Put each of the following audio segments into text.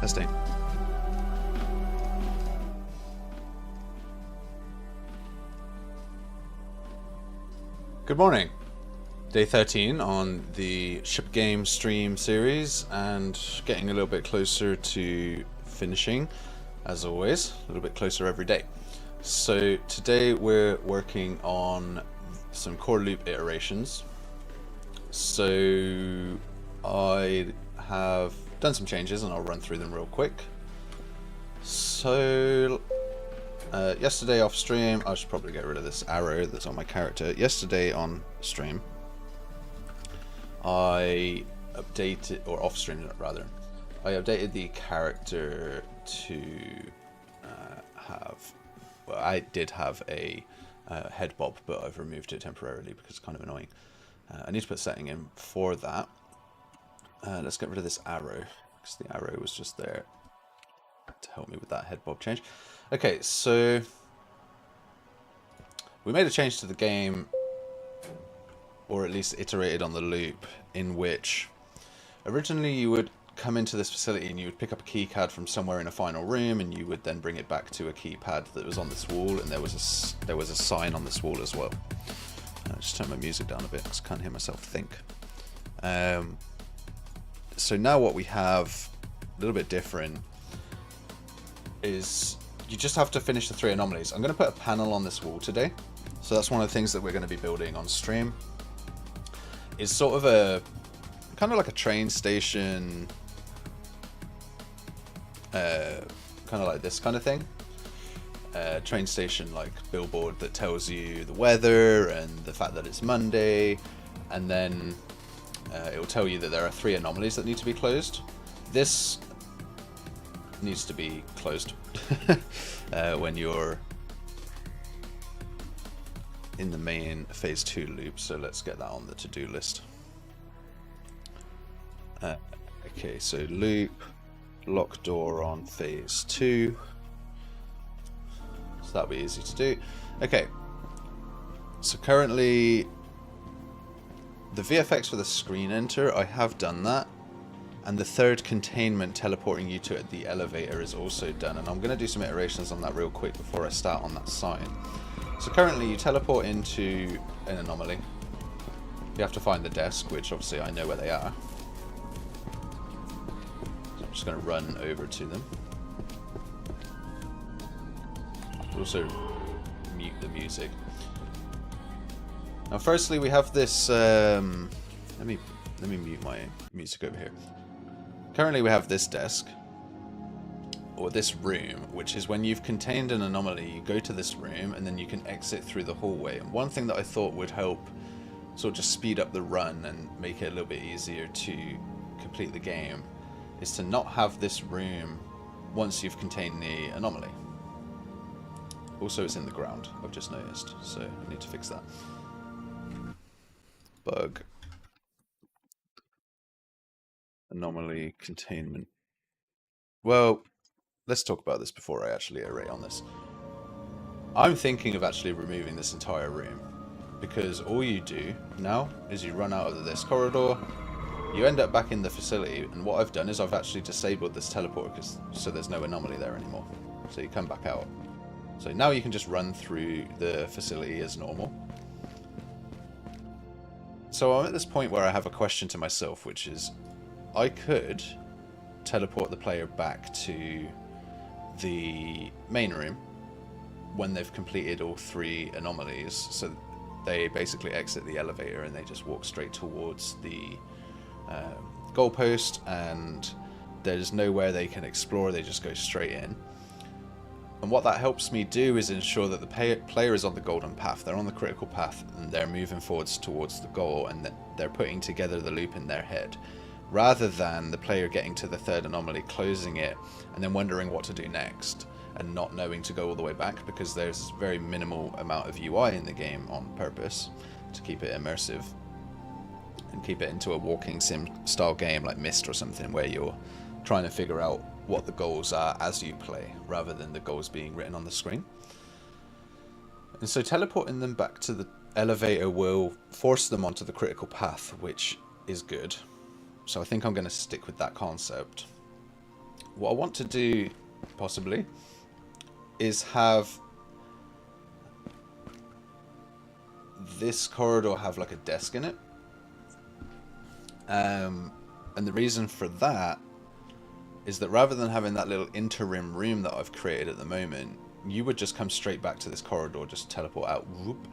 Testing. Good morning. Day 13 on the ship game stream series and getting a little bit closer to finishing, as always, a little bit closer every day. So today we're working on some core loop iterations. So I have done some changes and I'll run through them real quick. So yesterday off stream, I should probably get rid of this arrow that's on my character. Yesterday on stream, I updated, or off stream rather, I updated the character to have, well, I did have a head bob, but I've removed it temporarily because it's kind of annoying. I need to put a setting in for that. Let's get rid of this arrow, because the arrow was just there to help me with that head bob change. Okay, so we made a change to the game, or at least iterated on the loop, in which originally you would come into this facility and you would pick up a keycard from somewhere in a final room, and you would then bring it back to a keypad that was on this wall, and there was a sign on this wall as well. I'll just turn my music down a bit because I can't hear myself think. So now what we have, a little bit different, is you just have to finish the 3 anomalies. I'm going to put a panel on this wall today. So that's one of the things that we're going to be building on stream. It's sort of a, kind of like a train station, kind of like this kind of thing. Train station like billboard that tells you the weather and the fact that it's Monday, and then it will tell you that there are 3 anomalies that need to be closed. This needs to be closed when you're in the main phase 2 loop, so let's get that on the to-do list. Okay, so loop, lock door on phase 2. So that'll be easy to do. Okay, so currently the VFX for the screen enter, I have done that. And the 3rd containment teleporting you to the elevator is also done. And I'm going to do some iterations on that real quick before I start on that sign. So currently you teleport into an anomaly. You have to find the desk, which obviously I know where they are. So I'm just going to run over to them. Also mute the music. Now firstly we have this, let me mute my music over here. Currently we have this desk, or this room, which is when you've contained an anomaly, you go to this room and then you can exit through the hallway. And one thing that I thought would help sort of just speed up the run and make it a little bit easier to complete the game is to not have this room once you've contained the anomaly. Also it's in the ground, I've just noticed, so I need to fix that. Bug. Anomaly containment. Well, let's talk about this before I actually iterate on this. I'm thinking of actually removing this entire room, because all you do now is you run out of this corridor, you end up back in the facility, and what I've done is I've actually disabled this teleporter so there's no anomaly there anymore. So you come back out. So now you can just run through the facility as normal. So I'm at this point where I have a question to myself, which is, I could teleport the player back to the main room when they've completed all 3 anomalies, so they basically exit the elevator and they just walk straight towards the goalpost, and there's nowhere they can explore, they just go straight in. And what that helps me do is ensure that the player is on the golden path, they're on the critical path, and they're moving forwards towards the goal, and they're putting together the loop in their head, rather than the player getting to the 3rd anomaly, closing it, and then wondering what to do next, and not knowing to go all the way back, because there's very minimal amount of UI in the game on purpose to keep it immersive and keep it into a walking sim style game like Myst or something, where you're trying to figure out what the goals are as you play, rather than the goals being written on the screen. And so teleporting them back to the elevator will force them onto the critical path, which is good. So I think I'm going to stick with that concept. What I want to do, possibly, is have this corridor have like a desk in it. And the reason for that is that rather than having that little interim room that I've created at the moment, you would just come straight back to this corridor, just teleport out, whoop,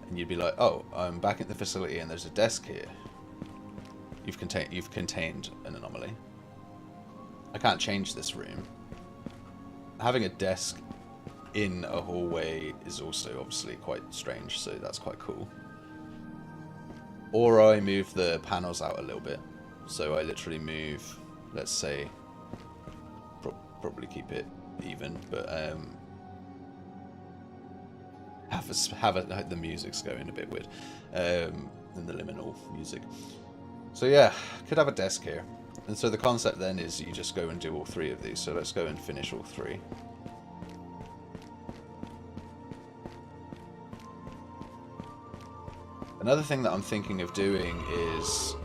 and you'd be like, oh, I'm back at the facility and there's a desk here. You've contained an anomaly. I can't change this room. Having a desk in a hallway is also obviously quite strange, so that's quite cool. Or I move the panels out a little bit. So I literally move, let's say, probably keep it even, but the music's going a bit weird, and the liminal music. So yeah, could have a desk here. And so the concept then is you just go and do all three of these. So let's go and finish all three. Another thing that I'm thinking of doing is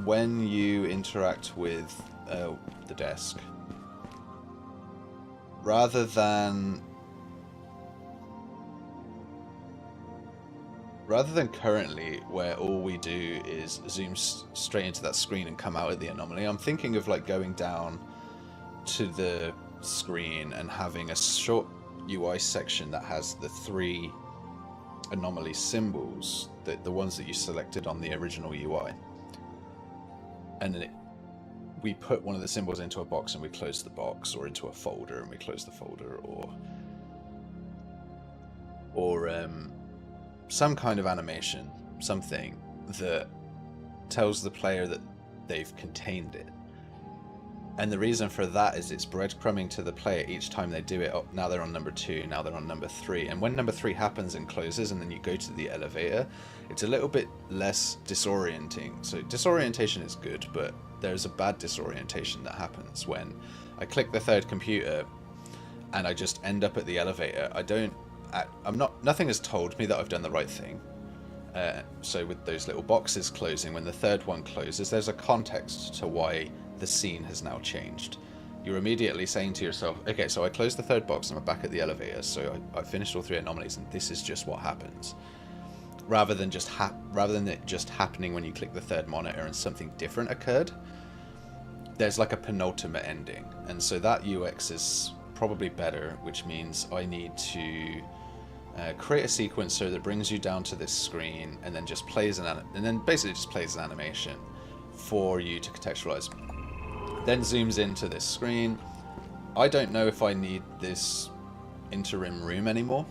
when you interact with the desk, rather than currently where all we do is zoom straight into that screen and come out of the anomaly, I'm thinking of like going down to the screen and having a short UI section that has the three anomaly symbols, the ones that you selected on the original UI, and then we put one of the symbols into a box and we close the box, or into a folder and we close the folder, or some kind of animation, something that tells the player that they've contained it. And the reason for that is it's breadcrumbing to the player each time they do it. Oh, now they're on number 2, now they're on number 3. And when number 3 happens and closes and then you go to the elevator, it's a little bit less disorienting. So disorientation is good, but there's a bad disorientation that happens when I click the third computer and I just end up at the elevator. Nothing has told me that I've done the right thing. So with those little boxes closing, when the third one closes, there's a context to why the scene has now changed. You're immediately saying to yourself, okay, so I closed the third box and I'm back at the elevator, so I finished all 3 anomalies and this is just what happens. Rather than it just happening when you click the third monitor and something different occurred, there's like a penultimate ending. And so that UX is probably better, which means I need to create a sequencer that brings you down to this screen and then just plays basically just plays an animation for you to contextualize. Then zooms into this screen. I don't know if I need this interim room anymore.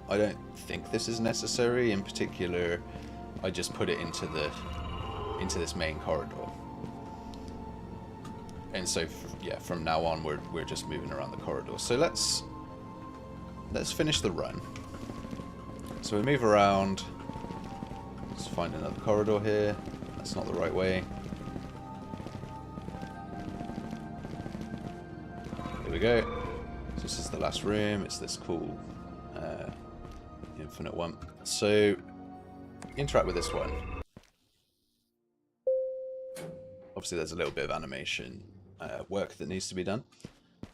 I don't think this is necessary. In particular, I just put it into this main corridor. And so, from now on, we're just moving around the corridor. So let's finish the run. So we move around. Let's find another corridor here. That's not the right way. Here we go. So this is the last room. It's this cool infinite one. So interact with this one. Obviously there's a little bit of animation work that needs to be done.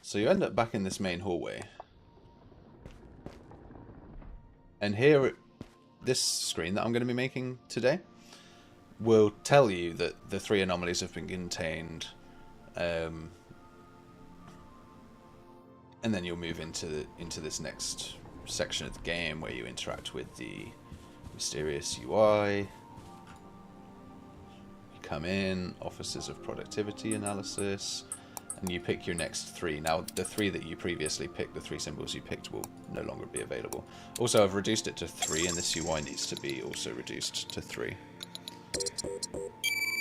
So you end up back in this main hallway. And here, this screen that I'm going to be making today will tell you that the 3 anomalies have been contained. And then you'll move into this next section of the game where you interact with the mysterious UI. You come in, Offices of Productivity Analysis, and you pick your next 3. Now, the 3 that you previously picked, the 3 symbols you picked, will no longer be available. Also, I've reduced it to 3, and this UI needs to be also reduced to 3.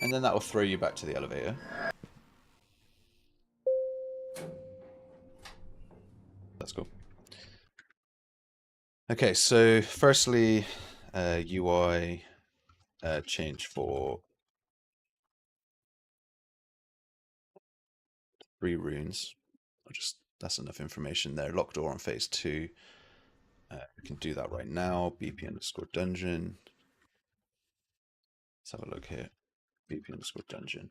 And then that will throw you back to the elevator. That's cool. Okay, so firstly, UI change for 3 runes. That's enough information there. Locked door on phase 2. We can do that right now. BP_dungeon. Let's have a look here. BP_dungeon.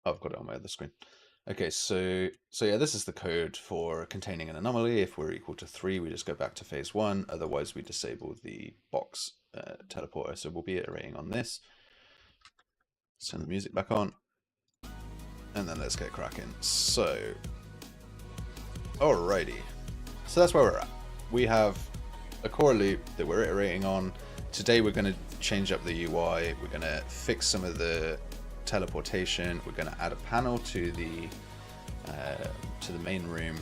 Oh, I've got it on my other screen. Okay, so yeah, this is the code for containing an anomaly. If we're equal to 3, we just go back to phase 1. Otherwise, we disable the box teleporter. So we'll be iterating on this. Turn the music back on. And then let's get cracking. So, alrighty. So that's where we're at. We have a core loop that we're iterating on. Today we're going to change up the UI. We're going to fix some of the teleportation. We're going to add a panel to the main room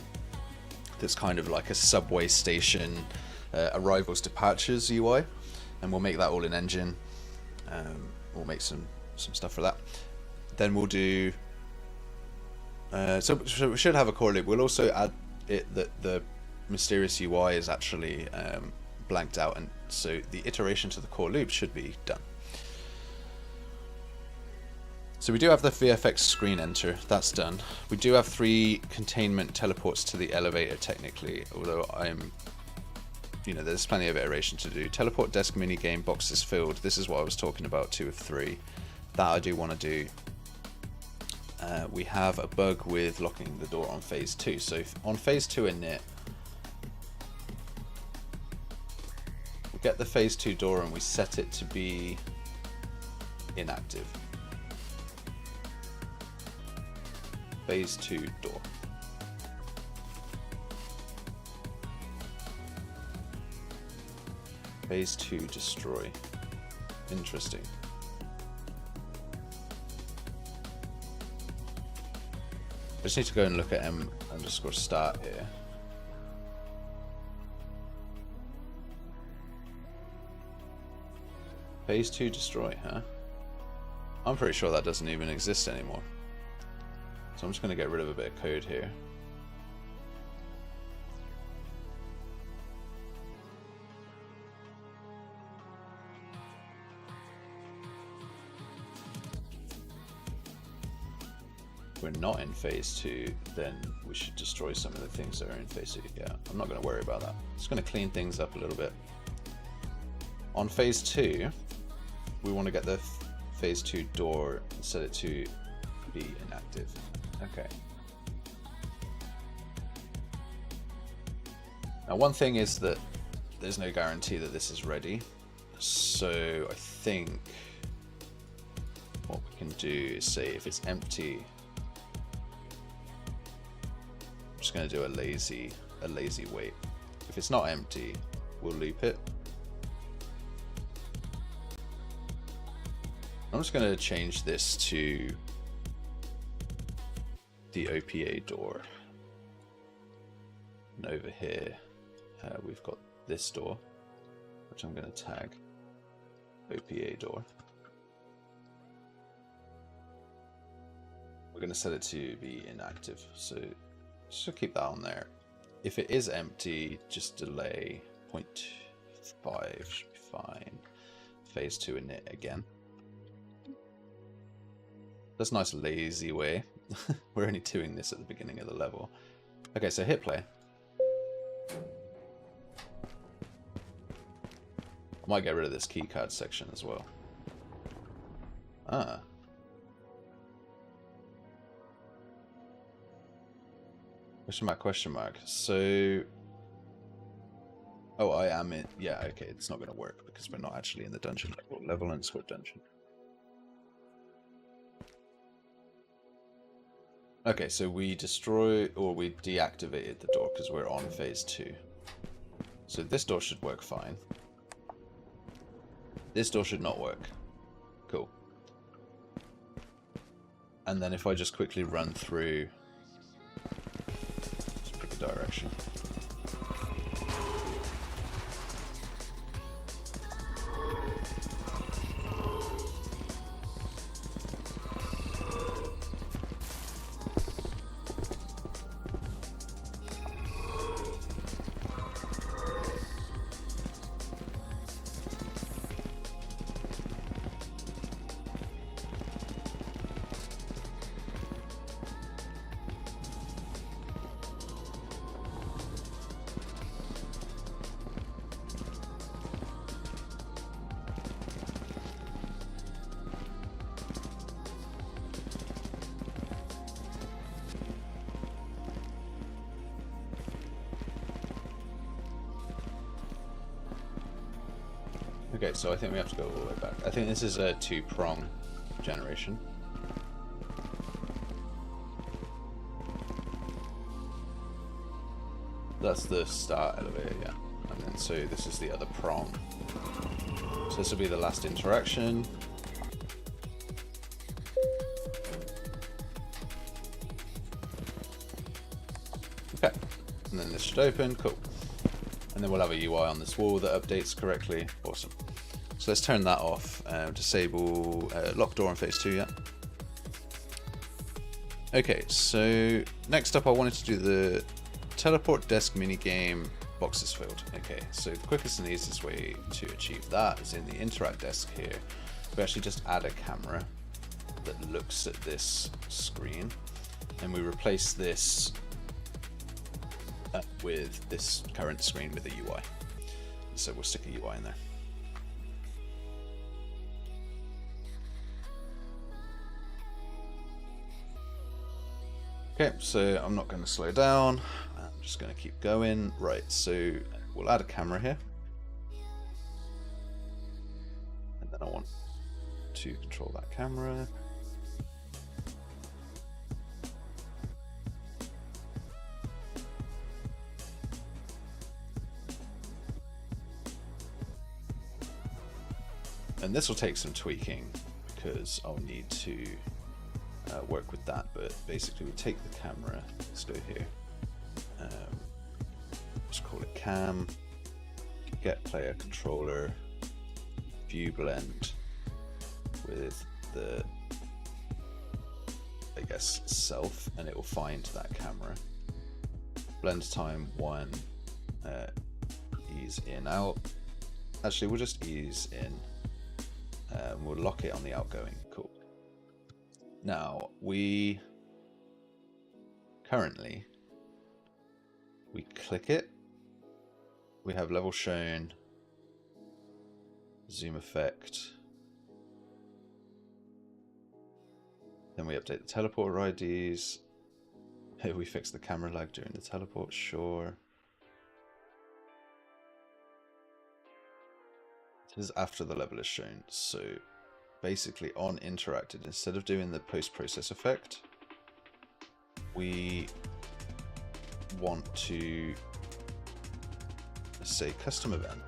that's kind of like a subway station arrivals departures UI, and we'll make that all in engine. We'll make some stuff for that. Then we'll do so we should have a core loop. We'll also add it that the mysterious UI is actually blanked out, and so the iteration to the core loop should be done. So we do have the VFX screen enter, that's done. We do have 3 containment teleports to the elevator technically, although there's plenty of iteration to do. Teleport desk minigame, boxes filled. This is what I was talking about, 2 of 3. That I do want to do. We have a bug with locking the door on phase 2. So on phase 2 init, we get the phase 2 door and we set it to be inactive. Phase 2 door. Phase 2 destroy. Interesting. I just need to go and look at m_start here. Phase 2 destroy, huh? I'm pretty sure that doesn't even exist anymore. So I'm just going to get rid of a bit of code here. If we're not in phase 2, then we should destroy some of the things that are in phase 2. Yeah, I'm not going to worry about that. Just going to clean things up a little bit. On phase 2, we want to get the phase 2 door and set it to be inactive. Okay. Now one thing is that there's no guarantee that this is ready. So I think what we can do is say if it's empty, I'm just going to do a lazy wait. If it's not empty, we'll loop it. I'm just going to change this to the OPA door. And over here, we've got this door, which I'm going to tag OPA door. We're going to set it to be inactive, so just keep that on there. If it is empty, just delay 0.5 should be fine. Phase 2 init again. That's a nice lazy way. We're only doing this at the beginning of the level. Okay, so hit play. I might get rid of this keycard section as well. Ah. Question mark. So... Oh, I am in... Yeah, okay, it's not going to work because we're not actually in the dungeon level and squad dungeon. Okay, so we destroy or we deactivated the door because we're on phase 2. So this door should work fine. This door should not work. Cool. And then if I just quickly run through, just pick a direction. Okay, so I think we have to go all the way back. I think this is a 2-prong generation. That's the start elevator, yeah. And then so this is the other prong. So this will be the last interaction. Okay, and then this should open, cool. And then we'll have a UI on this wall that updates correctly, awesome. So let's turn that off, disable lock door on phase 2, yeah. Okay, so next up I wanted to do the teleport desk minigame boxes filled. Okay, so the quickest and easiest way to achieve that is in the interact desk here. We actually just add a camera that looks at this screen, and we replace this with this current screen with a UI. So we'll stick a UI in there. Okay, so I'm not going to slow down. I'm just going to keep going. Right, so we'll add a camera here. And then I want to control that camera. And this will take some tweaking because I'll need to work with that, but basically we take the camera, let's go here, just call it cam, get player controller, view blend with the, I guess, self, and it will find that camera. Blend time 1, ease in out. Actually, we'll just ease in. We'll lock it on the outgoing. Cool. Now we currently click it. We have level shown, zoom effect. Then we update the teleporter IDs. Here we fix the camera lag during the teleport. Sure. This is after the level is shown. So basically on interacted, instead of doing the post-process effect, we want to say custom event.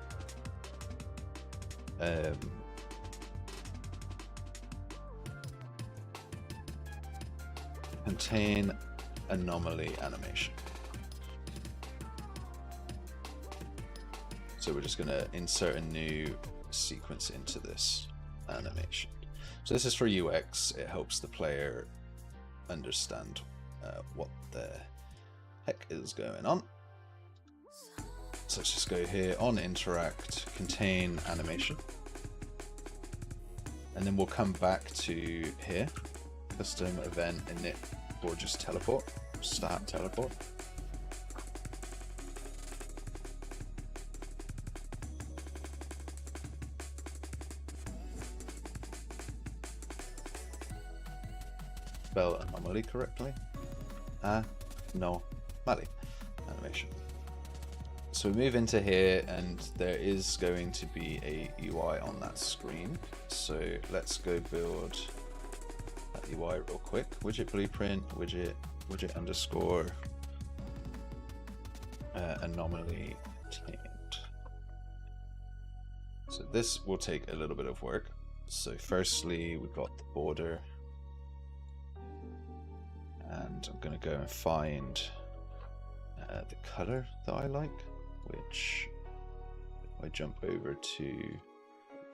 Contain anomaly animation. So we're just going to insert a new sequence into this animation. So this is for UX. It helps the player understand what the heck is going on. So let's just go here on interact, contain animation, and then we'll come back to here, custom event init, or just teleport, start teleport. Spell anomaly correctly. No, Mali animation. So we move into here, and there is going to be a UI on that screen. So let's go build that UI real quick. Widget blueprint, widget underscore anomaly tamed. So this will take a little bit of work. So firstly, we've got the border. And I'm going to go and find the color that I like, which if I jump over to,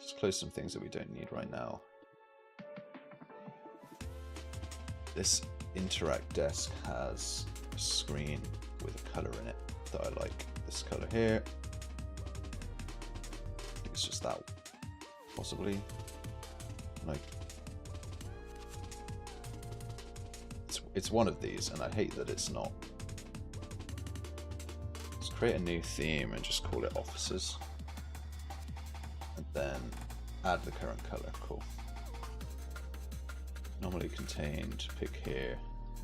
just close some things that we don't need right now. This interact desk has a screen with a color in it that I like. This color here. I think it's just that, possibly. Like, it's one of these, and I hate that it's not. Let's create a new theme and just call it offices, and then add the current color. Cool. Normally contained, pick here,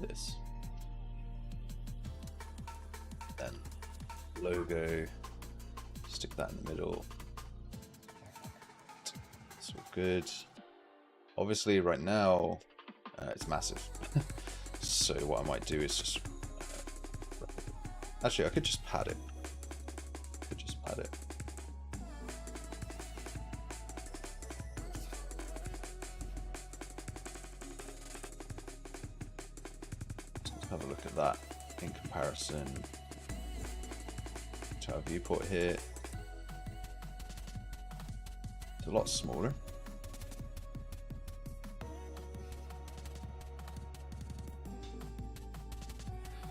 this. Then logo, stick that in the middle. good. Obviously, right now, it's massive. So what I might do is just... actually, I could just pad it. Let's have a look at that in comparison to our viewport here. It's a lot smaller.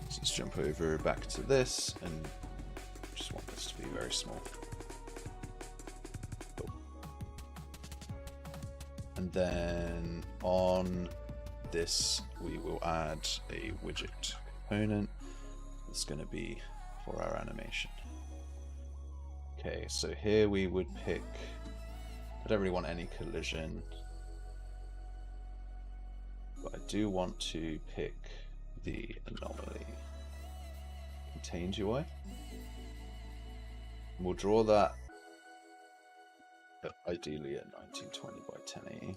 So let's jump over back to this and just want this to be very small. Cool. And then on this we will add a widget component that's going to be for our animation. Okay, so here we would pick, I don't really want any collision, but I do want to pick the anomaly contained UI. We'll draw that ideally at 1920 by 1080.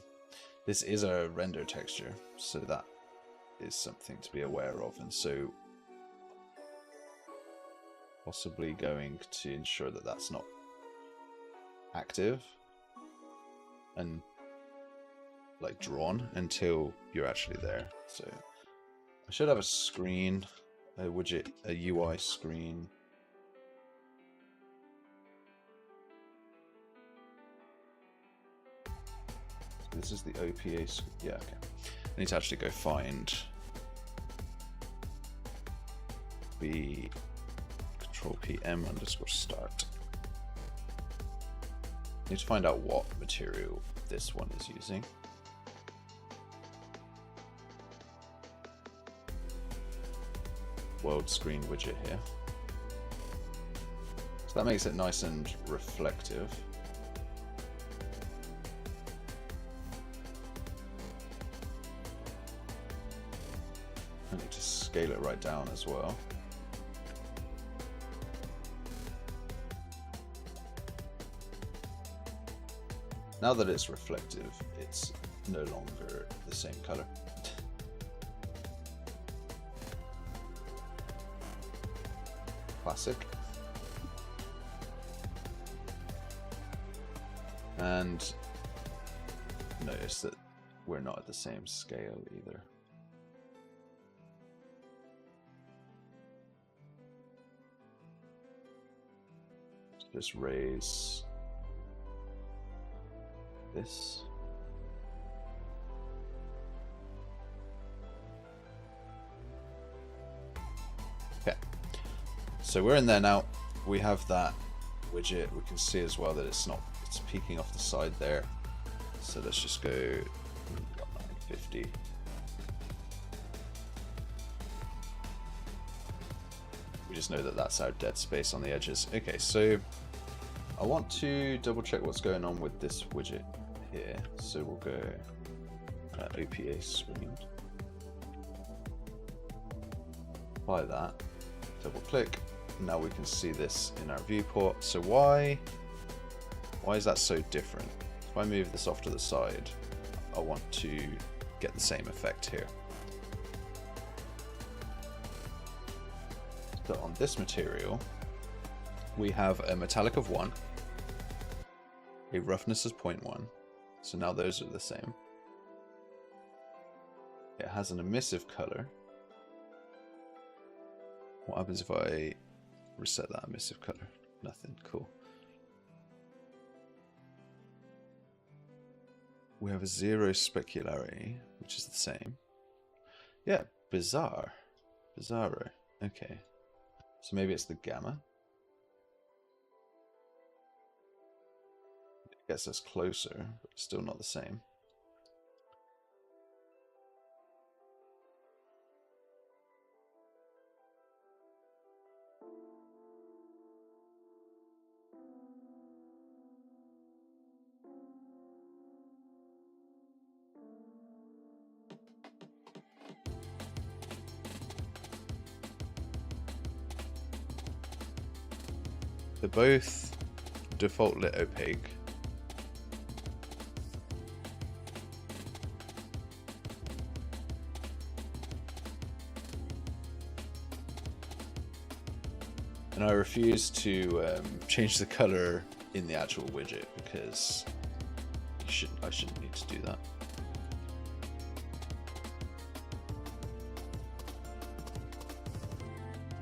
This is a render texture, so that is something to be aware of, and so possibly going to ensure that that's not active and like drawn until you're actually there. So I should have a screen, a widget, a UI screen. So this is the OPA screen. Yeah, okay. I need to actually go find the control PM underscore start. I need to find out what material this one is using. World screen widget here. So that makes it nice and reflective. I need to scale it right down as well. Now that it's reflective, it's no longer the same color. Classic. And notice that we're not at the same scale either. Just raise this. Okay, so we're in there now. We have that widget. We can see as well that it's peeking off the side there. So let's just go 950. We just know that that's our dead space on the edges. Okay, so I want to double check what's going on with this widget here. So we'll go OPA screen. Apply that. Double click. Now we can see this in our viewport. So why is that so different? If I move this off to the side, I want to get the same effect here. So on this material, we have a metallic of 1, a roughness of 0.1, so now those are the same. It has an emissive color. What happens if I reset that emissive color? Nothing. Cool. We have a 0 specularity, which is the same. Yeah, bizarre. Bizarro. Okay. So maybe it's the gamma. It gets us closer, but still not the same. They're both default lit opaque. And I refuse to change the color in the actual widget because I shouldn't need to do that.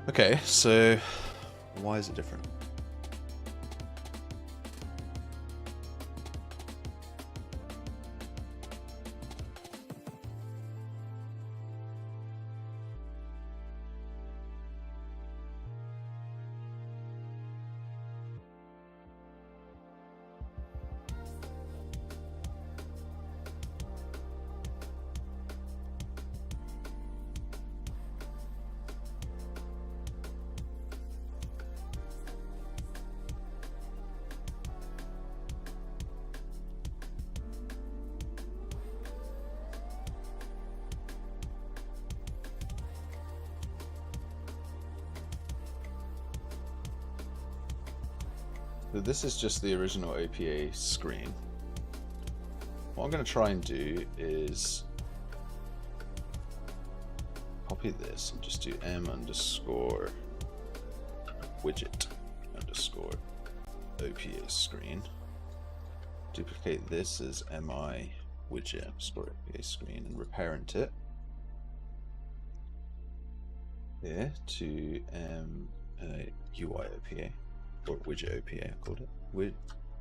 Okay, so why is it different? So this is just the original OPA screen. What I'm going to try and do is copy this and just do m_widget_OPA screen. Duplicate this as mi_widget_OPA screen and reparent it here to UI OPA. Or widget OPA, I called it.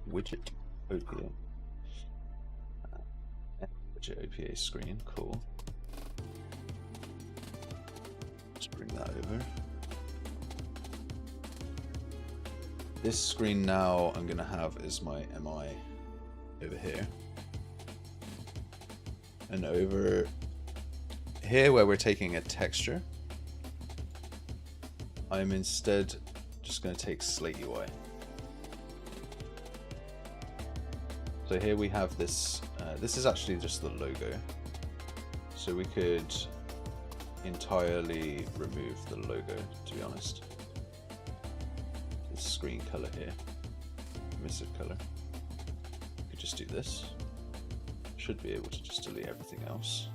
Widget OPA. Widget OPA screen, cool. Let's bring that over. This screen now I'm going to have is my MI over here. And over here where we're taking a texture, I'm instead just going to take Slate UI. So here we have this, this is actually just the logo. So we could entirely remove the logo, to be honest. This screen color here, emissive color. We could just do this. Should be able to just delete everything else.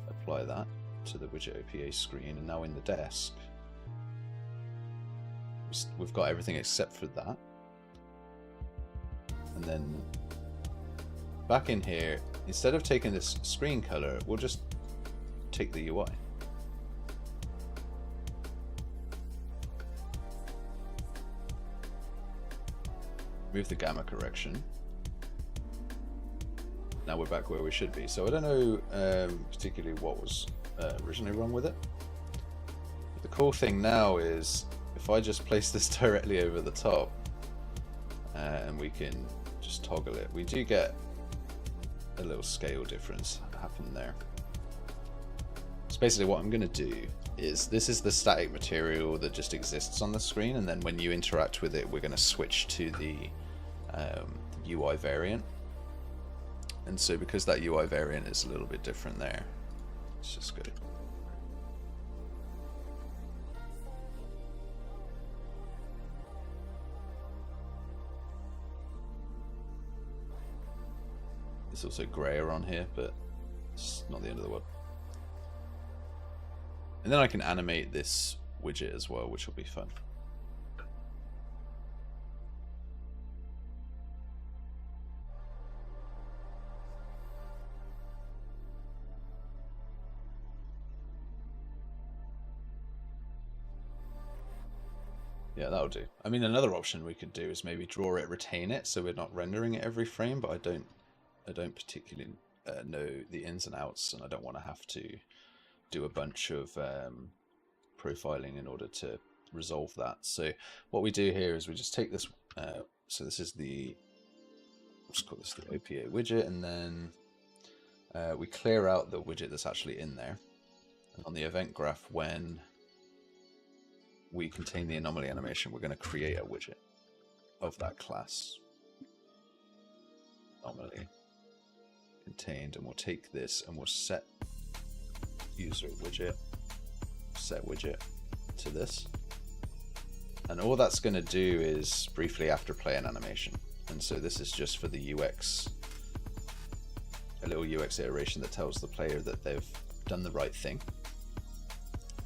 Apply that to the widget OPA screen, and now in the desk, we've got everything except for that. And then back in here, instead of taking this screen color, we'll just take the UI. Move the gamma correction. Now we're back where we should be. So I don't know particularly what was originally wrong with it. But the cool thing now is if I just place this directly over the top and we can just toggle it, we do get a little scale difference happen there. So basically what I'm going to do is, this is the static material that just exists on the screen, and then when you interact with it, we're going to switch to the UI variant. And so because that UI variant is a little bit different there, let's just go. It's also grayer on here, but it's not the end of the world. And then I can animate this widget as well, which will be fun. Yeah, that'll do. I mean, another option we could do is maybe draw it, retain it, so we're not rendering it every frame, but I don't particularly know the ins and outs, and I don't want to have to do a bunch of profiling in order to resolve that. So what we do here is we just take this, so this is the, let's call this the OPA widget, and then we clear out the widget that's actually in there. And on the event graph, when we contain the anomaly animation, we're going to create a widget of that class. Anomaly contained, and we'll take this and we'll set user widget, set widget to this. And all that's going to do is briefly after play an animation. And so this is just for the UX, a little UX iteration that tells the player that they've done the right thing.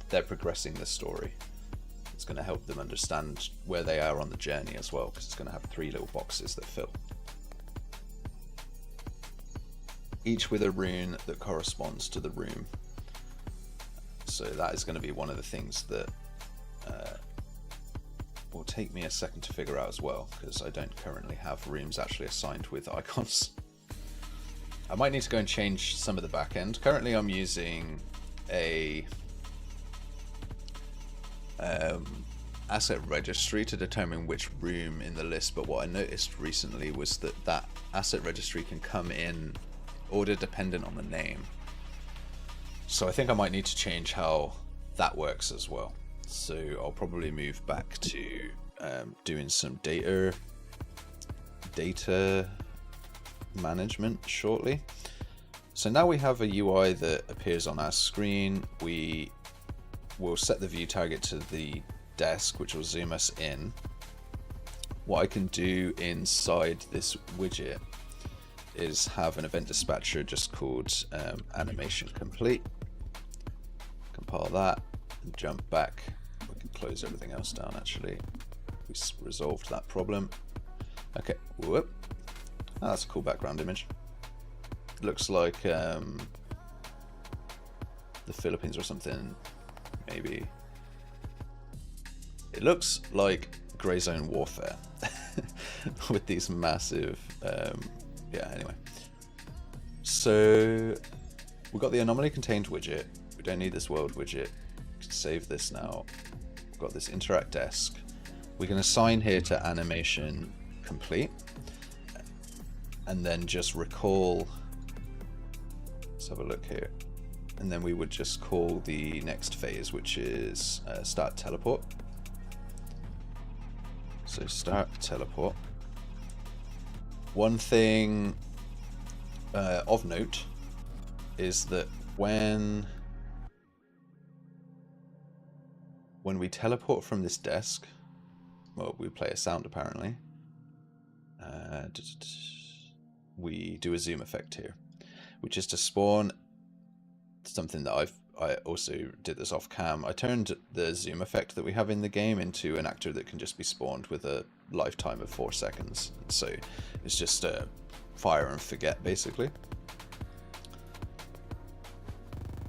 They're progressing the story. It's going to help them understand where they are on the journey as well, because it's going to have 3 little boxes that fill, each with a rune that corresponds to the room. So that is going to be one of the things that will take me a second to figure out as well, because I don't currently have rooms actually assigned with icons. I might need to go and change some of the back end. Currently I'm using a asset registry to determine which room in the list, but what I noticed recently was that that asset registry can come in order dependent on the name. So I think I might need to change how that works as well. So I'll probably move back to doing some data management shortly. So now we have a UI that appears on our screen. We will set the view target to the desk, which will zoom us in. What I can do inside this widget is have an event dispatcher just called animation complete. Compile that and jump back. We can close everything else down actually. We resolved that problem. Okay, whoop. Oh, that's a cool background image. Looks like the Philippines or something, maybe. It looks like Grey Zone Warfare with these massive, yeah, anyway. So we've got the anomaly contained widget. We don't need this world widget. Save this now. We've got this interact desk. We can assign here to animation complete, and then just recall. Let's have a look here. And then we would just call the next phase, which is start teleport. So start teleport. One thing of note is that when we teleport from this desk, well, we play a sound apparently. We do a zoom effect here, which is to spawn something that I also did this off cam. I turned the zoom effect that we have in the game into an actor that can just be spawned with a lifetime of 4 seconds. So it's just a fire and forget basically.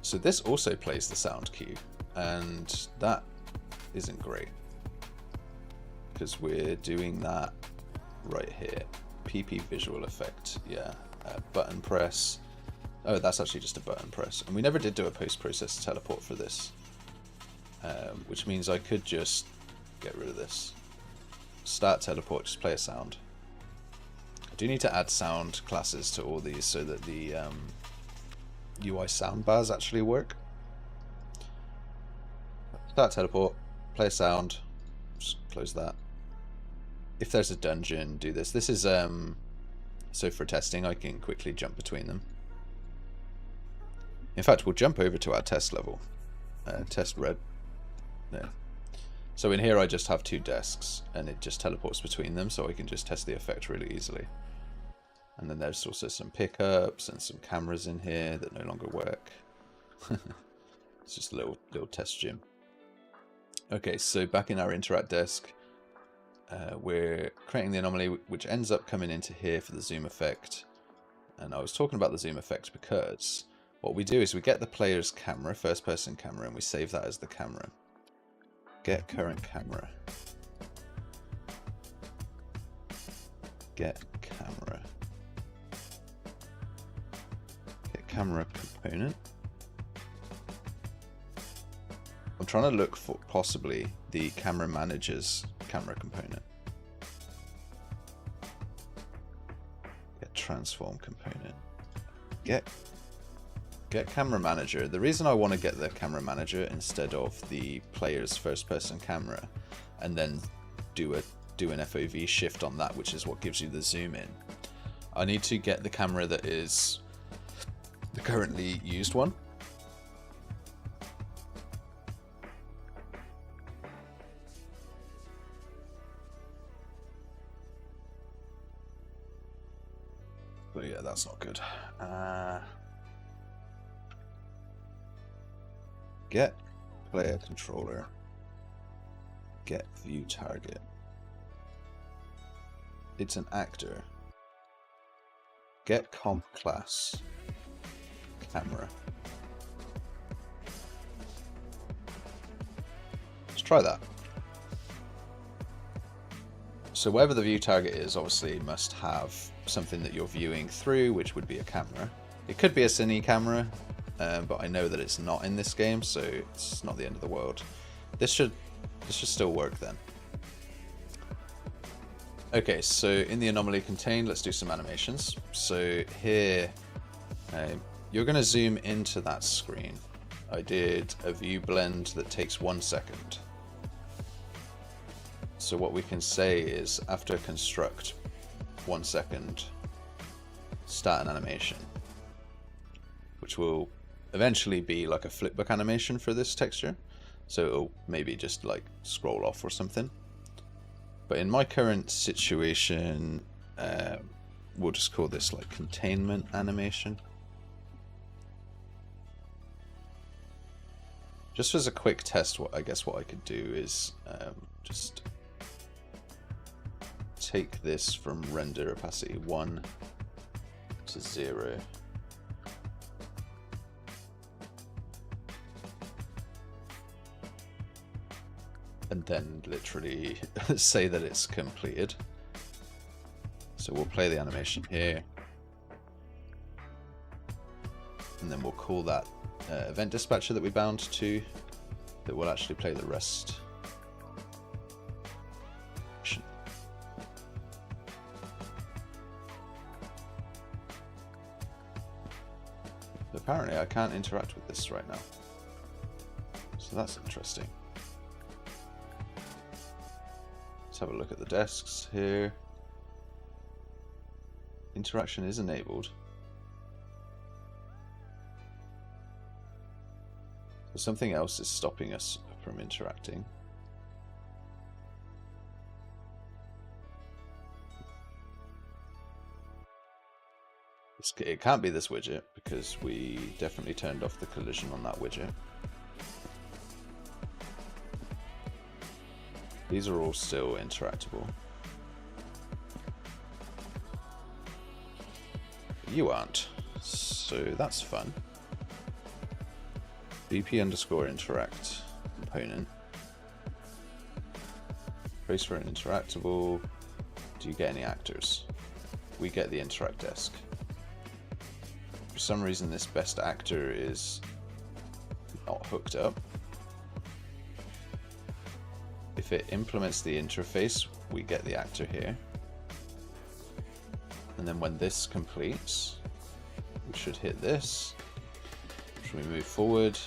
So this also plays the sound cue, and that isn't great because we're doing that right here. PP visual effect, yeah. Button press. Oh, that's actually just a button press. And we never did do a post-process teleport for this, which means I could just get rid of this. Start teleport, just play a sound. I do need to add sound classes to all these so that the UI sound bars actually work. Start teleport, play a sound, just close that. If there's a dungeon, do this. This is, so for testing, I can quickly jump between them. In fact, we'll jump over to our test level. Test red. No. So in here I just have 2 desks, and it just teleports between them, so I can just test the effect really easily. And then there's also some pickups and some cameras in here that no longer work. It's just a little test gym. Okay, so back in our interact desk, we're creating the anomaly, which ends up coming into here for the zoom effect. And I was talking about the zoom effect because what we do is we get the player's camera, first person camera, and we save that as the camera. Get current camera. Get camera. Get camera component. I'm trying to look for possibly the camera manager's camera component. Get transform component. Get camera manager. The reason I want to get the camera manager instead of the player's first person camera and then do an FOV shift on that, which is what gives you the zoom in, I need to get the camera that is the currently used one. But yeah, that's not good. Get player controller. Get view target. It's an actor. Get comp class. Camera. Let's try that. So wherever the view target is, obviously must have something that you're viewing through, which would be a camera. It could be a cine camera, but I know that it's not in this game, so it's not the end of the world. This should still work then. Okay, so in the anomaly contained, let's do some animations. So here, you're going to zoom into that screen. I did a view blend that takes 1 second. So what we can say is, after construct 1 second, start an animation, which will eventually be like a flipbook animation for this texture. So it'll maybe just like scroll off or something. But in my current situation, we'll just call this like containment animation. Just as a quick test, I guess what I could do is just take this from render opacity 1 to 0. And then literally say that it's completed. So we'll play the animation here. And then we'll call that event dispatcher that we bound to, that will actually play the rest. Apparently I can't interact with this right now. So that's interesting. Let's have a look at the desks here. Interaction is enabled. So something else is stopping us from interacting. It can't be this widget because we definitely turned off the collision on that widget. These are all still interactable. You aren't, so that's fun. BP_interact component. Trace for an interactable. Do you get any actors? We get the interact desk. For some reason this best actor is not hooked up. If it implements the interface, we get the actor here. And then when this completes, we should hit this. Should we move forward?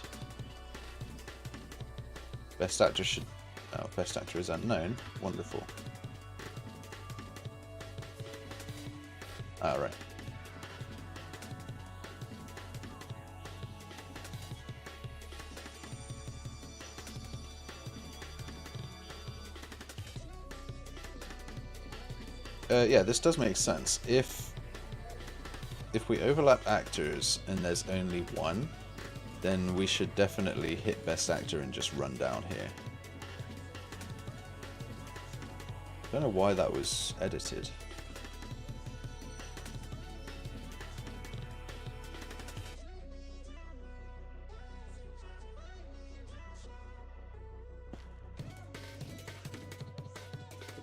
Best actor should... Oh, best actor is unknown. Wonderful. Alright. Yeah, this does make sense. If we overlap actors and there's only one, then we should definitely hit best actor and just run down here. I don't know why that was edited.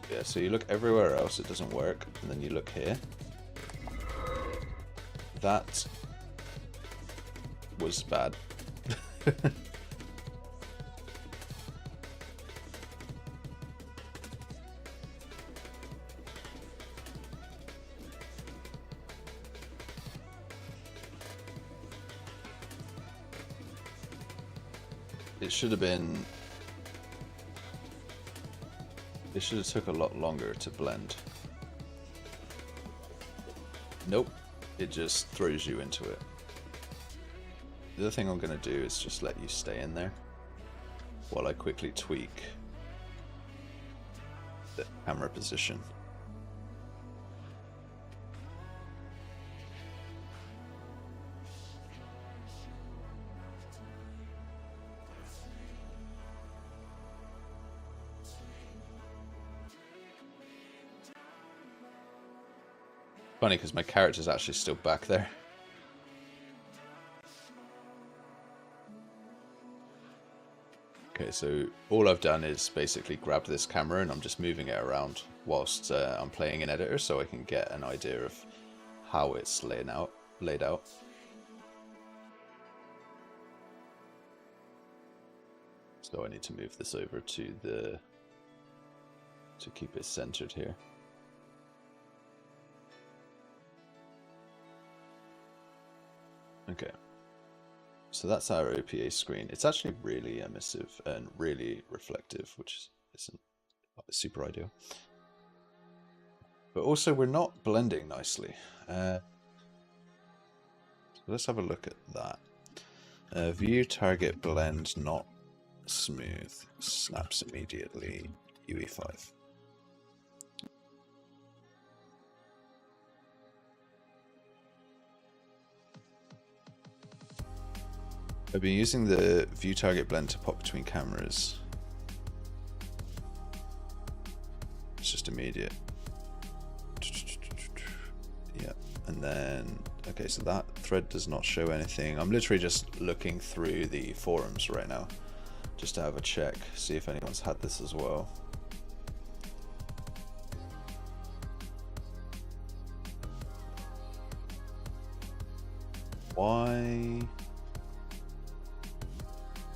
Yeah, so you look everywhere else, it doesn't work, and then you look here. That was bad. It should have been... It should have took a lot longer to blend. Nope, it just throws you into it. The other thing I'm going to do is just let you stay in there while I quickly tweak the camera position. Funny because my character's actually still back there. Okay, so all I've done is basically grabbed this camera and I'm just moving it around whilst I'm playing in editor so I can get an idea of how it's laid out. So I need to move this over to keep it centered here. Okay. So that's our OPA screen. It's actually really emissive and really reflective, which isn't super ideal. But also we're not blending nicely. So let's have a look at that. View target blend not smooth. Snaps immediately. UE5. I've been using the view target blend to pop between cameras. It's just immediate. Yeah, and then, okay, so that thread does not show anything. I'm literally just looking through the forums right now, just to have a check, see if anyone's had this as well.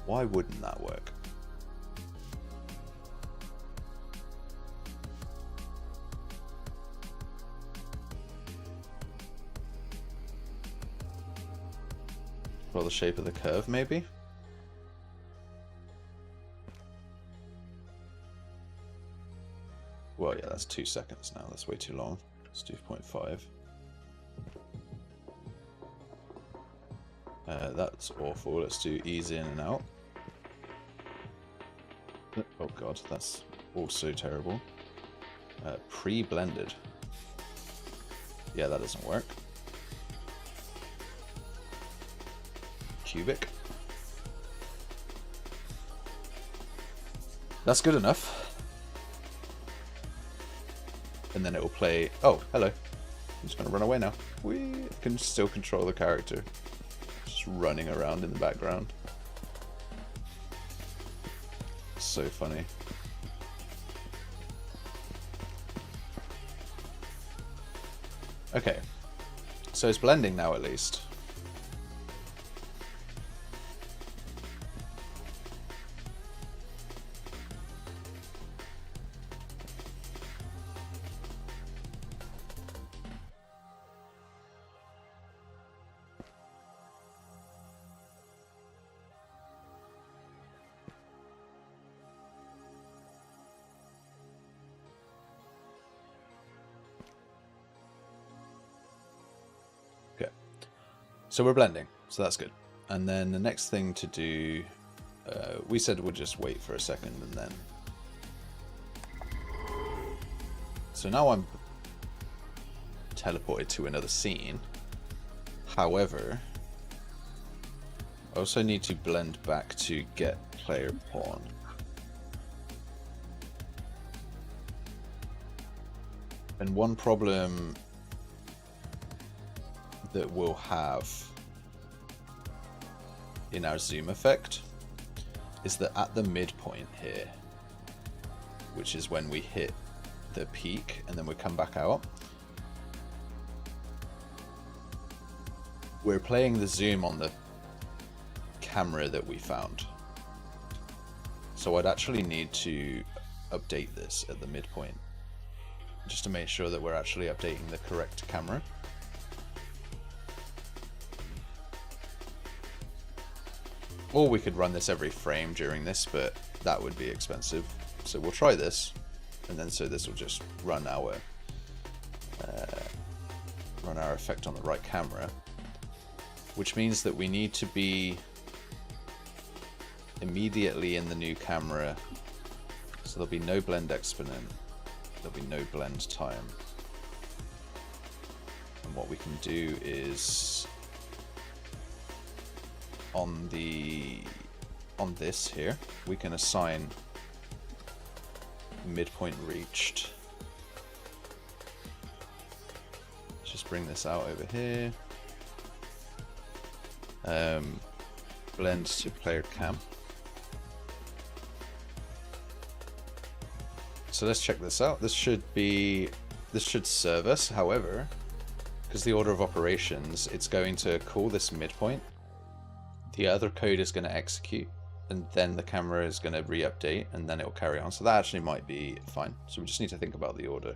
Why wouldn't that work? Well, the shape of the curve, maybe? Well, yeah, that's 2 seconds now. That's way too long. Let's do 0.5. That's awful. Let's do ease in and out. Oh god, that's also terrible. Pre-blended. Yeah, that doesn't work. Cubic. That's good enough. And then it will play... Oh, hello. I'm just going to run away now. We can still control the character. Just running around in the background. So funny. Okay. So it's blending now at least. So we're blending, so that's good. And then the next thing to do, we said we'll just wait for a second and then. So now I'm teleported to another scene. However, I also need to blend back to get player pawn. And one problem that we'll have in our zoom effect is that at the midpoint here, which is when we hit the peak and then we come back out, we're playing the zoom on the camera that we found. So I'd actually need to update this at the midpoint just to make sure that we're actually updating the correct camera. Or we could run this every frame during this, but that would be expensive. So we'll try this, and then so this will just run our effect on the right camera, which means that we need to be immediately in the new camera. So there'll be no blend exponent, there'll be no blend time. And what we can do is on this here, we can assign midpoint reached. Let's bring this out over here. Blend to player cam. So let's check this out. This should serve us. However, because the order of operations, it's going to call this midpoint. The other code is going to execute, and then the camera is going to re-update, and then it will carry on. So that actually might be fine. So we just need to think about the order.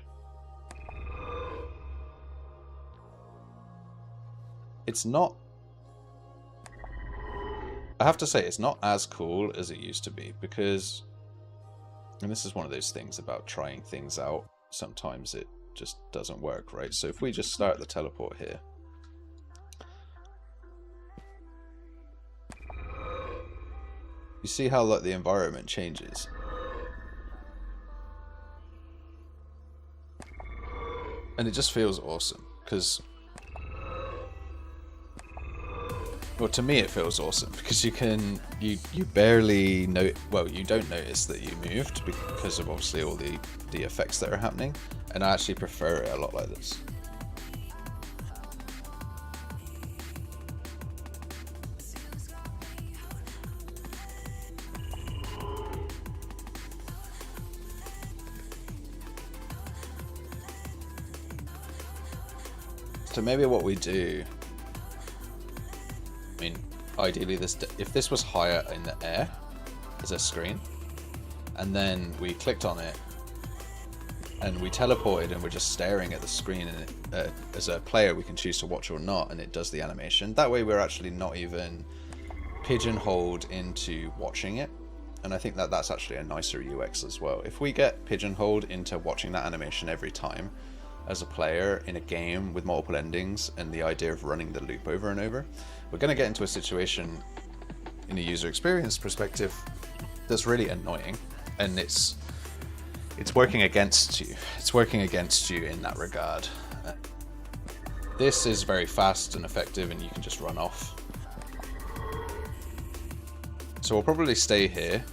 It's not... I have to say, it's not as cool as it used to be, because... And this is one of those things about trying things out. Sometimes it just doesn't work, right? So if we just start the teleport here. You see how like the environment changes. And it just feels awesome, because... Well, to me it feels awesome, because you barely know, well, you don't notice that you moved because of obviously all the effects that are happening, and I actually prefer it a lot like this. So maybe what we do, I mean, ideally if this was higher in the air as a screen, and then we clicked on it and we teleported and we're just staring at the screen, and as a player we can choose to watch or not, and it does the animation. That way we're actually not even pigeonholed into watching it, and I think that that's actually a nicer UX as well. If we get pigeonholed into watching that animation every time as a player in a game with multiple endings and the idea of running the loop over and over, we're going to get into a situation in a user experience perspective that's really annoying, and it's working against you. It's working against you in that regard. This is very fast and effective, and you can just run off. So we'll probably stay here.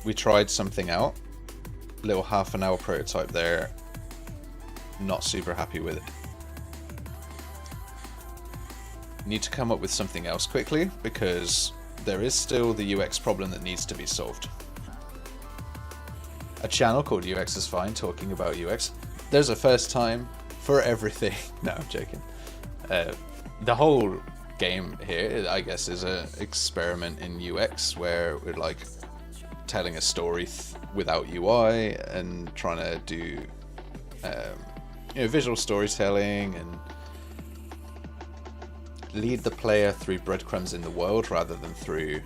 We tried something out. Little half-an-hour prototype there. Not super happy with it. Need to come up with something else quickly, because there is still the UX problem that needs to be solved. A channel called UX is Fine talking about UX. There's a first time for everything. No, I'm joking. The whole game here, I guess, is an experiment in UX where we're like telling a story without UI and trying to do visual storytelling and lead the player through breadcrumbs in the world rather than through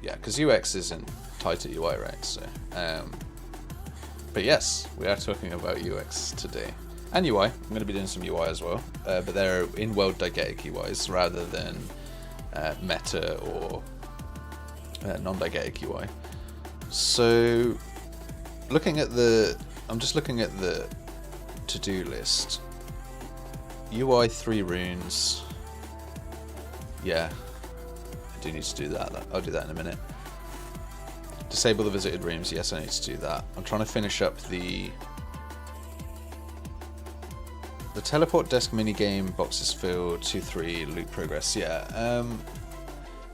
because UX isn't tied to UI, right? So but yes, we are talking about UX today, and UI. I'm going to be doing some UI as well, but they're in-world diegetic UIs rather than meta or non-diegetic UI. So I'm just looking at the to-do list. UI 3 runes. Yeah, I do need to do that. I'll do that in a minute. Disable the visited rooms. Yes, I need to do that. I'm trying to finish up the teleport desk minigame. Boxes filled. 2-3 loop progress. Yeah.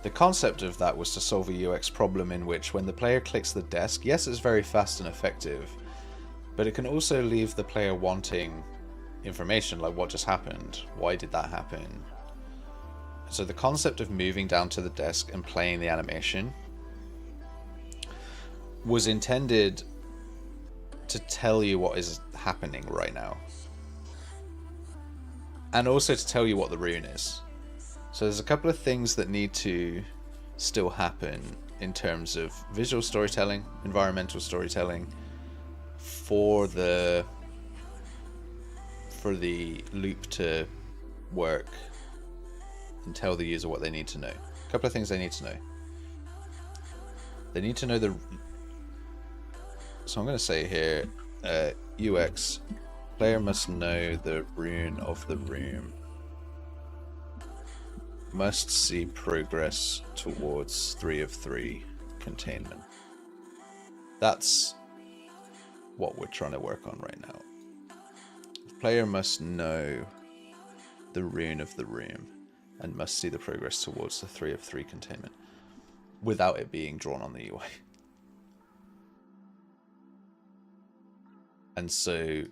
The concept of that was to solve a UX problem in which when the player clicks the desk, yes, it's very fast and effective, but it can also leave the player wanting information like what just happened, why did that happen. So the concept of moving down to the desk and playing the animation was intended to tell you what is happening right now, and also to tell you what the rune is. So there's a couple of things that need to still happen in terms of visual storytelling, environmental storytelling, for the loop to work and tell the user what they need to know. A couple of things they need to know. They need to know so I'm going to say here, UX, player must know the rune of the room. Must see progress towards 3 of 3 containment. That's what we're trying to work on right now. Player must know the rune of the room and must see the progress towards the 3 of 3 containment without it being drawn on the UI. And so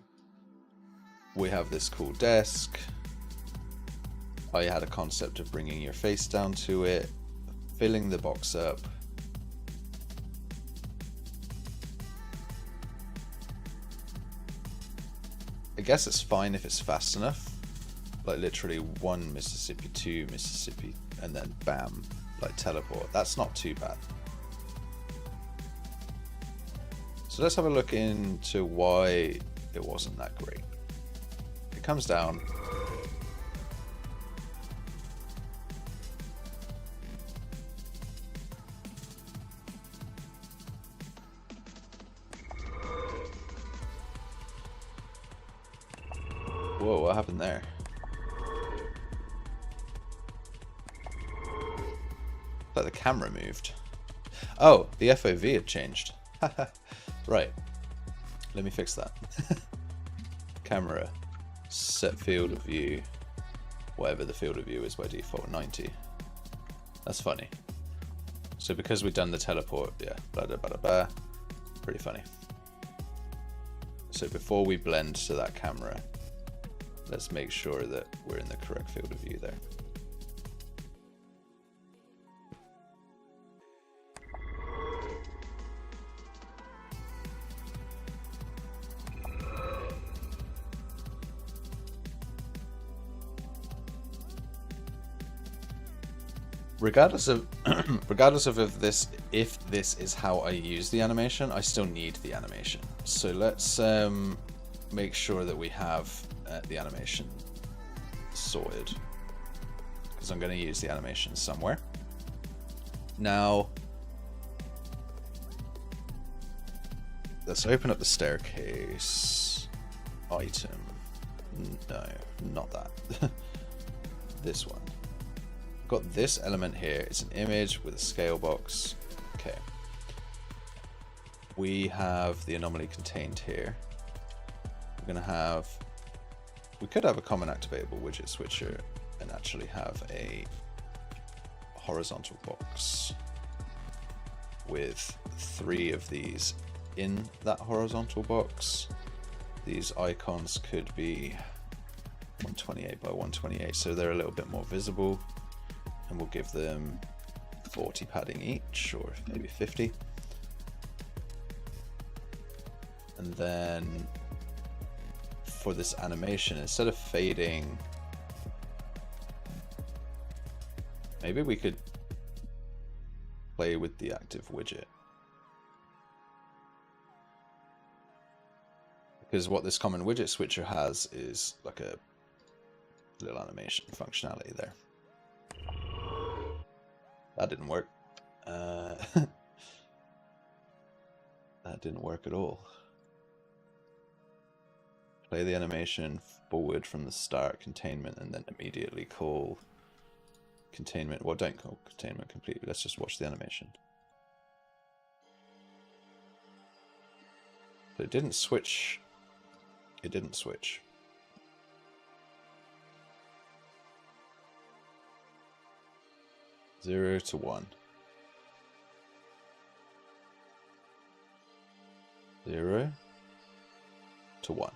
we have this cool desk. I had a concept of bringing your face down to it, filling the box up. I guess it's fine if it's fast enough. Like literally 1 Mississippi, 2 Mississippi, and then bam, like teleport. That's not too bad. So let's have a look into why it wasn't that great. It comes down. Whoa, what happened there? Like the camera moved. Oh, the FOV had changed. Right. Let me fix that. Camera. Set field of view. Whatever the field of view is by default, 90. That's funny. So because we've done the teleport, yeah, blah, blah, blah, blah. Pretty funny. So before we blend to that camera, let's make sure that we're in the correct field of view there. Regardless of if this is how I use the animation, I still need the animation. So let's make sure that we have the animation sorted, because I'm going to use the animation somewhere. Now let's open up the staircase item. No, not that. This one. Got this element here. It's an image with a scale box. Okay. We have the anomaly contained here. We're gonna have. We could have a common activatable widget switcher and actually have a horizontal box with 3 of these in that horizontal box. These icons could be 128 by 128, so they're a little bit more visible. And we'll give them 40 padding each, or maybe 50. And then for this animation, instead of fading, maybe we could play with the active widget. Because what this common widget switcher has is like a little animation functionality there. That didn't work. That didn't work at all. Play the animation forward from the start containment and then immediately call containment. Well, don't call containment completely. Let's just watch the animation. So it didn't switch. It didn't switch. Zero to 1. 0 to 1.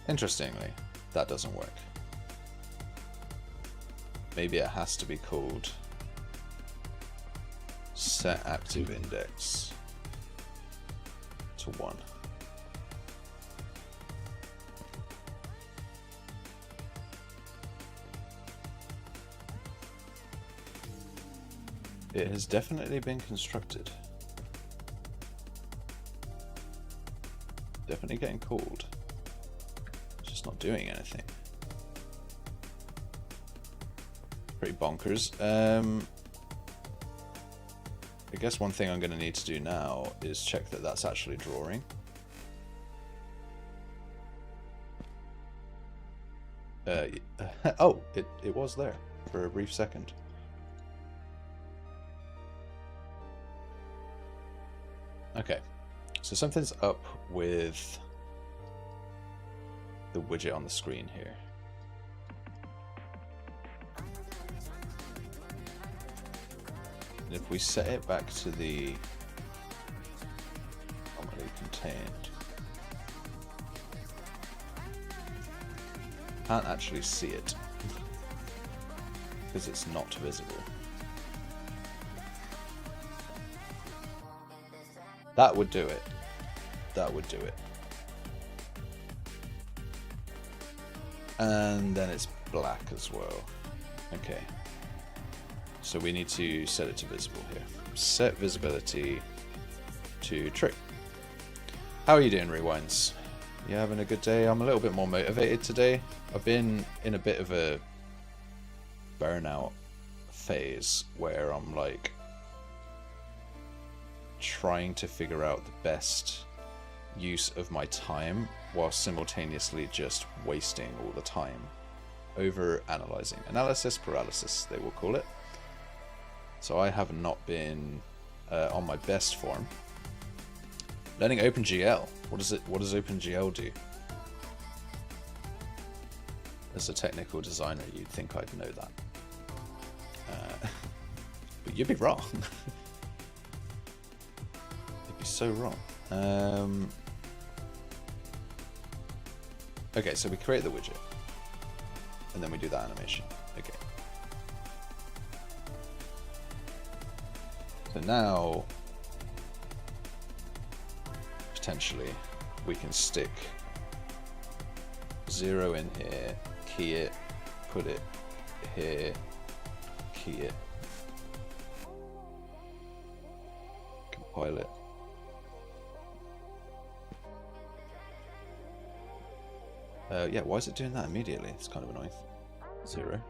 Interestingly, that doesn't work. Maybe it has to be called set active index to 1. It has definitely been constructed. Definitely getting called. It's just not doing anything. Pretty bonkers. I guess one thing I'm going to need to do now is check that that's actually drawing. Oh, it was there for a brief second. Okay, so something's up with the widget on the screen here. And if we set it back to the normally contained, can't actually see it because it's not visible. That would do it. That would do it. And then it's black as well. Okay. So we need to set it to visible here. Set visibility to true. How are you doing, Rewinds? You having a good day? I'm a little bit more motivated today. I've been in a bit of a burnout phase where I'm like trying to figure out the best use of my time while simultaneously just wasting all the time over analyzing. Analysis paralysis, they will call it. So I have not been on my best form. Learning OpenGL. What does OpenGL do? As a technical designer, you'd think I'd know that. But you'd be wrong. You'd be so wrong. Okay, so we create the widget. And then we do that animation. Okay. So now, potentially, we can stick 0 in here, key it, put it here, key it, compile it. Yeah, why is it doing that immediately? It's kind of annoying. 0.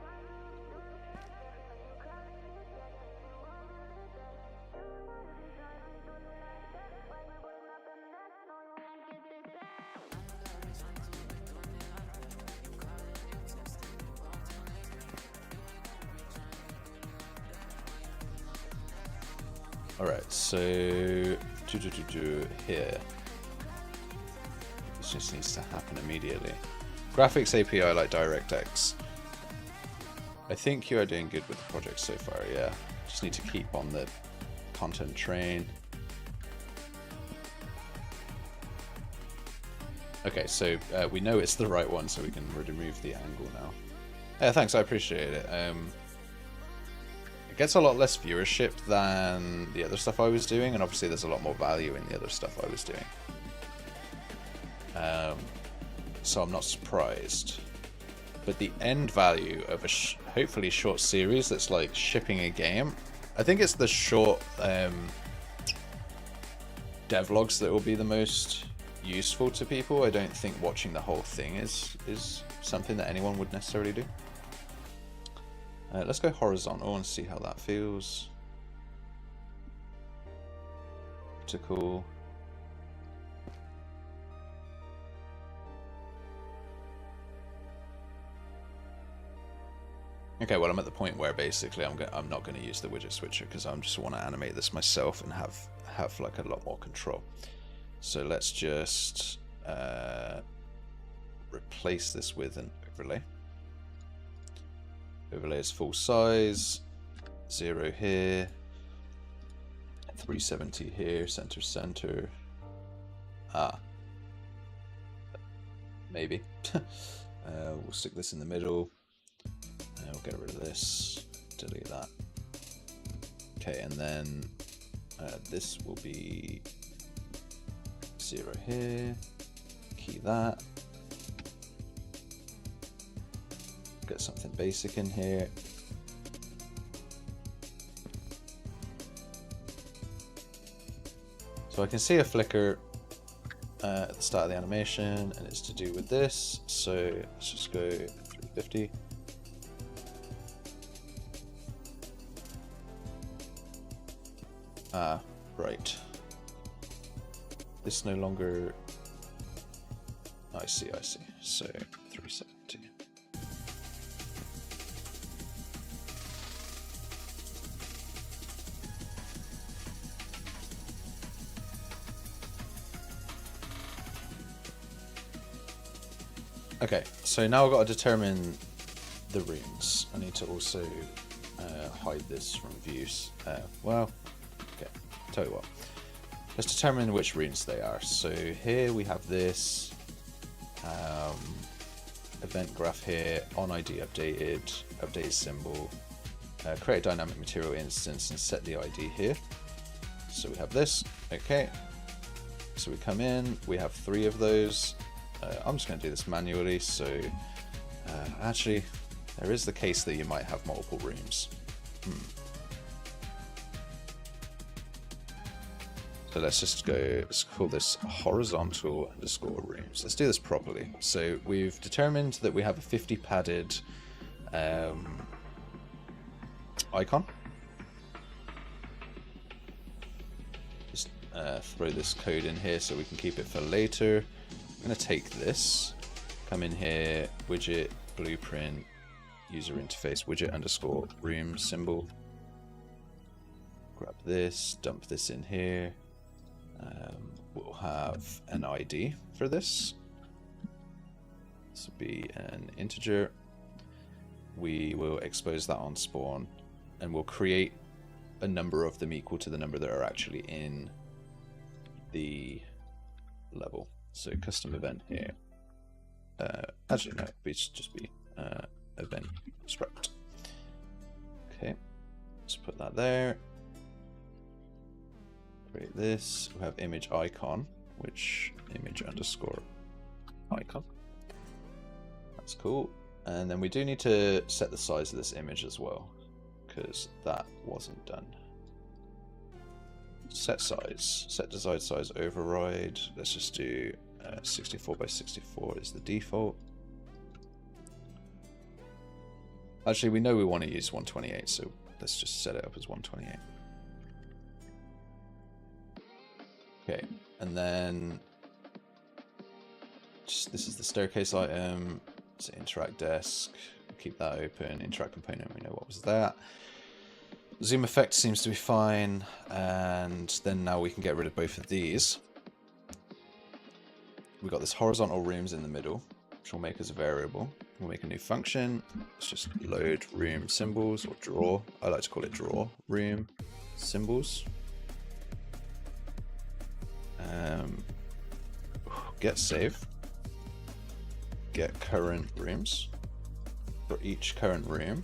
Alright, so here. This just needs to happen immediately. Graphics API like DirectX. I think you are doing good with the project so far, yeah. Just need to keep on the content train. Okay, so we know it's the right one, so we can remove the angle now. Yeah, thanks, I appreciate it. It gets a lot less viewership than the other stuff I was doing, and obviously there's a lot more value in the other stuff I was doing. So I'm not surprised. But the end value of a hopefully short series that's like shipping a game, I think it's the short devlogs that will be the most useful to people. I don't think watching the whole thing is something that anyone would necessarily do. Let's go horizontal and see how that feels. Vertical. Okay, well I'm at the point where basically I'm not going to use the widget switcher because I just want to animate this myself and have like a lot more control. So let's just replace this with an overlay. Overlay is full size, 0 here, 370 here, center. Maybe. We'll stick this in the middle. We'll get rid of this, delete that. Okay, and then this will be 0 here, key that. Get something basic in here. So I can see a flicker at the start of the animation, and it's to do with this. So let's just go 350. Right. This no longer. I see. So 370. Okay, so now I've got to determine the runes. I need to also hide this from views. Well, okay, tell you what. Let's determine which runes they are. So here we have this event graph here, on ID updated symbol, create a dynamic material instance and set the ID here. So we have this, okay. So we come in, we have 3 of those. I'm just going to do this manually, so actually there is the case that you might have multiple rooms. So let's just go, let's call this horizontal underscore rooms. Let's do this properly. So we've determined that we have a 50 padded icon. Just throw this code in here so we can keep it for later. I'm going to take this, come in here, widget, blueprint, user interface, widget underscore room symbol. Grab this, dump this in here. We'll have an ID for this. This will be an integer. We will expose that on spawn, and we'll create a number of them equal to the number that are actually in the level. So custom event here. Actually, no, it should just be event struct. Okay, let's put that there. Create this. We have image icon, which image underscore icon. That's cool. And then we do need to set the size of this image as well, because that wasn't done. Set size, set desired size override. Let's just do 64 by 64 is the default. Actually, we know we want to use 128, so let's just set it up as 128. Okay, and then this is the staircase item. So interact desk, keep that open. Interact component, we know what was that. Zoom effect seems to be fine, and then now we can get rid of both of these. We've got this horizontal rooms in the middle, which will make us a variable. We'll make a new function. Let's just load room symbols, or draw. I like to call it draw room symbols. Get save. Get current rooms. For each current room,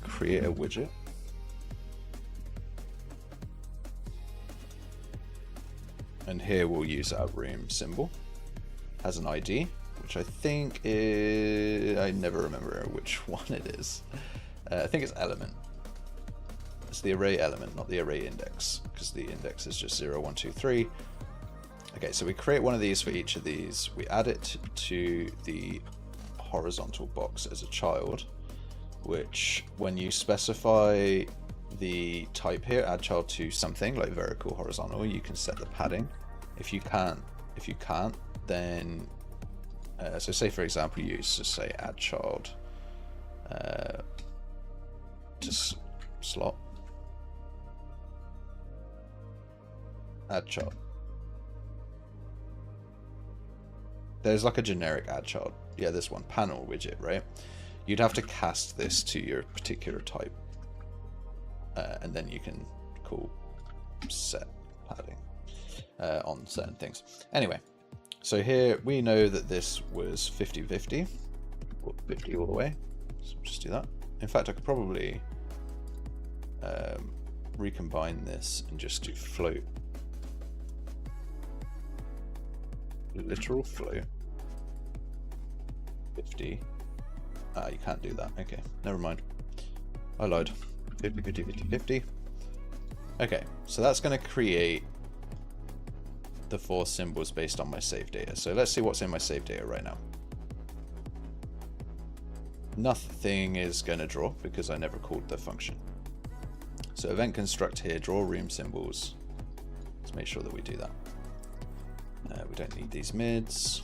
create a widget. And here we'll use our room symbol. Has an ID, which I think is... I never remember which one it is. I think it's element. It's the array element, not the array index, because the index is just 0, 1, 2, 3. Okay, so we create one of these for each of these. We add it to the horizontal box as a child, which when you specify the type here, add child to something like vertical, horizontal, you can set the padding. If you can't, then so say for example you just say add child to slot, add child. There's like a generic add child. Yeah, this one, panel widget, right? You'd have to cast this to your particular type. And then you can call set padding on certain things. Anyway, so here we know that this was 50-50, or 50 all the way. So just do that. In fact, I could probably recombine this and just do float. Literal flow 50. You can't do that. Okay, never mind. I lied. 50, 50, 50, 50. Okay, so that's going to create the 4 symbols based on my save data. So let's see what's in my save data right now. Nothing is going to draw because I never called the function. So event construct here, draw room symbols. Let's make sure that we do that. We don't need these mids.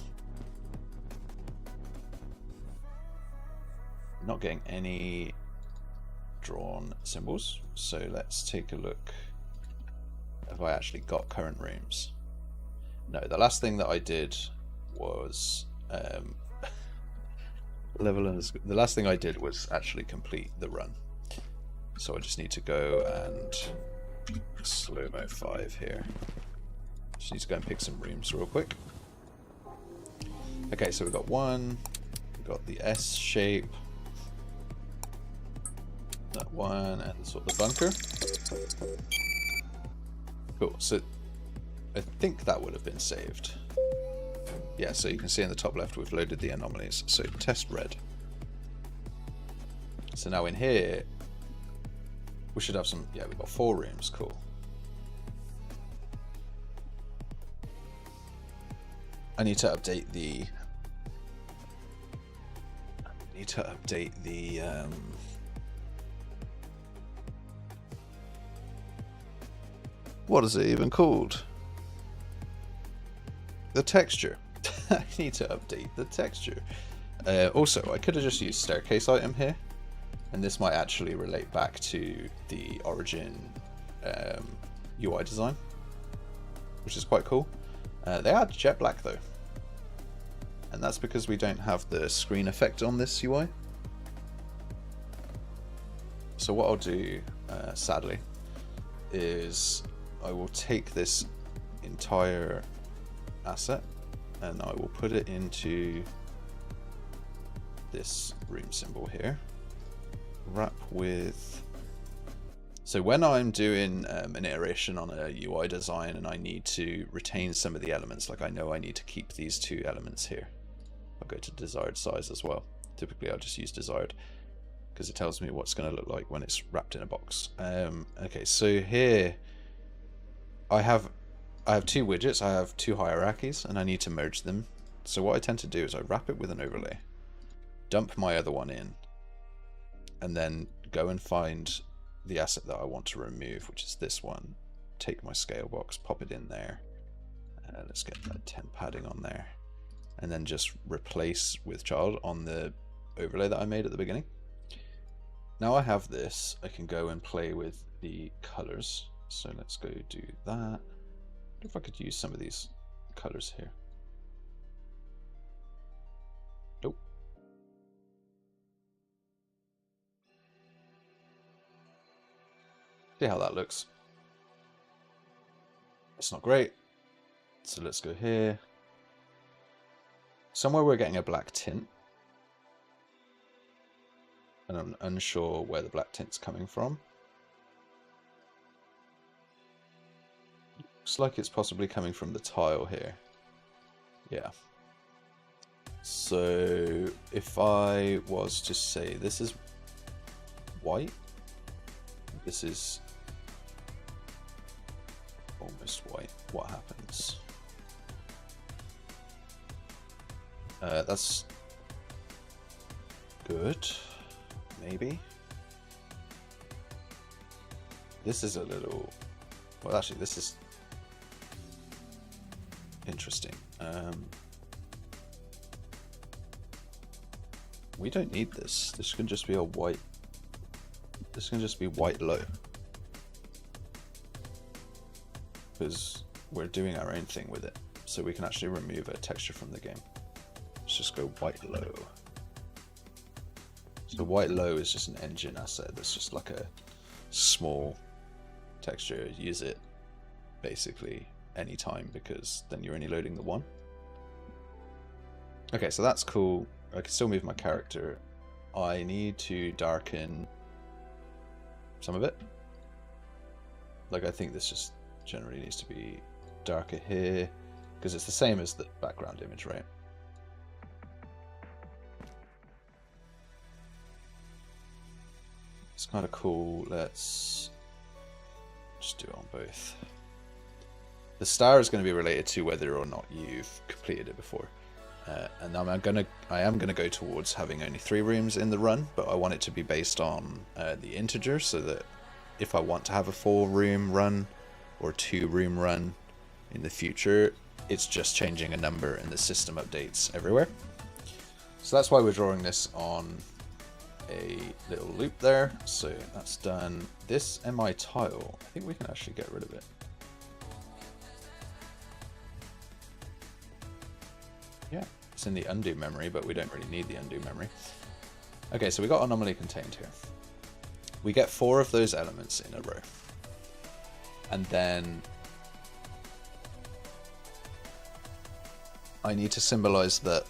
Not getting any drawn symbols, so let's take a look. Have I actually got current rooms? No, the last thing that I did was Um, level is, the last thing I did was actually complete the run. So I just need to go and slow-mo 5 here. Just need to go and pick some rooms real quick. Okay, so we've got one, we've got the S shape, that one, and sort of the bunker. Cool, so I think that would have been saved. Yeah, so you can see in the top left we've loaded the anomalies. So test red. So now in here, we should have some, yeah, we've got 4 rooms, cool. I need to update the what is it even called? The texture. I need to update the texture. Also, I could have just used staircase item here, and this might actually relate back to the origin UI design, which is quite cool. They add jet black though, and that's because we don't have the screen effect on this UI. So what I'll do, sadly, is I will take this entire asset and I will put it into this room symbol here. Wrap with... So when I'm doing an iteration on a UI design and I need to retain some of the elements, like I know I need to keep these 2 elements here, I'll go to desired size as well. Typically I'll just use desired because it tells me what's going to look like when it's wrapped in a box. Okay, so here I have 2 widgets, I have 2 hierarchies, and I need to merge them. So what I tend to do is I wrap it with an overlay, dump my other one in, and then go and find the asset that I want to remove, which is this one. Take my scale box, pop it in there. Let's get that temp padding on there. And then just replace with child on the overlay that I made at the beginning. Now I have this, I can go and play with the colors. So let's go do that. I wonder if I could use some of these colors here. Nope. See how that looks. It's not great. So let's go here. Somewhere we're getting a black tint. And I'm unsure where the black tint's coming from. Looks like it's possibly coming from the tile here. Yeah. So if I was to say this is white, this is almost white, what happens? That's good, maybe. This is a little, well actually this is interesting. We don't need this. This can just be a white. This can just be white low. Because we're doing our own thing with it. So we can actually remove a texture from the game. Let's just go white low. So white low is just an engine asset. That's just like a small texture. Use it basically anytime because then you're only loading the one. Okay, so that's cool. I can still move my character. I need to darken some of it. Like I think this just generally needs to be darker here because it's the same as the background image, right? It's kind of cool. Let's just do it on both. The star is going to be related to whether or not you've completed it before. And I am gonna go towards having only 3 rooms in the run, but I want it to be based on the integer, so that if I want to have a 4-room run or 2-room run in the future, it's just changing a number and the system updates everywhere. So that's why we're drawing this on a little loop there. So that's done. This MI tile, I think we can actually get rid of it. Yeah, It's in the undo memory, but we don't really need the undo memory. Okay, so we got anomaly contained here. We get 4 of those elements in a row. And then I need to symbolize that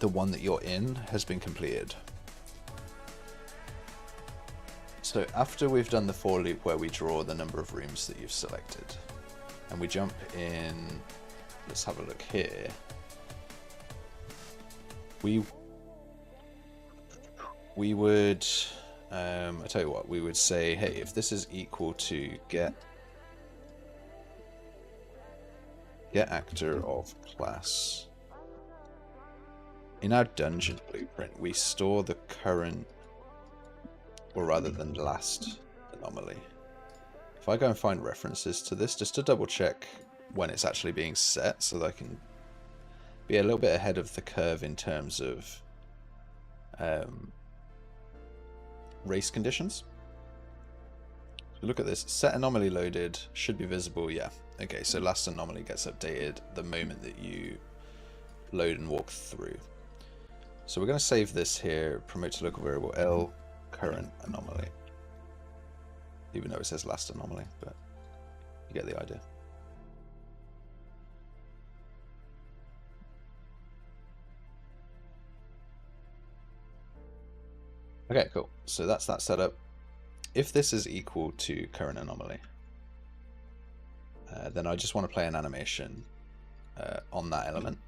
the one that you're in has been completed. So after we've done the for loop where we draw the number of rooms that you've selected, and we jump in, let's have a look here. We would, I tell you what, we would say, hey, if this is equal to get actor of class. In our dungeon blueprint, we store the current, or rather than last anomaly. If I go and find references to this, just to double check when it's actually being set, so that I can be a little bit ahead of the curve in terms of race conditions. So look at this, set anomaly loaded, should be visible, yeah. Okay, so last anomaly gets updated the moment that you load and walk through. So we're going to save this here, promote to local variable L, current anomaly. Even though it says last anomaly, but you get the idea. Okay, cool. So that's that setup. If this is equal to current anomaly, then I just want to play an animation on that element.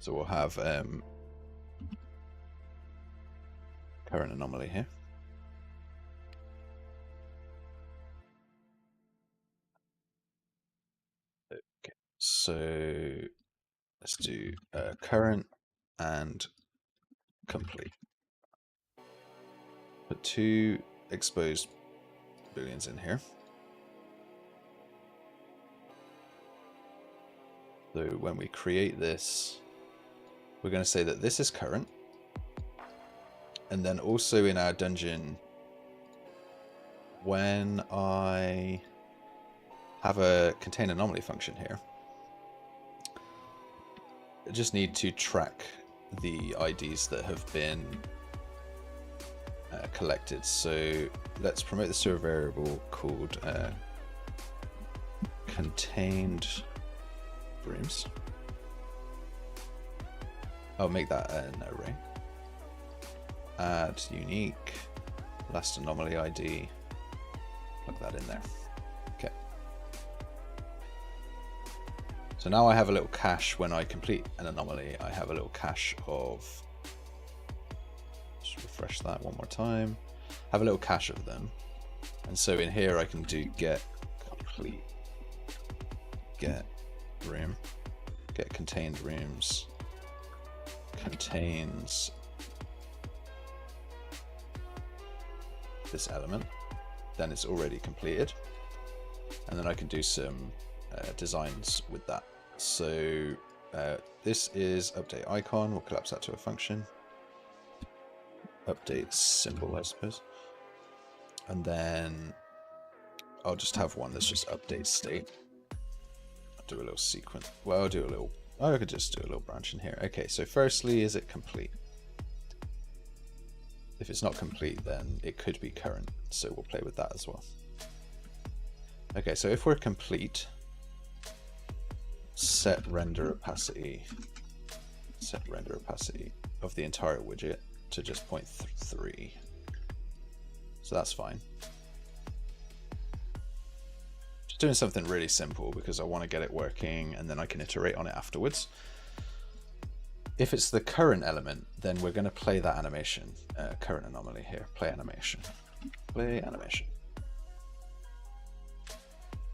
So we'll have current anomaly here. Okay, so let's do current and complete. Put 2 exposed booleans in here. So when we create this, we're going to say that this is current. And then also in our dungeon, when I have a contain anomaly function here, I just need to track the IDs that have been collected. So let's promote this to a variable called contained rooms. I'll make that an array. Add unique last anomaly ID. Plug that in there. Okay. So now I have a little cache when I complete an anomaly. I have a little cache of, just refresh that one more time. I have a little cache of them. And so in here I can do get complete, get room, get contained rooms, contains this element, then it's already completed, and then I can do some designs with that. So this is update icon, we'll collapse that to a function, update symbol I suppose, and then I'll just have one that's just update state. I'll do a little sequence, well I'll do a little, I could just do a little branch in here. Okay, so firstly, is it complete? If it's not complete, then it could be current, so we'll play with that as well. Okay, so if we're complete, set render opacity of the entire widget to just 0.3. So that's fine. Just doing something really simple because I want to get it working and then I can iterate on it afterwards. If it's the current element, then we're going to play that animation, current anomaly here, play animation. And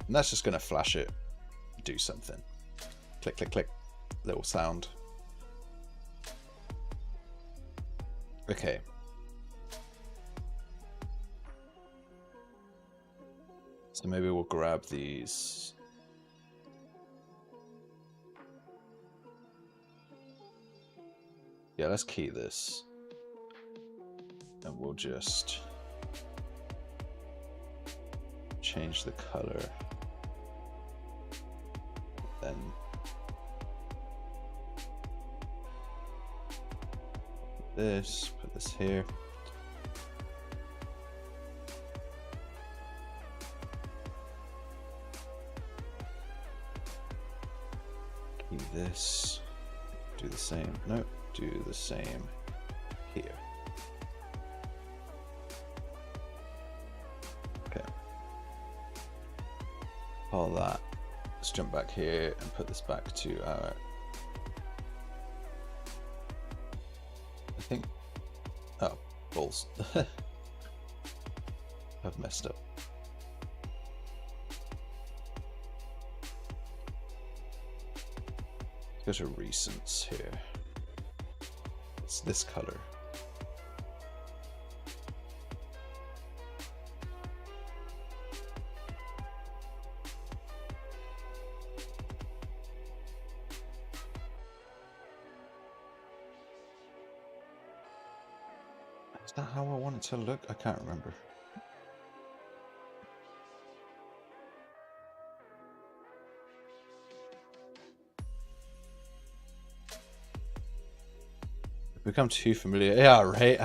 that's just going to flash it, do something. Click, click, click, little sound. Okay. So maybe we'll grab these. Yeah, let's key this. And we'll just change the color. then this, put this here. Key this, do the same, no, do the same here. Okay. All that. Let's jump back here and put this back to our, I think, oh, balls. I've messed up. Let's go to recents here. It's this color. Is that how I want it to look? I can't remember. I've become too familiar. Yeah, right.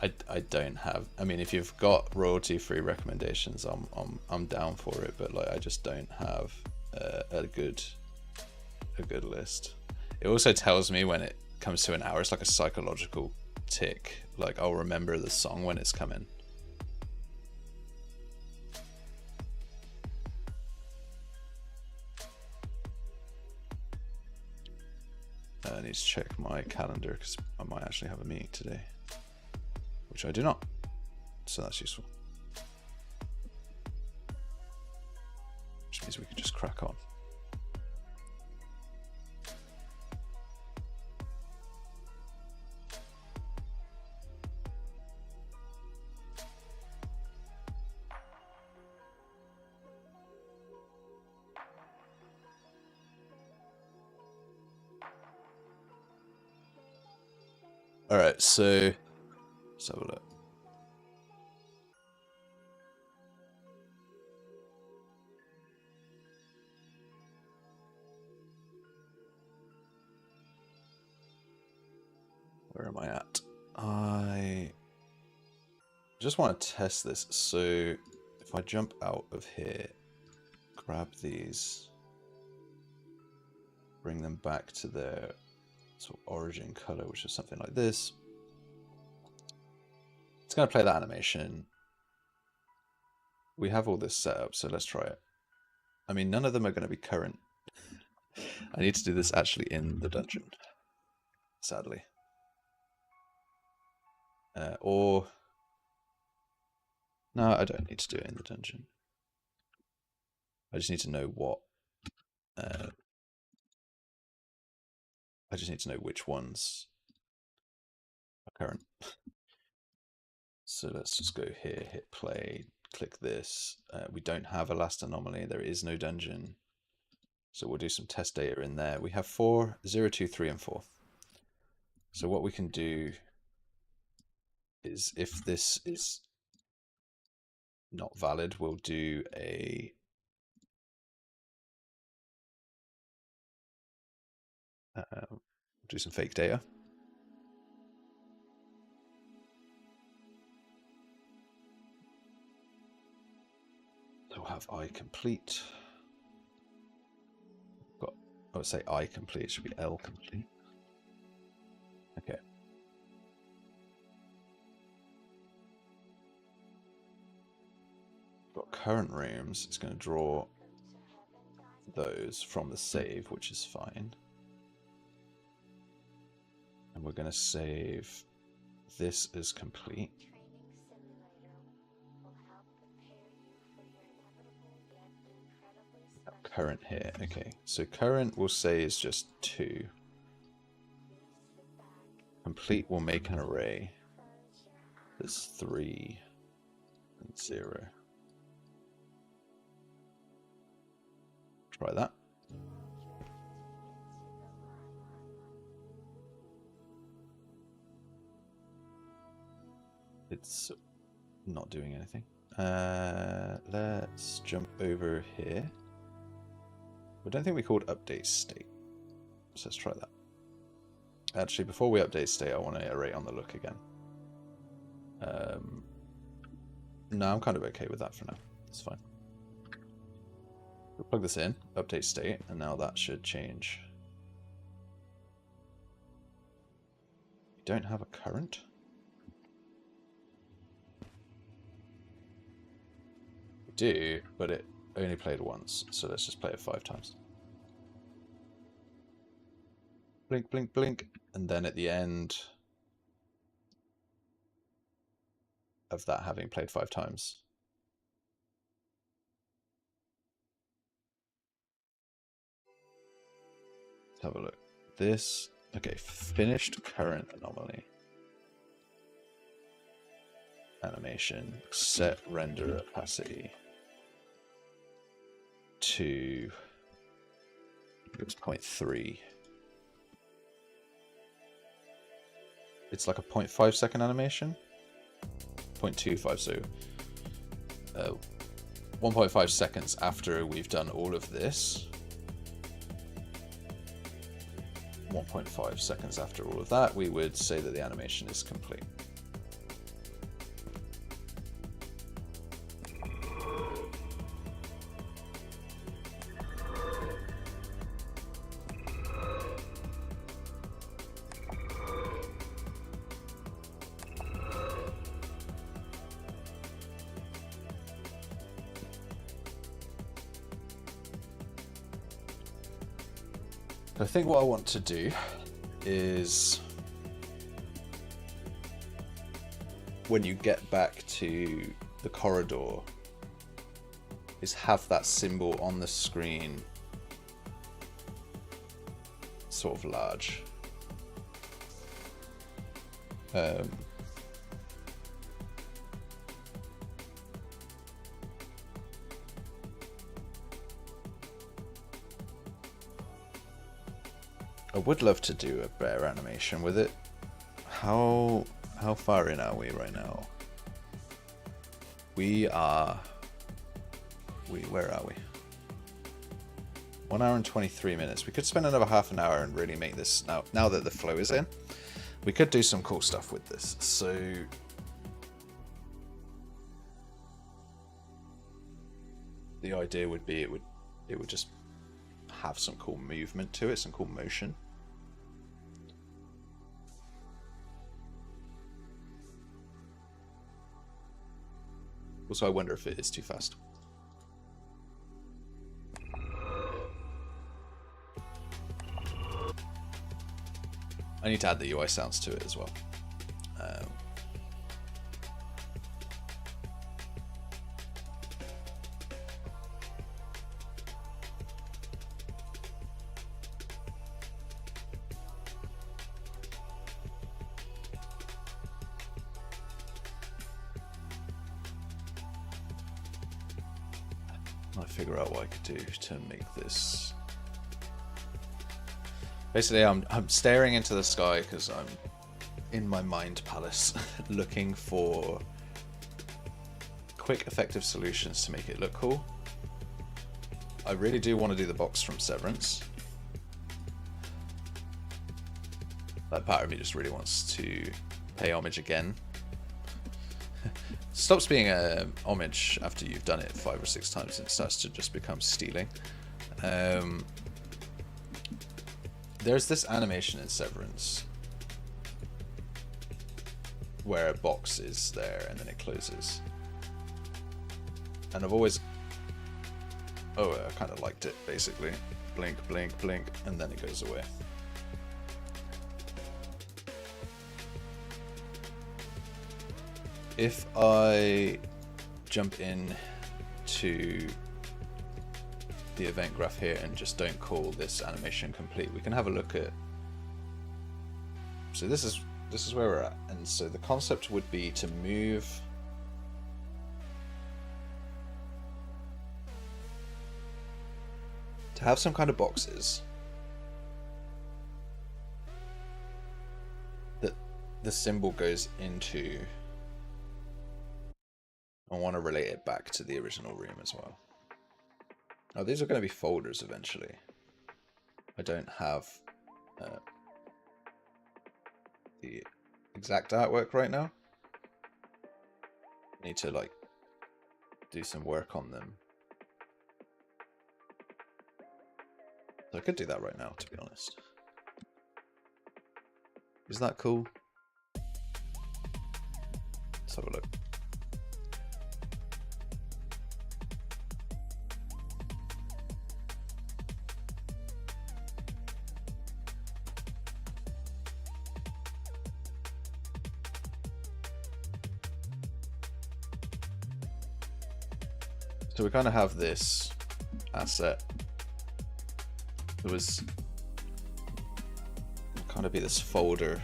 I don't have. I mean, if you've got royalty-free recommendations, I'm down for it. But like, I just don't have a good list. It also tells me when it comes to an hour. It's like a psychological tick. Like, I'll remember the song when it's coming. I need to check my calendar because I might actually have a meeting today, which I do not, so that's useful. Which means we can just crack on. All right, so let's have a look. Where am I at? I just want to test this. So if I jump out of here, grab these, bring them back to their sort of origin color, which is something like this. It's going to play that animation. We have all this set up, so let's try it. I mean, none of them are going to be current. I need to do this actually in the dungeon, sadly. Or no, I don't need to do it in the dungeon. I just need to know what. I just need to know which ones are current. So let's just go here, hit play, click this. We don't have a last anomaly. There is no dungeon. So we'll do some test data in there. We have 4, 0, 2, 3, and 4. So what we can do is, if this is not valid, we'll do a do some fake data. So we'll have I complete. Got, I would say I complete, it should be L complete. Okay. Got current rooms, it's going to draw those from the save, which is fine. And we're going to save this as complete. Current here, okay. So current we'll say is just 2. Complete will make an array. There's 3 and 0. Try that. It's not doing anything. Let's jump over here. I don't think we called update state. So let's try that. Actually, before we update state, I want to iterate on the look again. No, I'm kind of okay with that for now. It's fine. We'll plug this in, update state, and now that should change. We don't have a current. We do, but it only played once, so let's just play it 5 times. Blink, blink, blink, and then at the end of that having played 5 times, let's have a look. This, okay, finished current anomaly. Animation, set render opacity to, it's 0.3. It's like a 0.5 second animation. 0.25, so 1.5 seconds after we've done all of this. 1.5 seconds after all of that, we would say that the animation is complete. I think what I want to do is, when you get back to the corridor, is have that symbol on the screen sort of large. I would love to do a better animation with it. How far in are we right now? Where are we? 1 hour and 23 minutes. We could spend another half an hour and really make this, now that the flow is in, we could do some cool stuff with this. So the idea would be it would just have some cool movement to it, some cool motion. Also, I wonder if it is too fast. I need to add the UI sounds to it as well. I'll figure out what I could do to make this. Basically, I'm staring into the sky because I'm in my mind palace looking for quick, effective solutions to make it look cool. I really do want to do the box from Severance. That part of me just really wants to pay homage again. Stops being a homage after you've done it 5 or 6 times and it starts to just become stealing. There's this animation in Severance where a box is there and then it closes. And I've always... Oh, I kind of liked it, basically. Blink, blink, blink, and then it goes away. If I jump in to the event graph here and just don't call this animation complete, we can have a look at. So this is where we're at, and so the concept would be to move to have some kind of boxes that the symbol goes into. I want to relate it back to the original room as well. Oh, these are going to be folders eventually. I don't have the exact artwork right now. I need to like do some work on them. So I could do that right now, to be honest. Is that cool? Let's have a look. So we kind of have this asset. There was kind of be this folder.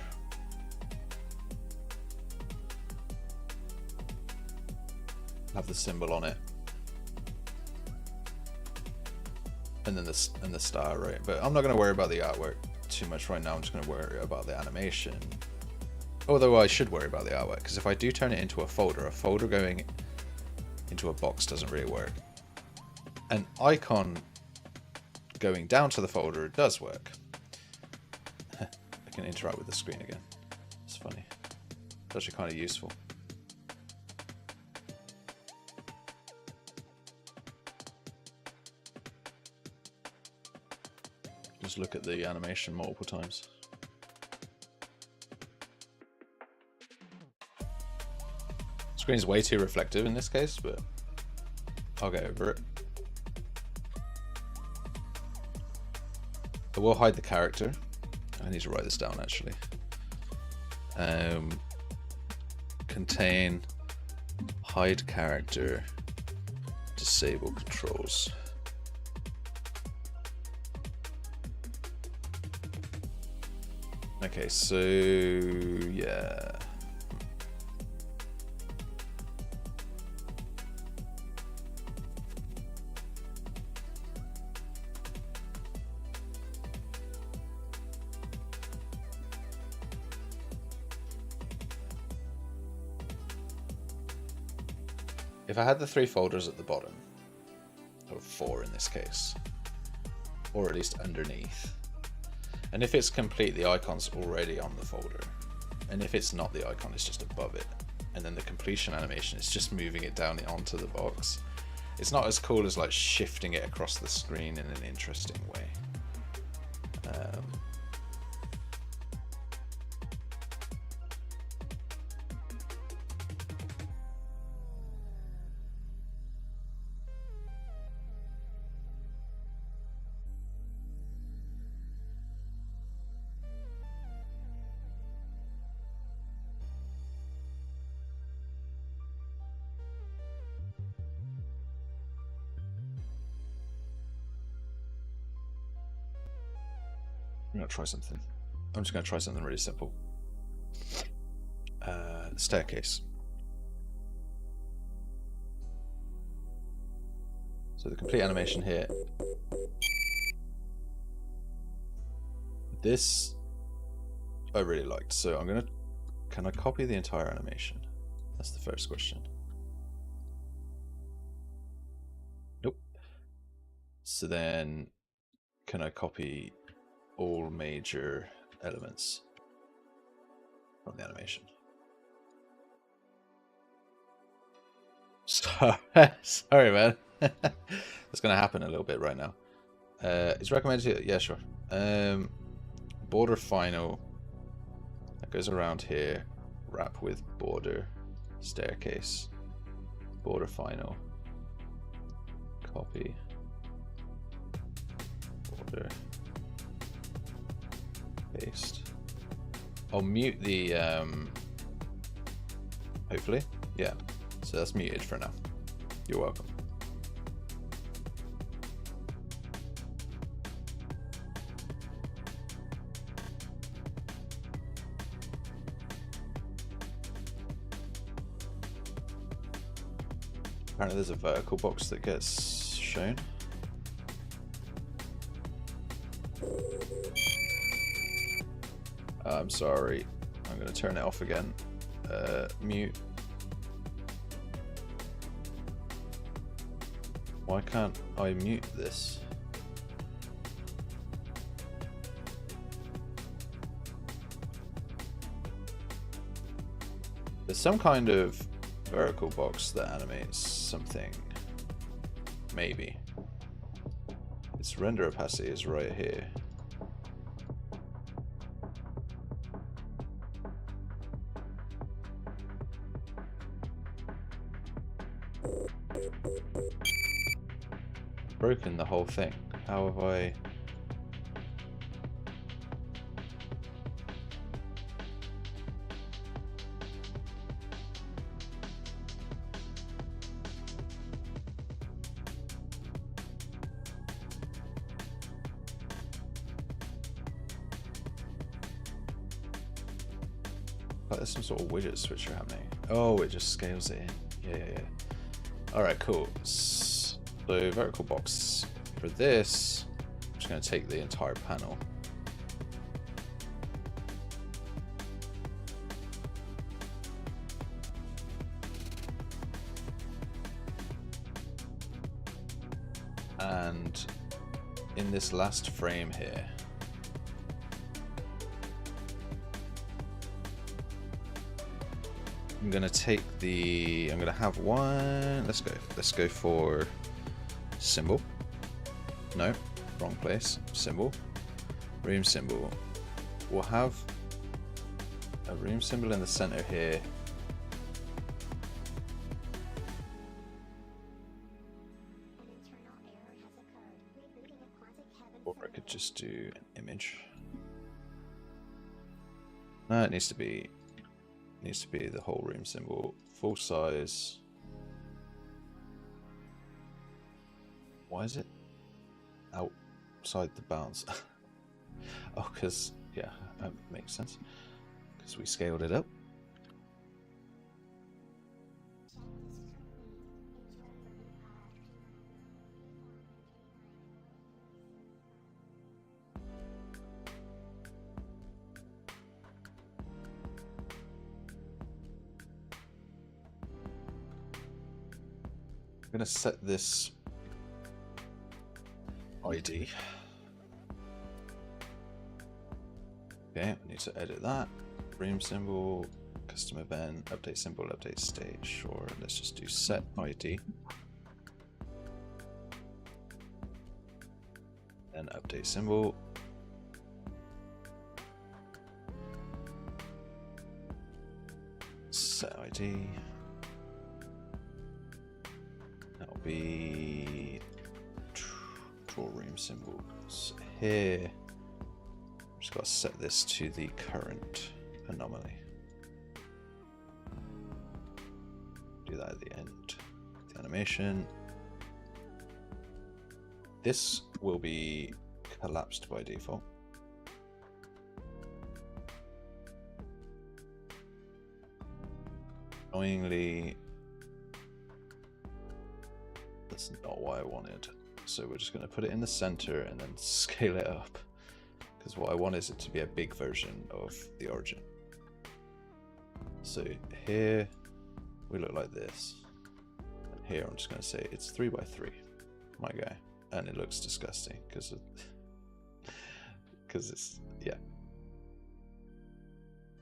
Have the symbol on it. And then the star, right? But I'm not going to worry about the artwork too much right now. I'm just going to worry about the animation. Although I should worry about the artwork, because if I do turn it into a folder going into a box doesn't really work. An icon going down to the folder does work. I can interact with the screen again. It's funny. It's actually kind of useful. Just look at the animation multiple times. Screen's way too reflective in this case, but I'll get over it. I will hide the character. I need to write this down actually. Contain hide character, disable controls. Okay, so yeah. If I had the 3 folders at the bottom, or 4 in this case, or at least underneath, and if it's complete, the icon's already on the folder, and if it's not, the icon is just above it, and then the completion animation is just moving it down onto the box. It's not as cool as like shifting it across the screen in an interesting way. I'm gonna try something. I'm just gonna try something really simple. Staircase. So the complete animation here. This I really liked. So I'm gonna. Can I copy the entire animation? That's the first question. Nope. So then, can I copy all major elements from the animation? Sorry, man. That's gonna happen a little bit right now. It's recommended to, yeah, sure. Border final that goes around here. Wrap with border staircase. Border final. Copy. Border. Paste. I'll mute the hopefully. Yeah. So that's muted for now. You're welcome. Apparently there's a vertical box that gets shown. I'm sorry. I'm going to turn it off again. Mute. Why can't I mute this? There's some kind of vertical box that animates something. Maybe. Its render opacity is right here. Broken the whole thing. How have I... Like there's some sort of widget switcher happening. Oh, it just scales it in. Yeah. Alright, cool. So vertical box for this, I'm just going to take the entire panel. And in this last frame here, I'm gonna take the, I'm gonna have one, let's go for symbol. No, wrong place. Symbol. Room symbol. We'll have a room symbol in the center here. Or I could just do an image. No, it needs to be the whole room symbol, full size. Why is it outside the bounds? Oh, because, yeah, that makes sense. Because we scaled it up. I'm going to set this ID. Okay, I need to edit that. Room symbol, custom event, update symbol, update stage. Or let's just do set ID. Then update symbol. Set ID. That'll be draw room symbols here. Just got to set this to the current anomaly. Do that at the end. The animation. This will be collapsed by default. Annoyingly, that's not what I wanted. So we're just going to put it in the center and then scale it up. Because what I want is it to be a big version of the origin. So here we look like this. And here I'm just going to say it's 3 by 3, my guy. And it looks disgusting because it's, yeah.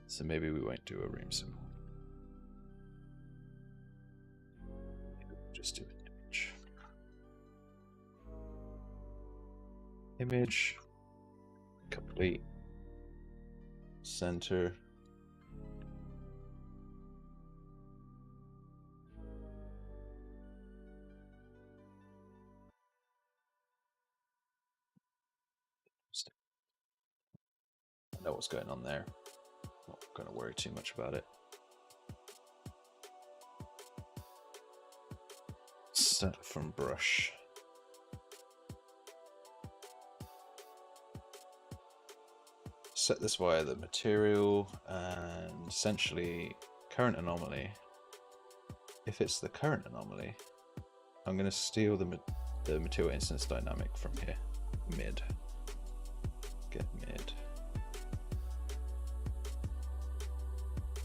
So maybe we won't do a room symbol. Just do an image. Image. Complete. Center. I know what's going on there. Not going to worry too much about it. Set from brush. Set this via the material and essentially current anomaly. If it's the current anomaly, I'm going to steal the material instance dynamic from here. Mid. Get mid.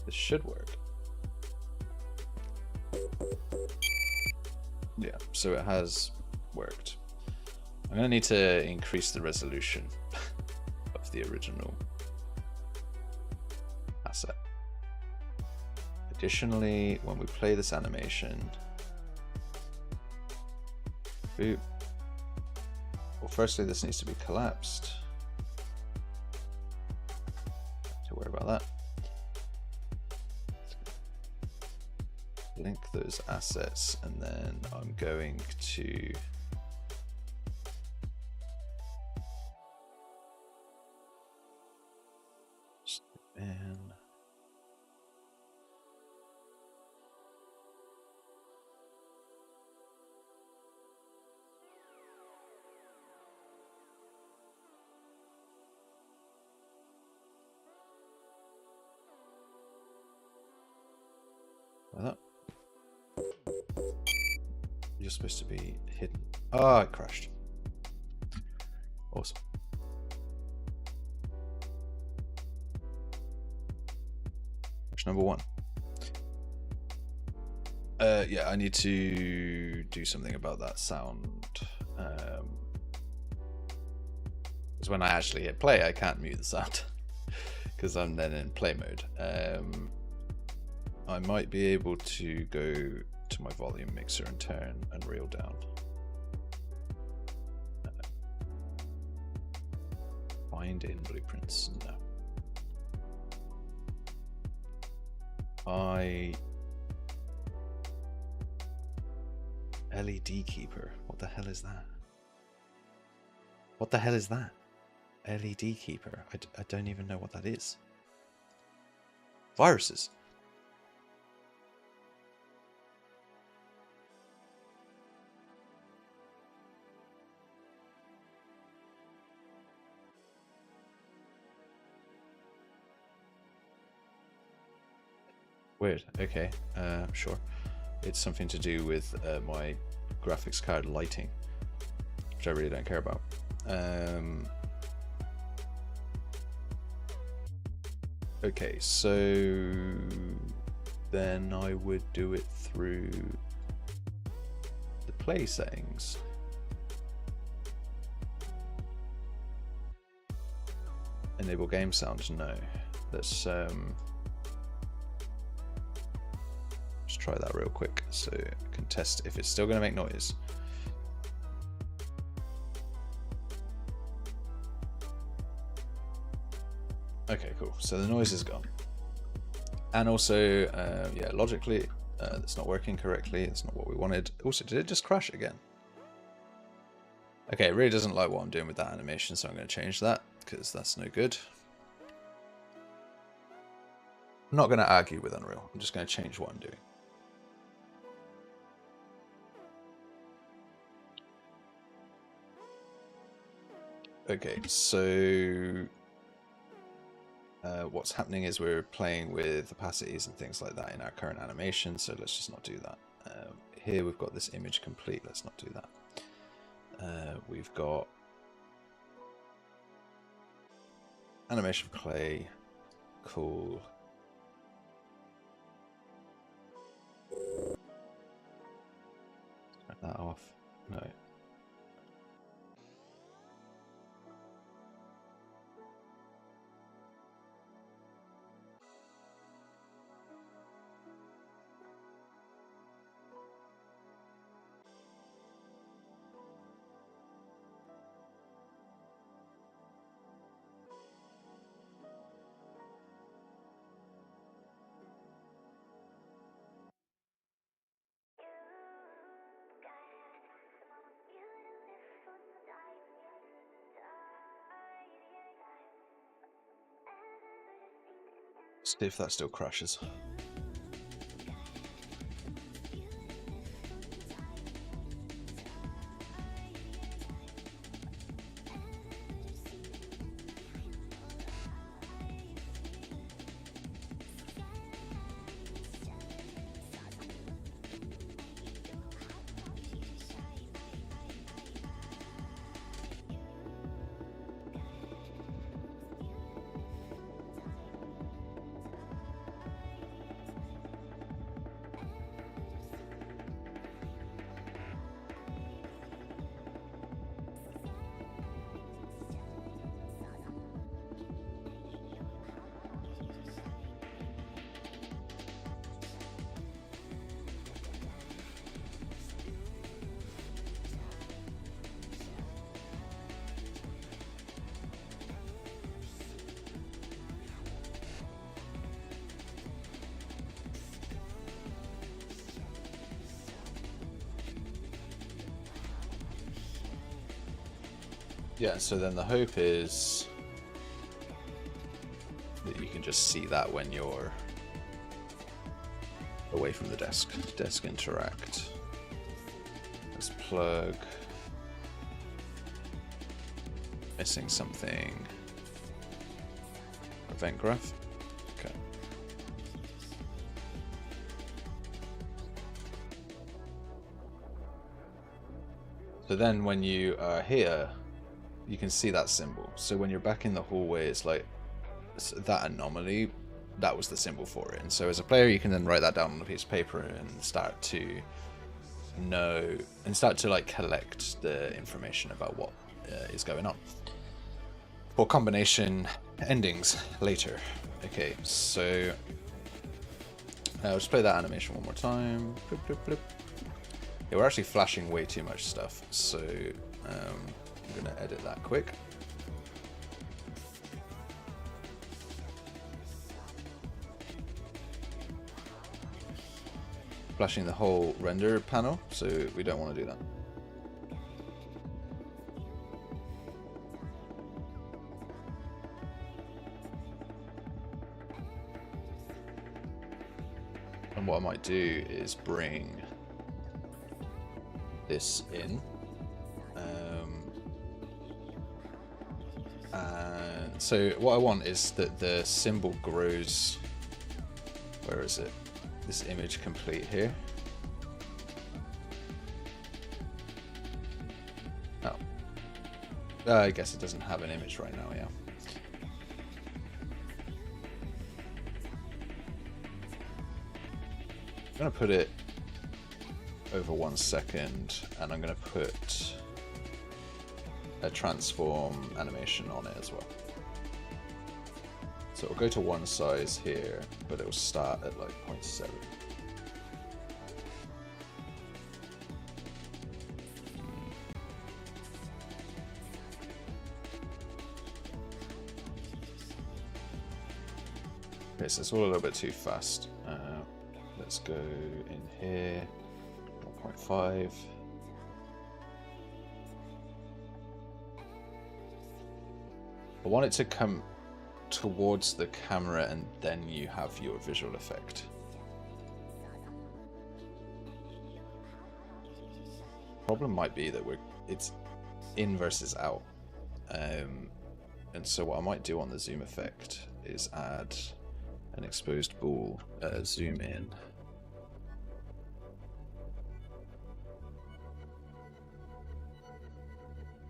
This should work. Yeah, so it has worked. I'm going to need to increase the resolution of the original asset. Additionally, when we play this animation, boop. Well, firstly, this needs to be collapsed. Don't worry about that. Link those assets, and then I'm going to and that. You're supposed to be hidden. Oh, it crashed. Awesome. Question number 1. Yeah, I need to do something about that sound. Because when I actually hit play, I can't mute the sound because I'm then in play mode. I might be able to go to my volume mixer and turn and reel down. Find in blueprints. No. LED keeper. What the hell is that? What the hell is that? LED keeper. I don't even know what that is. Viruses. Weird. Okay, sure. It's something to do with my graphics card lighting, which I really don't care about. Okay, so then I would do it through the play settings. Enable game sounds. No. Let's just try that real quick so I can test if it's still going to make noise. Okay, cool. So the noise is gone. And also, yeah, logically, that's not working correctly. It's not what we wanted. Also, did it just crash again? Okay, it really doesn't like what I'm doing with that animation, so I'm going to change that because that's no good. I'm not going to argue with Unreal. I'm just going to change what I'm doing. Okay, so what's happening is we're playing with opacities and things like that in our current animation, so let's just not do that. Here we've got this image complete, let's not do that. We've got animation of clay, cool. Turn that off, no. See if that still crashes. Yeah, so then the hope is that you can just see that when you're away from the desk. Desk interact. Let's plug. Missing something. Event graph. Okay. So then when you are here, you can see that symbol. So when you're back in the hallway, it's like that anomaly, that was the symbol for it. And so as a player, you can then write that down on a piece of paper and start to know, and start to like collect the information about what is going on. For combination endings later. Okay, so I'll just play that animation one more time. Bloop, bloop, bloop. Yeah, we're actually flashing way too much stuff, so I'm gonna edit that quick. Flashing the whole render panel, so we don't want to do that. And what I might do is bring this in. And so what I want is that the symbol grows. Where is it? This image complete here. Oh. I guess it doesn't have an image right now, yeah. I'm going to put it over 1 second, and I'm going to put a transform animation on it as well. So it'll go to one size here, but it'll start at like 0.7. Okay, so it's all a little bit too fast. Let's go in here, 1.5. I want it to come towards the camera and then you have your visual effect. Problem might be that it's in versus out. And so what I might do on the zoom effect is add an exposed bool, zoom in.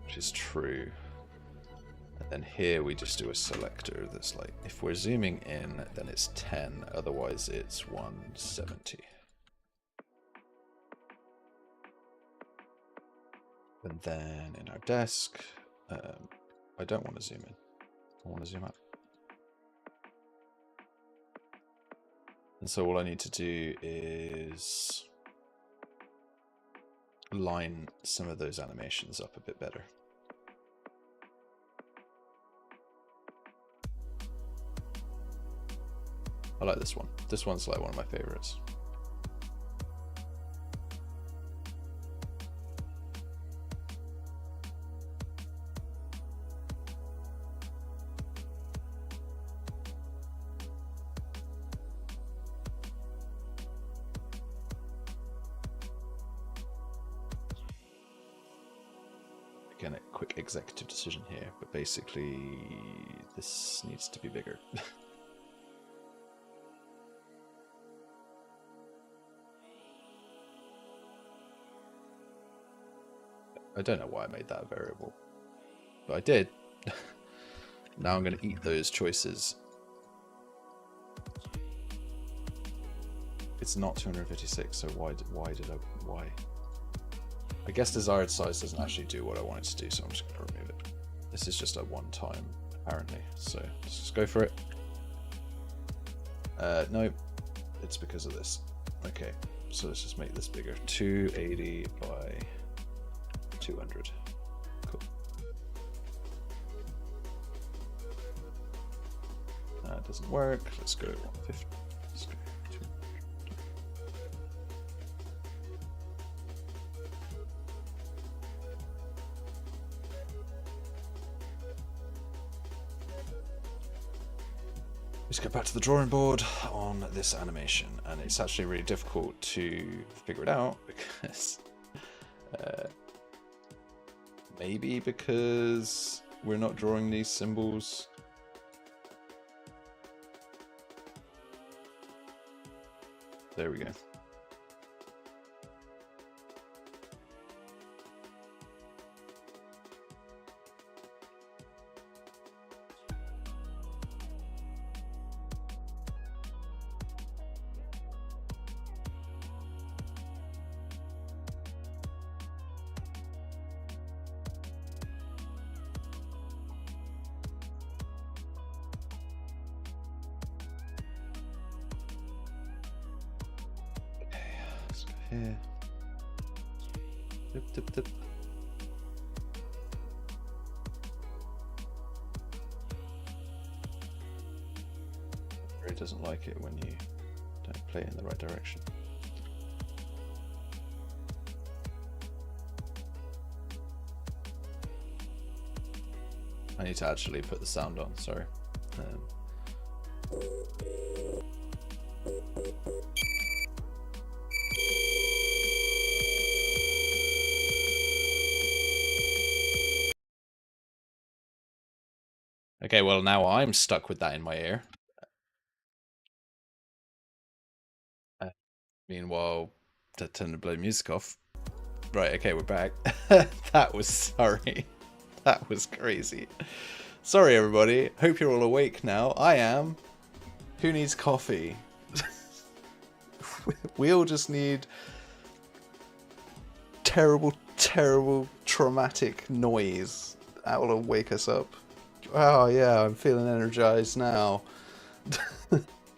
Which is true. And then here we just do a selector that's like, if we're zooming in, then it's 10, otherwise it's 170. And then in our desk, I don't want to zoom in, I want to zoom out. And so all I need to do is line some of those animations up a bit better. I like this one. This one's like one of my favorites. Again, a quick executive decision here, but basically this needs to be bigger. I don't know why I made that a variable, but I did. Now I'm going to eat those choices. It's not 256, so why? I guess desired size doesn't actually do what I want it to do, so I'm just going to remove it. This is just a one-time, apparently, so let's just go for it. No, it's because of this. Okay, so let's just make this bigger. 280 by 200. Cool. That doesn't work. Let's go 150. Let's go 200. Let's go back to the drawing board on this animation, and it's actually really difficult to figure it out because maybe because we're not drawing these symbols. There we go. Here. Dip, dip, dip. It really doesn't like it when you don't play in the right direction. I need to actually put the sound on, sorry. Okay, well now I'm stuck with that in my ear. Meanwhile, to turn the bloody music off. Right, okay, we're back. That was, sorry. That was crazy. Sorry, everybody. Hope you're all awake now. I am. Who needs coffee? We all just need terrible, terrible, traumatic noise. That will wake us up. Oh, yeah, I'm feeling energized now.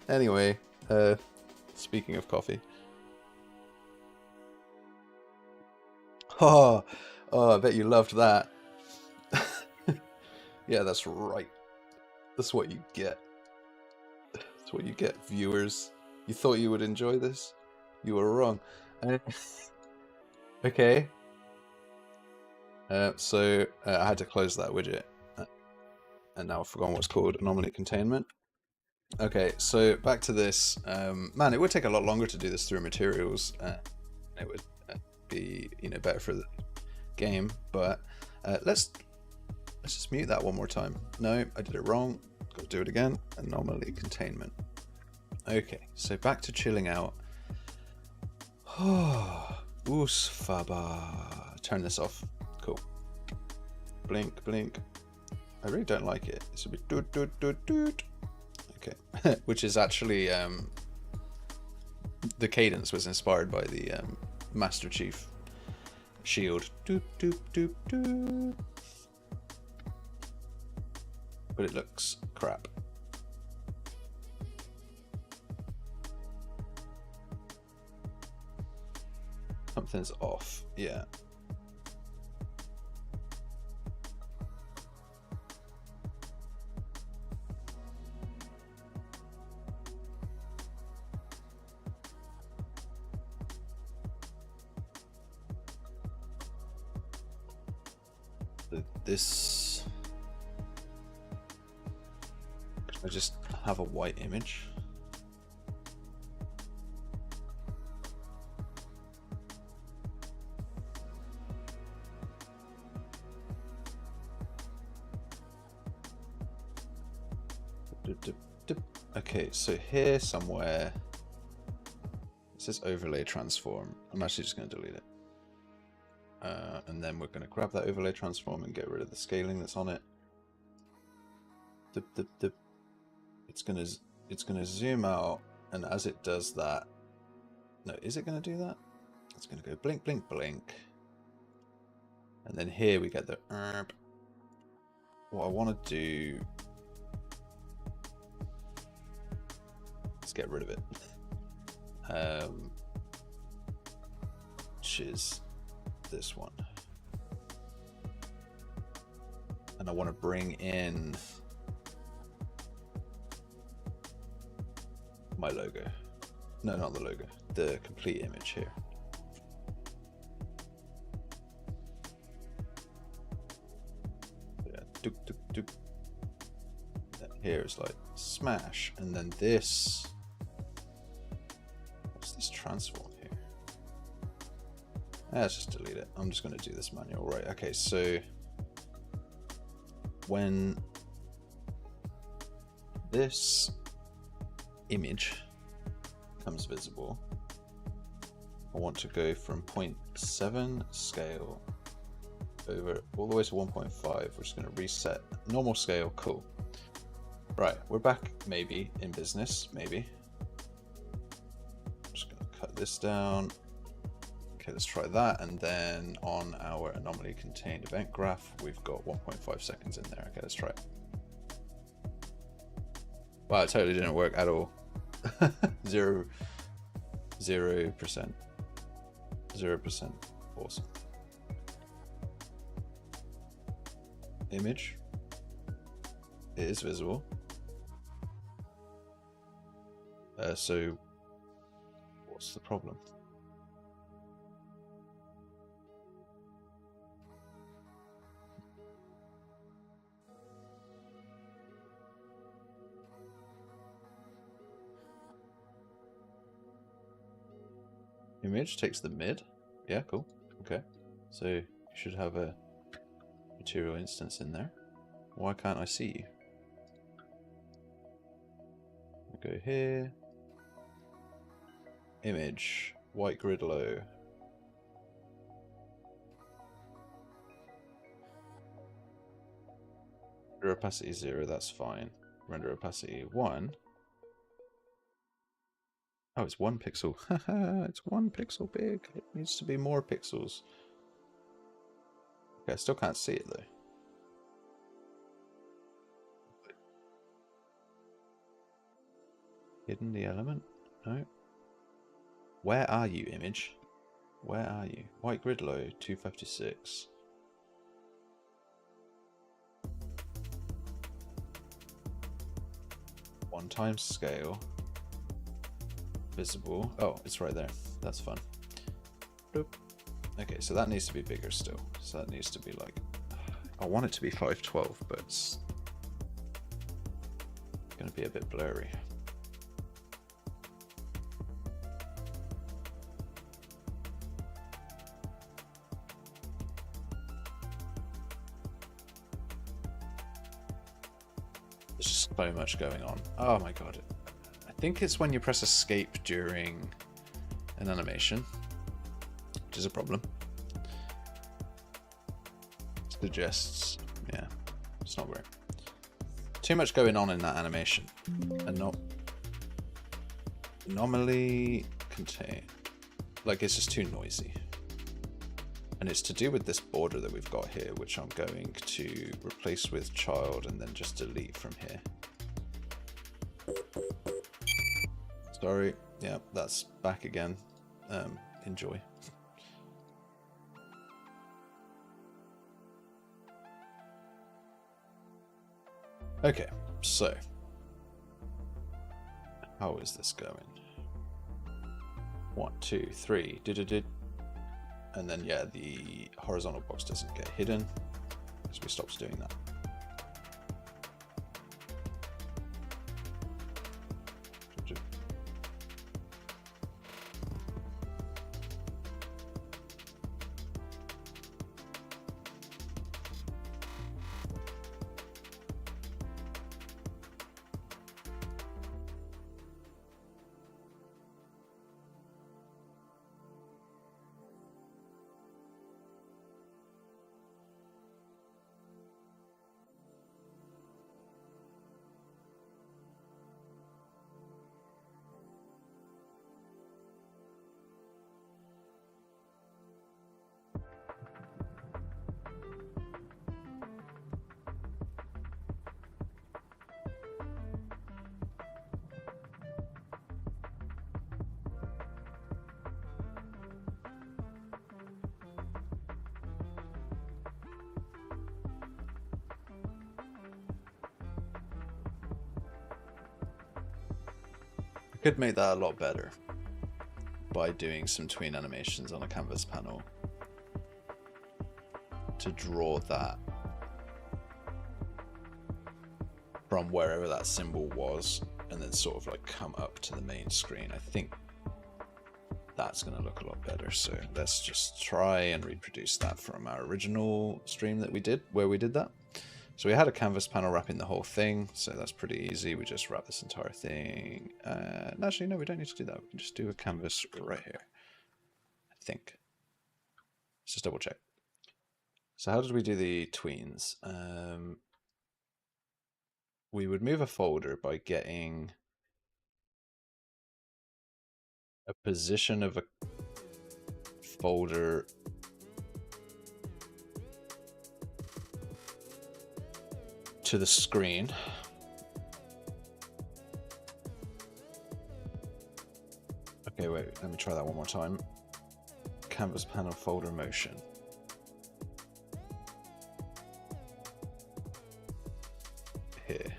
Anyway, speaking of coffee. Oh, I bet you loved that. Yeah, that's right. That's what you get. That's what you get, viewers. You thought you would enjoy this? You were wrong. Okay. So I had to close that widget. And now I've forgotten what's called anomaly containment. Okay, so back to this. Man, it would take a lot longer to do this through materials. It would be, better for the game. But let's just mute that one more time. No, I did it wrong. Got to do it again. Anomaly containment. Okay, so back to chilling out. Usfaba. Turn this off. Cool. Blink, blink. I really don't like it. It's a bit doot doot doot doot. Okay, which is actually the cadence was inspired by the Master Chief shield. Doot doot doot doot. But it looks crap. Something's off. Yeah. This, I just have a white image. Okay, so here somewhere it says overlay transform. I'm actually just going to delete it. And then we're going to grab that overlay transform and get rid of the scaling that's on it. It's going to zoom out, and as it does that, no, is it going to do that? It's going to go blink, blink, blink, and then here we get the what I want to do. Let's get rid of it. Which is this one. And I want to bring in my logo. No, not the logo. The complete image here. Yeah. Doop, doop, doop. here is like smash, and then this. What's this transform here? Let's just delete it. I'm just going to do this manual, right? Okay, so when this image becomes visible, I want to go from 0.7 scale over all the way to 1.5. We're just going to reset normal scale. Cool. Right, we're back maybe in business, maybe. I'm just going to cut this down. Okay, let's try that. And then on our anomaly contained event graph, we've got 1.5 seconds in there. Okay, let's try it. Wow, it totally didn't work at all. 0%. 0%. Awesome. Image. It is visible. So what's the problem? Image takes the mid. Yeah, cool. Okay. So you should have a material instance in there. Why can't I see you? I'll go here. Image. White grid low. Render opacity 0, that's fine. Render opacity 1. Oh, it's 1 pixel. Haha, it's 1 pixel big. It needs to be more pixels. Okay, I still can't see it though. Hidden the element? No. Where are you, image? Where are you? White grid low, 256. One times scale. Visible. Oh, it's right there. That's fun. Boop. Okay, so that needs to be bigger still. So that needs to be like, I want it to be 512, but it's going to be a bit blurry. There's just so much going on. Oh my god. I think it's when you press escape during an animation, which is a problem. Suggests, yeah, it's not great. Too much going on in that animation. And not anomaly contain, like it's just too noisy. And it's to do with this border that we've got here, which I'm going to replace with child and then just delete from here. Sorry, yeah, that's back again. Enjoy. Okay, so how is this going? 1, 2, 3, and then yeah, the horizontal box doesn't get hidden because we stopped doing that. Could make that a lot better by doing some tween animations on a canvas panel to draw that from wherever that symbol was and then sort of like come up to the main screen. I think that's going to look a lot better. So let's just try and reproduce that from our original stream that we did, where we did that. So we had a canvas panel wrapping the whole thing, so that's pretty easy. We just wrap this entire thing. Actually, no, we don't need to do that. We can just do a canvas right here, I think. Let's just double check. So how did we do the tweens? We would move a folder by getting a position of a folder to the screen. Okay, wait, let me try that one more time. Canvas panel folder motion. Here.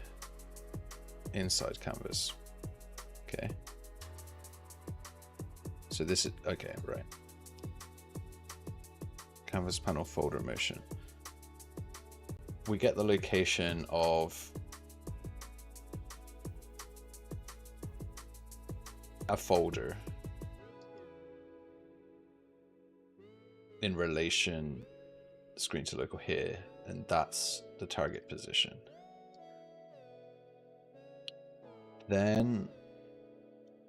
Inside canvas. Okay. So this is, okay, right. Canvas panel folder motion. We get the location of a folder in relation screen to local here, and that's the target position. Then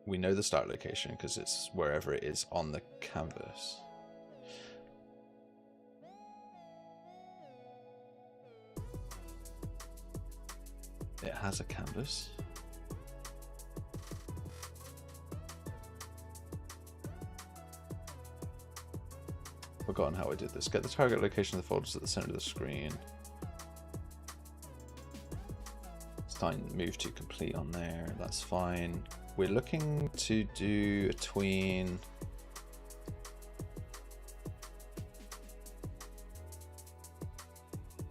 we know the start location because it's wherever it is on the canvas. It has a canvas. Forgotten how I did this. Get the target location of the folders at the center of the screen. Sign move to complete on there. That's fine. We're looking to do a tween.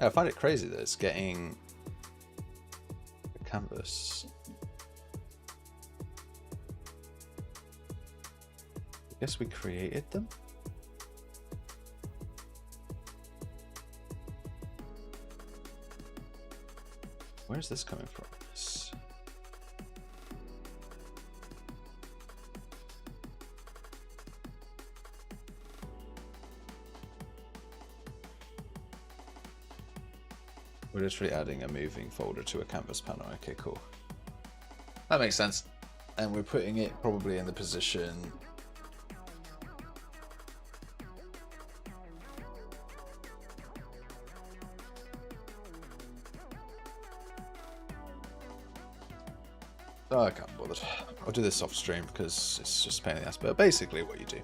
I find it crazy that it's getting canvas. I guess we created them. Where's this coming from? We're literally adding a moving folder to a canvas panel. Okay, cool. That makes sense. And we're putting it probably in the position I can't be bothered. I'll do this off stream because it's just a pain in the ass. But basically what you do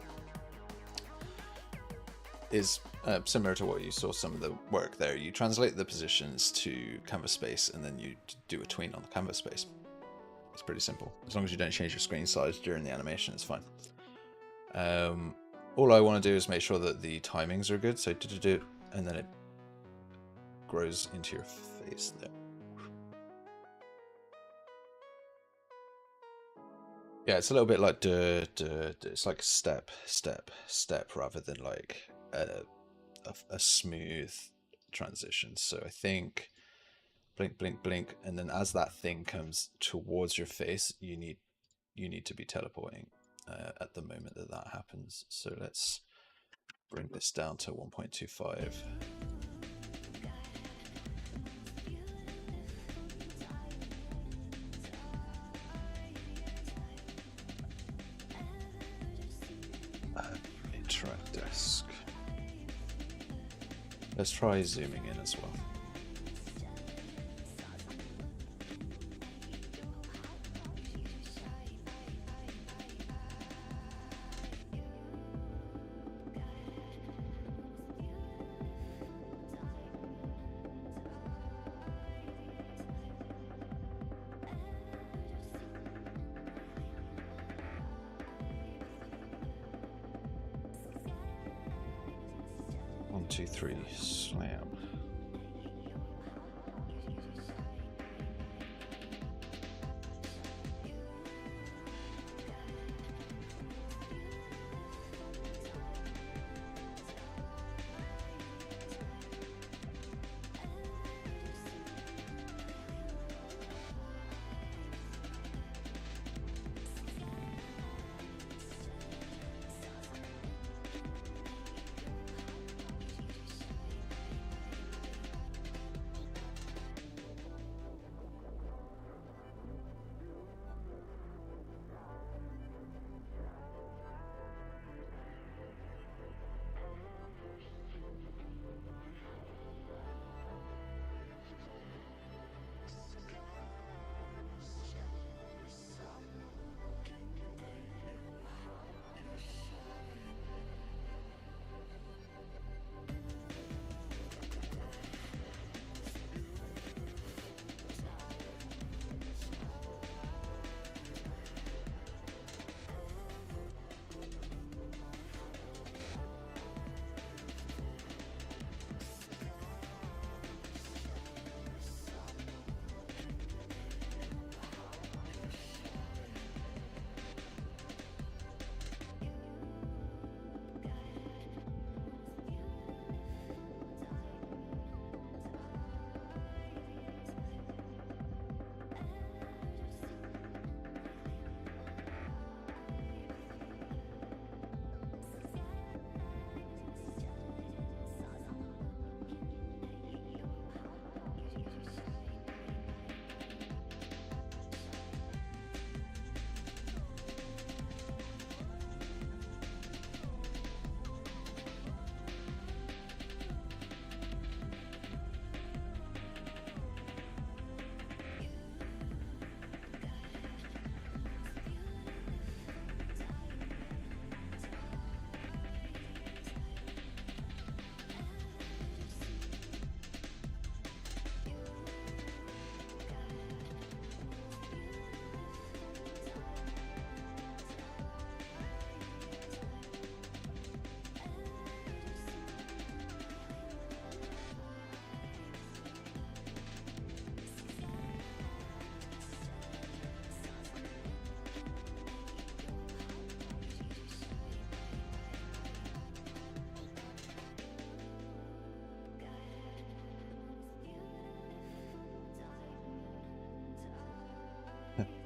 is similar to what you saw some of the work there. You translate the positions to canvas space and then you do a tween on the canvas space. It's pretty simple. As long as you don't change your screen size during the animation, it's fine. All I want to do is make sure that the timings are good. So do, and then it grows into your face there. Yeah, it's a little bit like it's like step, step, step rather than like a smooth transition. So I think blink, blink, blink, and then as that thing comes towards your face, you need to be teleporting at the moment that that happens. So let's bring this down to 1.25. Interact desk. Let's try zooming in as well. One, two, three, slam.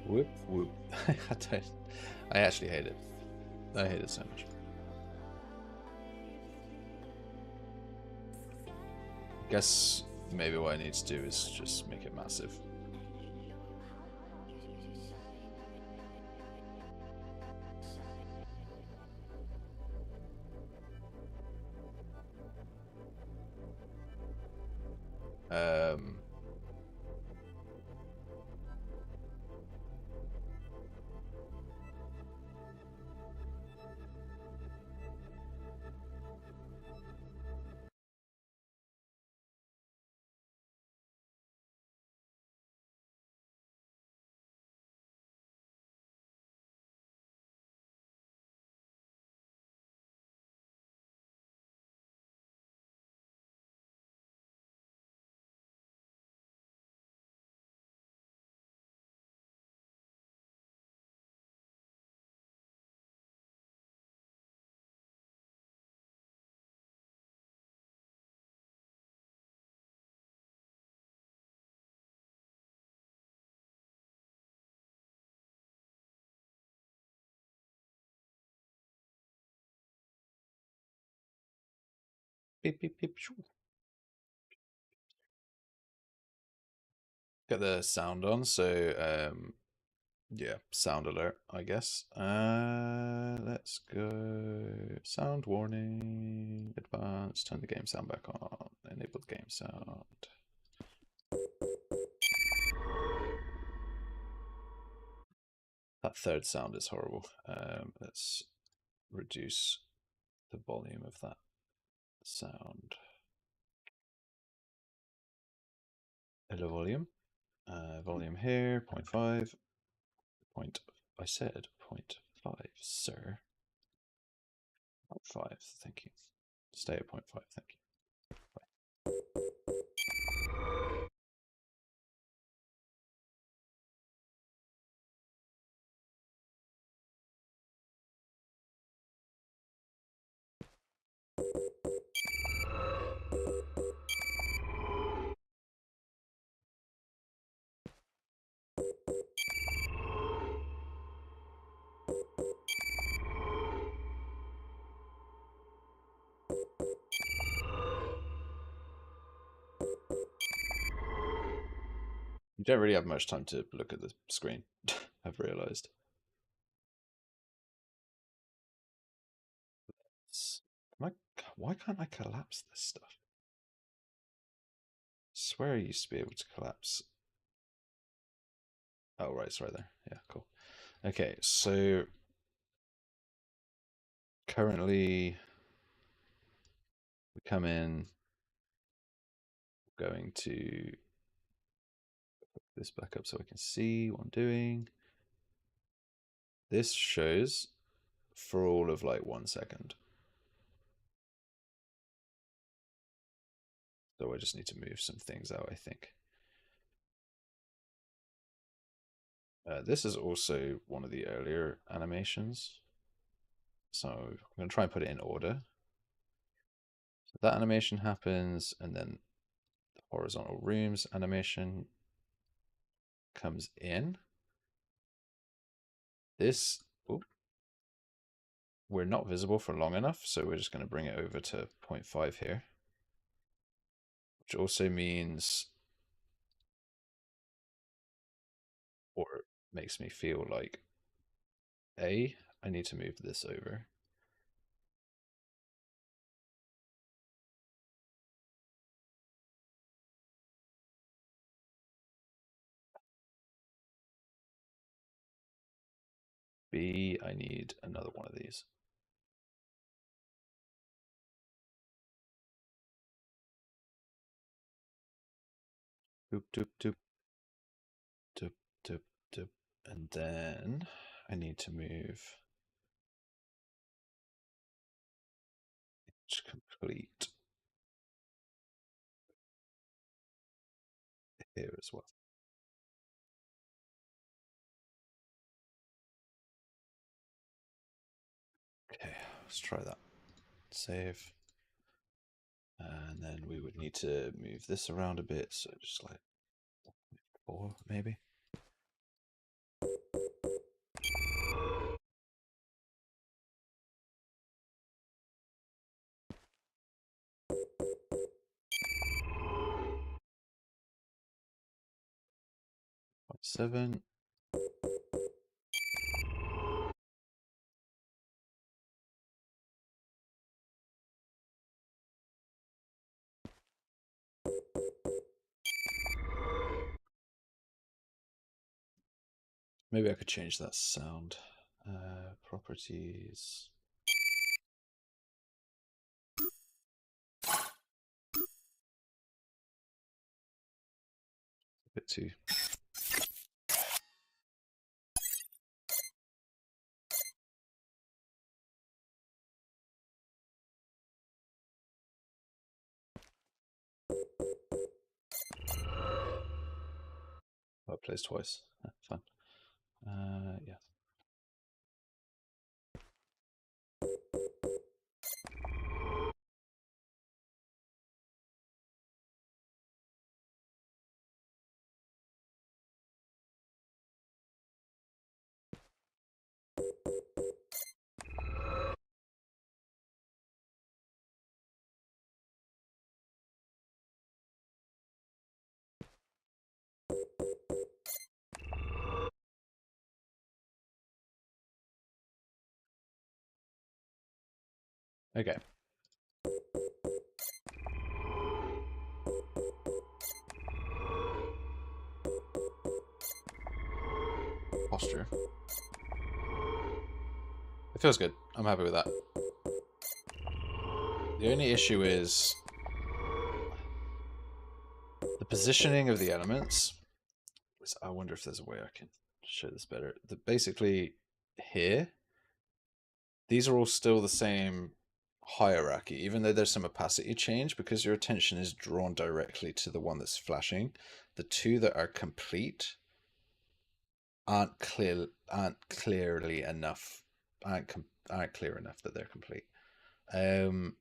Whoop whoop. I actually hate it. I hate it so much. Guess maybe what I need to do is just make it massive. Um, beep, beep, beep, shoo. Get the sound on, so yeah, sound alert, I guess. Let's go. Sound warning, advanced, turn the game sound back on, enable the game sound. That third sound is horrible. Let's reduce the volume of that sound. Hello, volume. Volume here, 0.5. I said 0.5, sir. 0.5, thank you. Stay at 0.5, thank you. You don't really have much time to look at the screen, I've realized. Why can't I collapse this stuff? I swear I used to be able to collapse. Oh, right, it's right there. Yeah, cool. Okay, so currently we come in, going to put this back up so I can see what I'm doing. This shows for all of like 1 second. So I just need to move some things out, I think. This is also one of the earlier animations. So I'm going to try and put it in order. So that animation happens, and then the horizontal rooms animation comes in. This, ooh, we're not visible for long enough, so we're just going to bring it over to 0.5 here. Which also means, or makes me feel like, A, I need to move this over. B, I need another one of these. Doop, doop, doop, doop, doop, doop. And then I need to move to complete here as well. Okay, let's try that. Save. And then we would need to move this around a bit, so just like 4 maybe. 0.7. Maybe I could change that sound. Properties. A bit too. Oh, it plays twice. Fun. Yeah. Okay. Posture. It feels good. I'm happy with that. The only issue is the positioning of the elements. I wonder if there's a way I can show this better. Basically, here, these are all still the same hierarchy, even though there's some opacity change because your attention is drawn directly to the one that's flashing. The two that are complete aren't clearly enough, aren't clear enough that they're complete. And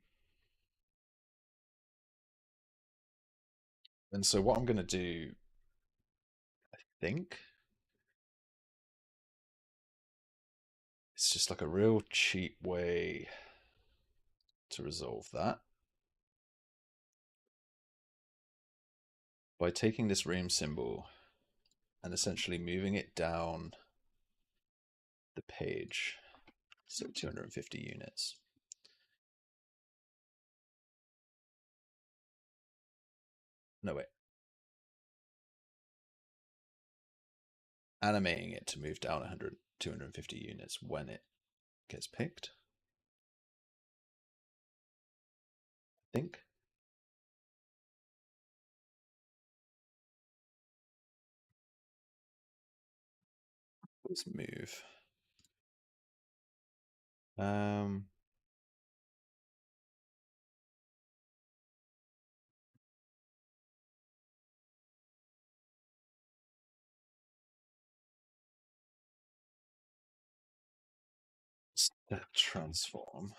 so what I'm going to do, I think, it's just like a real cheap way to resolve that by taking this ream symbol and essentially moving it down the page. So 250 units. No, wait. Animating it to move down 250 units when it gets picked. I think. Let's move. Set transform.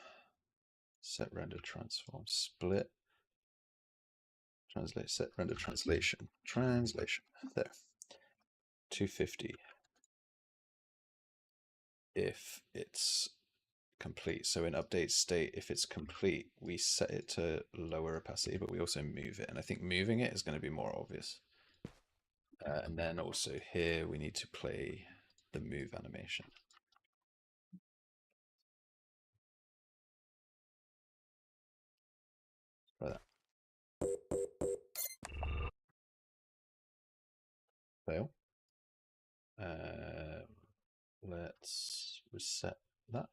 Set render transform. Split. Translate. Set render translation. Translation. There. 250. If it's complete. So in update state, if it's complete, we set it to lower opacity, but we also move it. And I think moving it is going to be more obvious. And then also here we need to play the move animation. Try that. Fail. Let's reset that.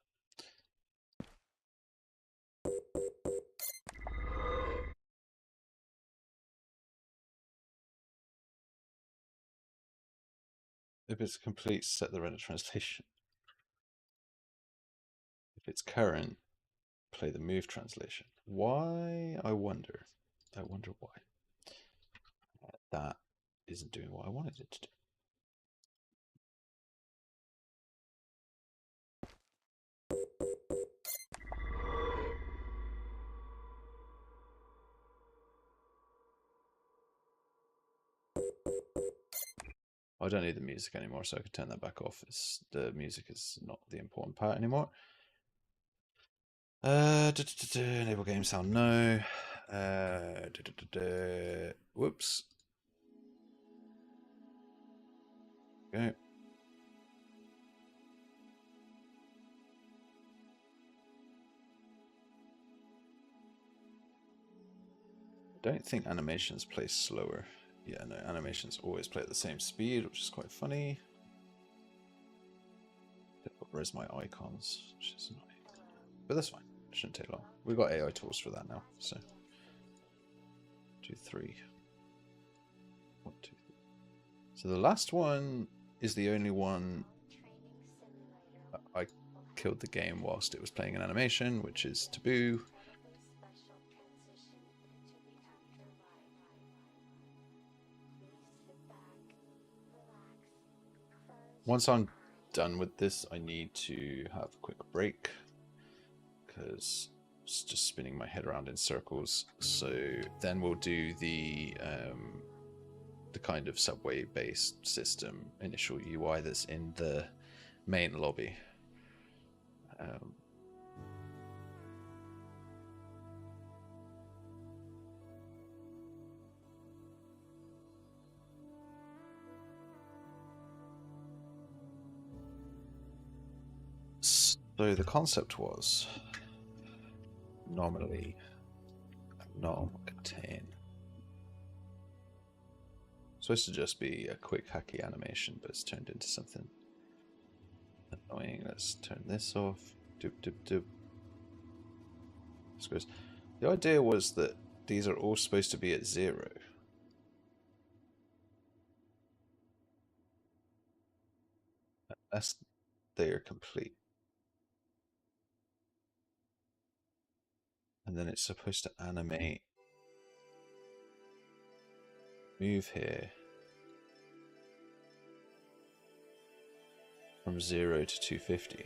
If it's complete, set the render translation. If it's current, play the move translation. Why? I wonder. I wonder why. That isn't doing what I wanted it to do. I don't need the music anymore, so I can turn that back off. The music is not the important part anymore. Enable game sound, no. Whoops. we go. I don't think animations play slower. Yeah, no, animations always play at the same speed, which is quite funny. Where's my icons? Which is annoying. But that's fine. It shouldn't take long. We've got AI tools for that now. So 2, 3. 1, 2, 3. So the last one is the only one I killed the game whilst it was playing an animation, which is Taboo. Once I'm done with this, I need to have a quick break because it's just spinning my head around in circles. So then we'll do the kind of subway-based system initial UI that's in the main lobby. So the concept was normally nom contain. It's supposed to just be a quick hacky animation, but it's turned into something annoying. Let's turn this off. Doop doop doop. The idea was that these are all supposed to be at 0. Unless they are complete. And then it's supposed to animate. Move here. From 0 to 250.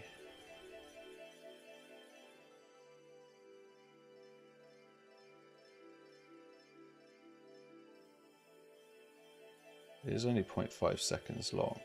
It is only 0.5 seconds long.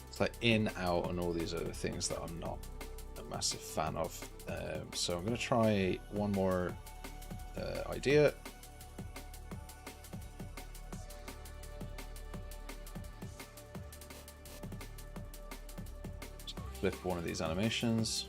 It's like in, out, and all these other things that I'm not a massive fan of. So I'm going to try one more idea. Just flip one of these animations.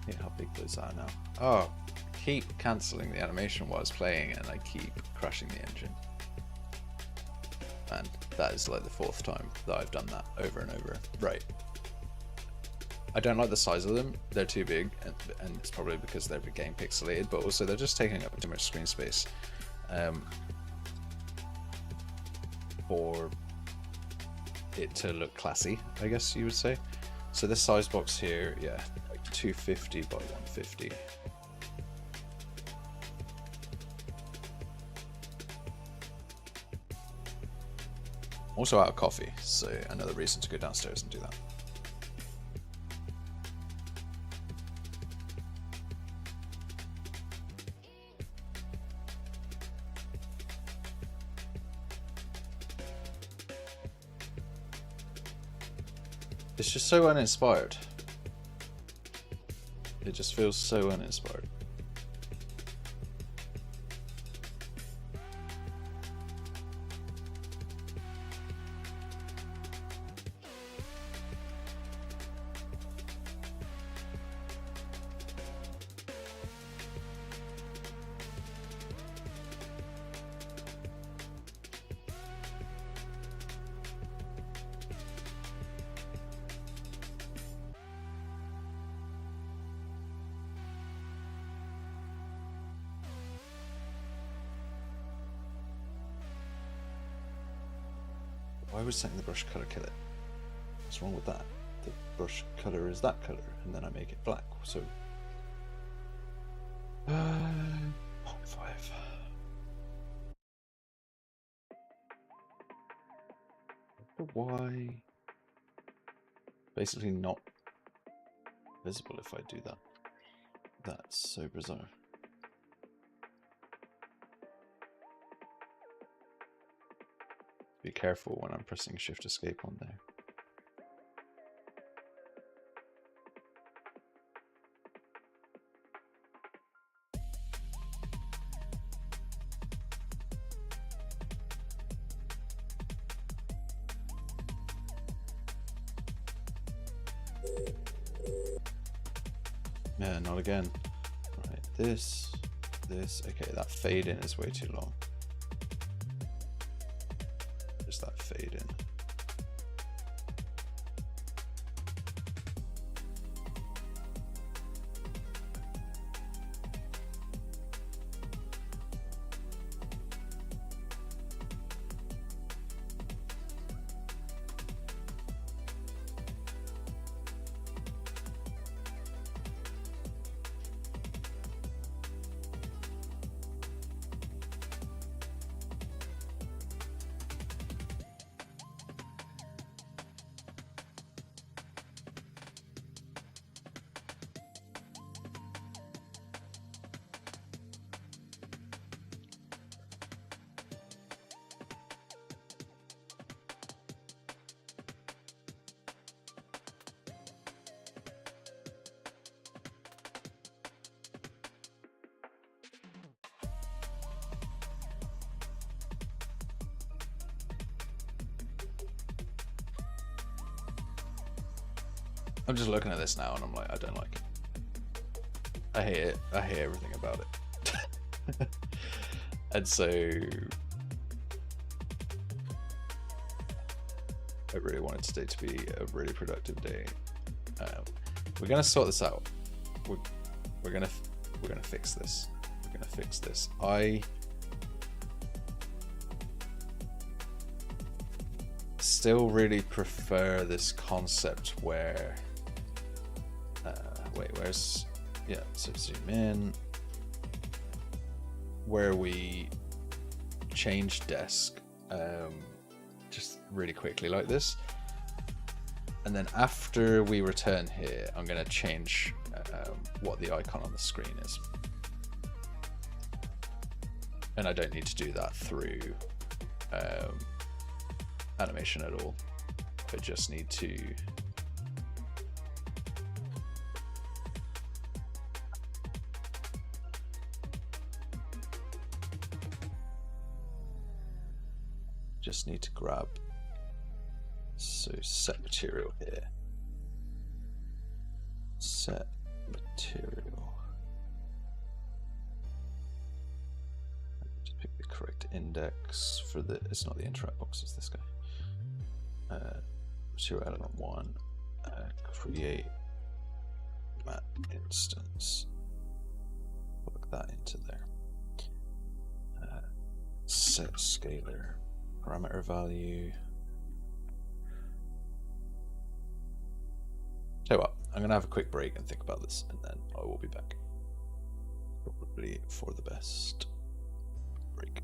Yeah, how big those are now. Oh, keep cancelling the animation while it's playing and I keep crashing the engine. And that is like the 4th time that I've done that over and over. Right. I don't like the size of them. They're too big, and it's probably because they're game pixelated, but also they're just taking up too much screen space for it to look classy, I guess you would say. So this size box here, yeah, like 250 by 150. Also out of coffee, so another reason to go downstairs and do that. It's just so uninspired. It just feels so uninspired. Why would setting the brush color kill it? What's wrong with that? The brush color is that color, and then I make it black. So, 0.5. Why? Basically not visible if I do that. That's so bizarre. Be careful when I'm pressing Shift Escape on there. Yeah, not again. Right, this. Okay, that fade in is way too long. Just that fade in. I'm just looking at this now and I'm like, I don't like it. I hate it. I hate everything about it. And so I really wanted today to be a really productive day. We're gonna sort this out. We're gonna fix this. We're gonna fix this. I still really prefer this concept where wait, where's, yeah, so zoom in, where we change desk just really quickly like this, and then after we return here, I'm going to change what the icon on the screen is, and I don't need to do that through animation at all. I just need to grab, so set material here, set material, just pick the correct index for the, it's not the interact box, it's this guy, material element 1, create map instance, plug that into there, set scalar, parameter value. Tell you what, I'm gonna have a quick break and think about this, and then I will be back. Probably for the best. Break.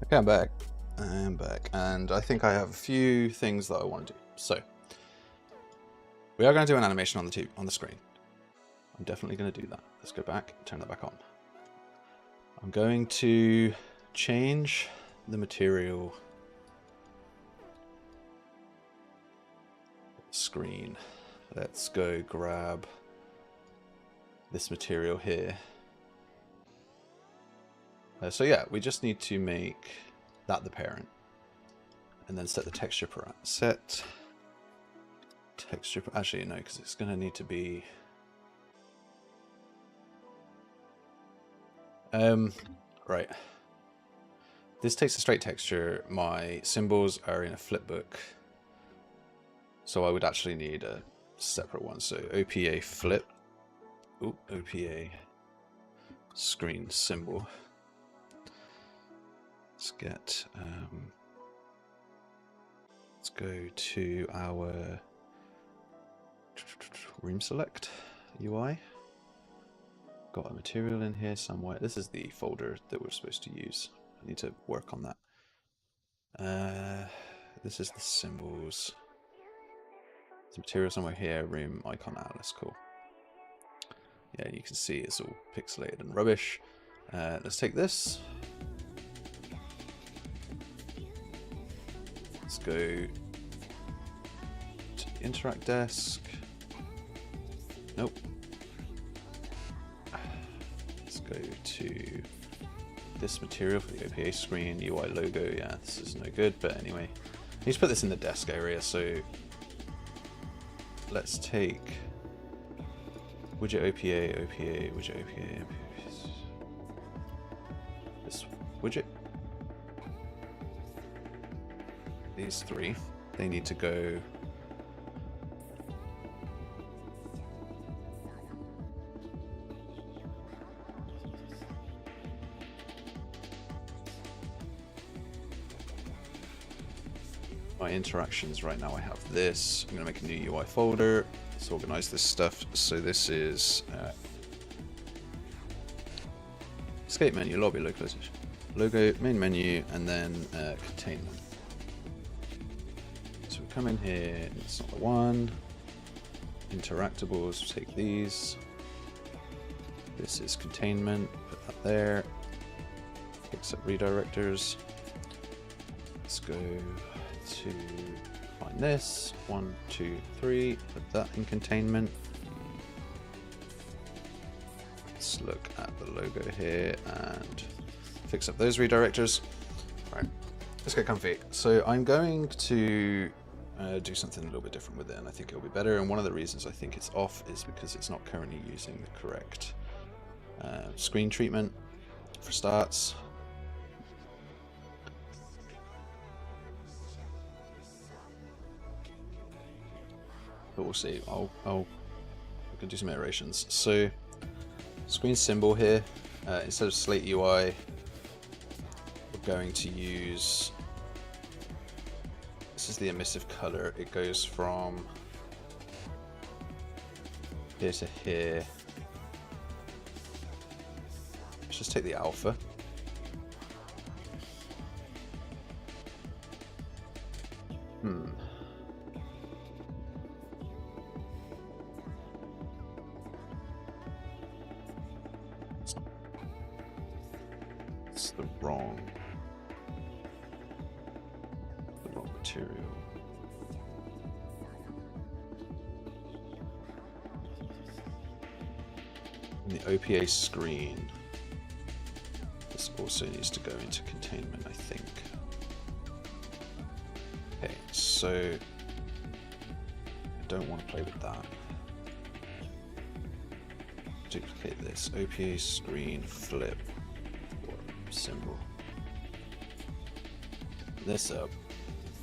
Okay, I'm back. I'm back, and I think I have a few things that I want to do. So, we are going to do an animation on the screen. I'm definitely going to do that. Let's go back, turn that back on. I'm going to change the material screen. Let's go grab this material here. So yeah, we just need to make that the parent, and then set the texture parameter. Set texture. Actually, no, because it's going to need to be. Right. This takes a straight texture. My symbols are in a flipbook, so I would actually need a separate one. So OPA flip. Ooh, OPA screen symbol. Let's get. Let's go to our room select UI. Got a material in here somewhere. This is the folder that we're supposed to use. I need to work on that. This is the symbols. There's material somewhere here. Room icon Atlas. Cool. Yeah, you can see it's all pixelated and rubbish. Let's take this. Let's go to the interact desk. Nope. Let's go to this material for the OPA screen, UI logo. Yeah, this is no good, but anyway. I need to put this in the desk area, so let's take widget OPA, widget OPA, this widget. These three, they need to go my interactions right now. I have this. I'm going to make a new UI folder. Let's organize this stuff. So this is escape menu, lobby, localization, logo, main menu, and then containment. So we come in here. It's not the one. Interactables. Take these. This is containment. Put that there. Fix up redirectors. Let's go to find this. 1, 2, 3. Put that in containment. Let's look at the logo here and fix up those redirectors. Right, let's get comfy. So I'm going to do something a little bit different with it, and I think it'll be better. And one of the reasons I think it's off is because it's not currently using the correct screen treatment for starts. But we'll see. I'll we can do some iterations. So screen symbol here, instead of Slate UI, we're going to use, this is the emissive color. It goes from here to here. Let's just take the alpha. It's the wrong material. And the OPA screen, this also needs to go into containment, I think. Okay, so I don't want to play with that. Duplicate this, OPA screen, flip, or symbol. This up.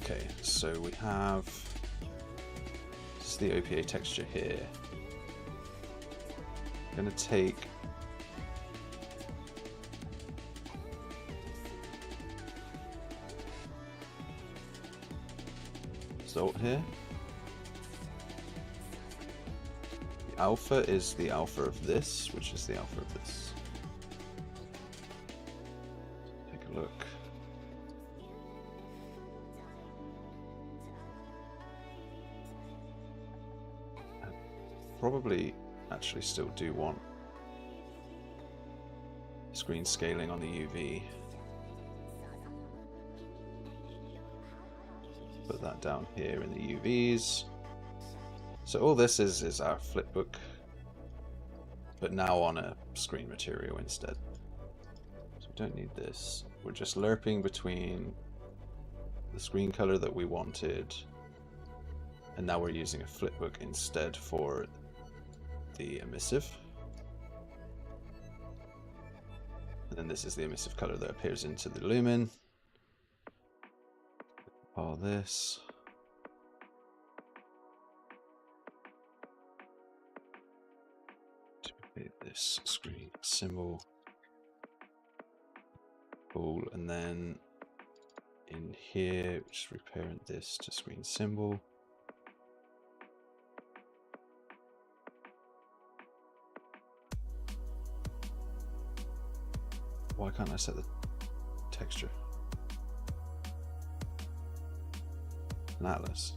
Okay, so we have, this is the OPA texture here. I'm going to take result here. The alpha is the alpha of this, which is the alpha of this. Take a look. probably actually still do want screen scaling on the UV. Put that down here in the UVs. So all this is our flipbook, but now on a screen material instead. So we don't need this. We're just lerping between the screen color that we wanted, and now we're using a flipbook instead for the emissive. And then this is the emissive color that appears into the lumen. All this. Duplicate this screen symbol. Cool, and then in here, just reparent this to screen symbol. Why can't I set the texture? An atlas.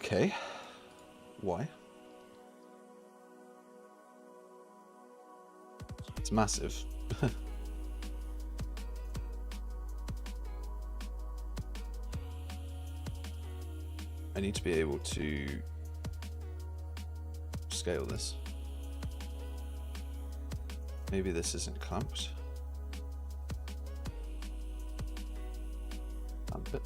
Okay. Why? It's massive. I need to be able to scale this. Maybe this isn't clamped. Clamp it.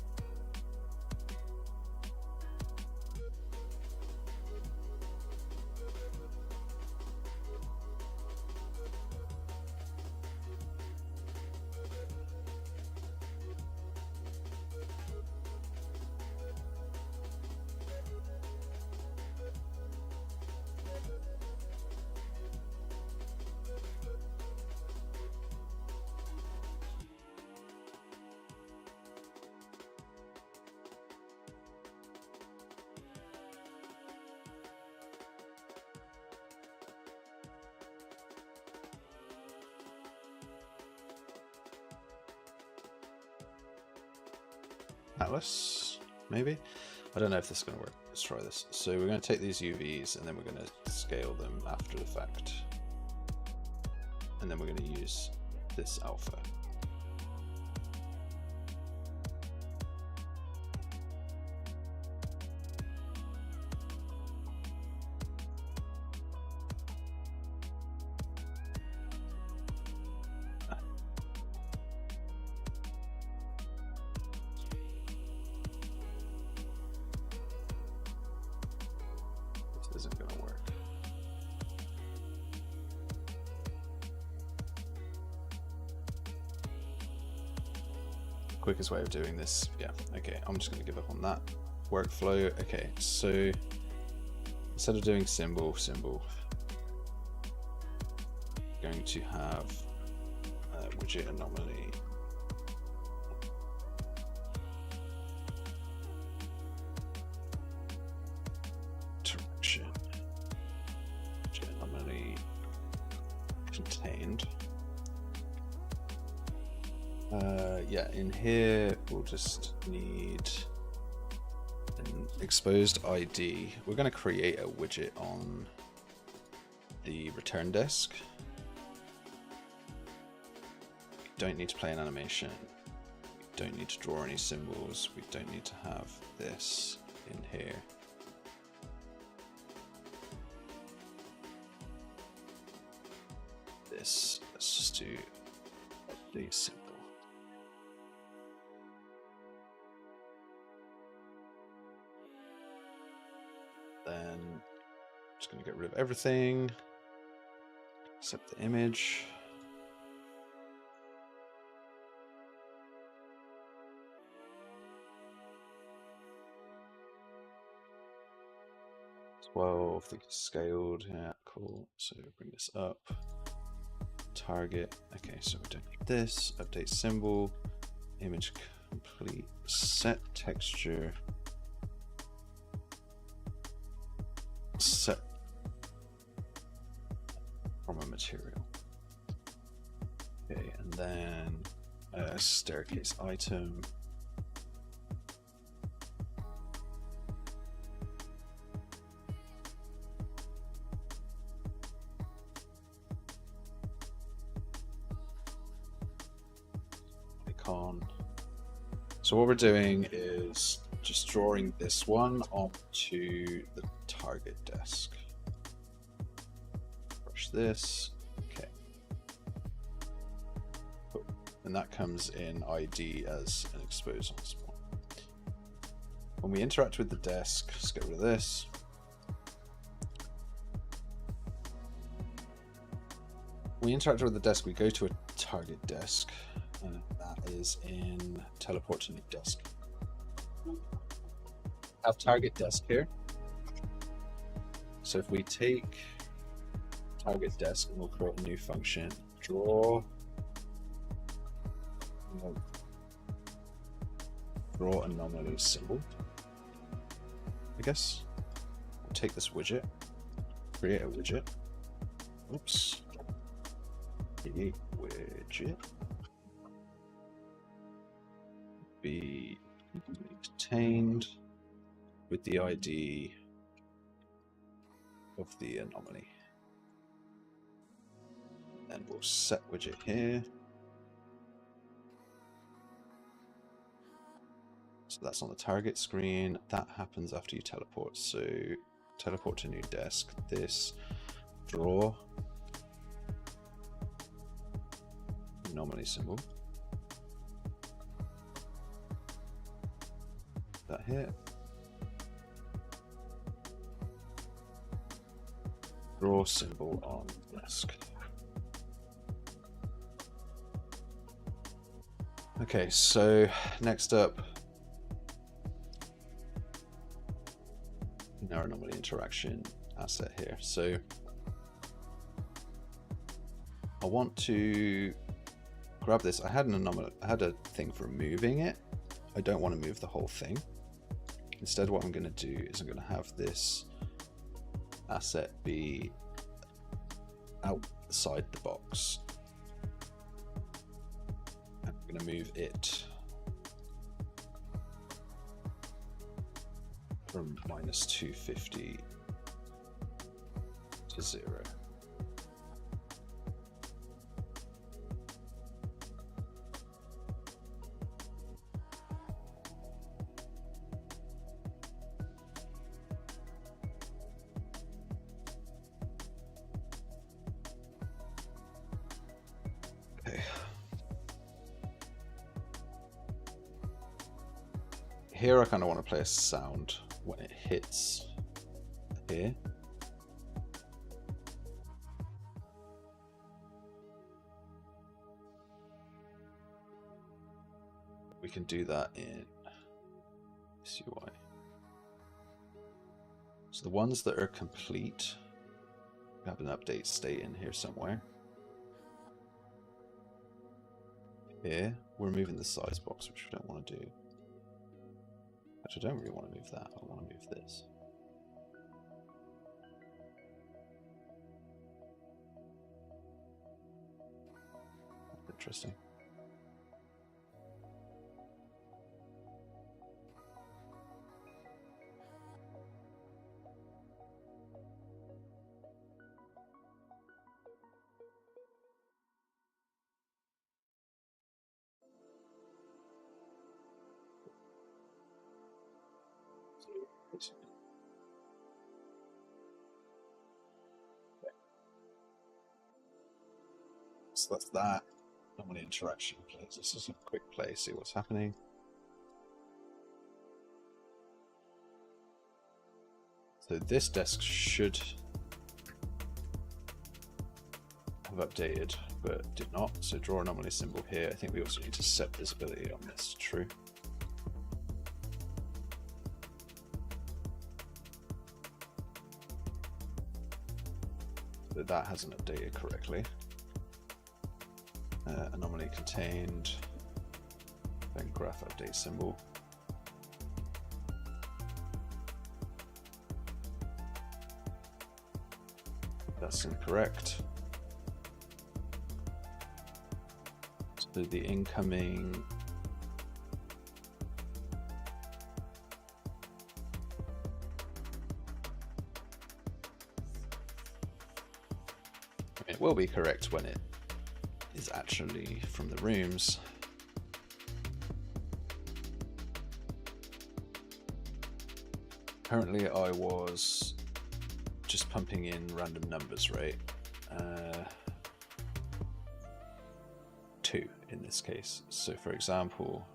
Atlas, maybe? I don't know if this is going to work. Let's try this. So we're going to take these UVs and then we're going to scale them after the fact. And then we're going to use this alpha. Isn't going to work. Quickest way of doing this, yeah, okay, I'm just going to give up on that workflow. Okay, so instead of doing symbol, I'm going to have widget anomaly. Contained. Yeah, in here we'll just need an exposed ID. We're going to create a widget on the return desk. We don't need to play an animation. We don't need to draw any symbols. We don't need to have this in here. Let's just do update symbol. Then I'm just going to get rid of everything except the image. 12, they scaled. Yeah, cool. So bring this up. Target. Okay, so we don't need this. Update symbol. Image complete. Set texture. Set from a material. Okay, and then a staircase item. Icon. So what we're doing is just drawing this one onto the target desk. Brush this. Okay. Cool. And that comes in ID as an expose on spawn. When we interact with the desk, let's get rid of this. When we interact with the desk, we go to a target desk, and that is in teleport to new desk. Have target desk here. So if we take target desk and we'll create a new function, draw anomaly symbol. I guess we'll take this widget, create a widget. Oops. Create widget. Be contained with the ID of the anomaly. And we'll set widget here. So that's on the target screen. That happens after you teleport. So teleport to new desk. This draw anomaly symbol. That here. Draw symbol on desk. Okay, so next up, in our anomaly interaction asset here. So I want to grab this. I had a thing for moving it. I don't want to move the whole thing. Instead, what I'm going to do is I'm going to have this asset be outside the box. I'm going to move it from -250 to 0. Here I kind of want to play a sound when it hits here. We can do that in this UI. So the ones that are complete, we have an update state in here somewhere. Here, we're moving the size box, which we don't want to do. Actually, I don't really want to move that. I want to move this. Interesting. So that's that. Anomaly interaction plays. This is a quick play, see what's happening. So this desk should have updated, but did not. So draw anomaly symbol here. I think we also need to set visibility on this to true. that hasn't updated correctly. Anomaly contained, then graph update symbol. That's incorrect. So the incoming it will be correct when it is actually from the rooms. Currently I was just pumping in random numbers, right? 2 in this case. So for example,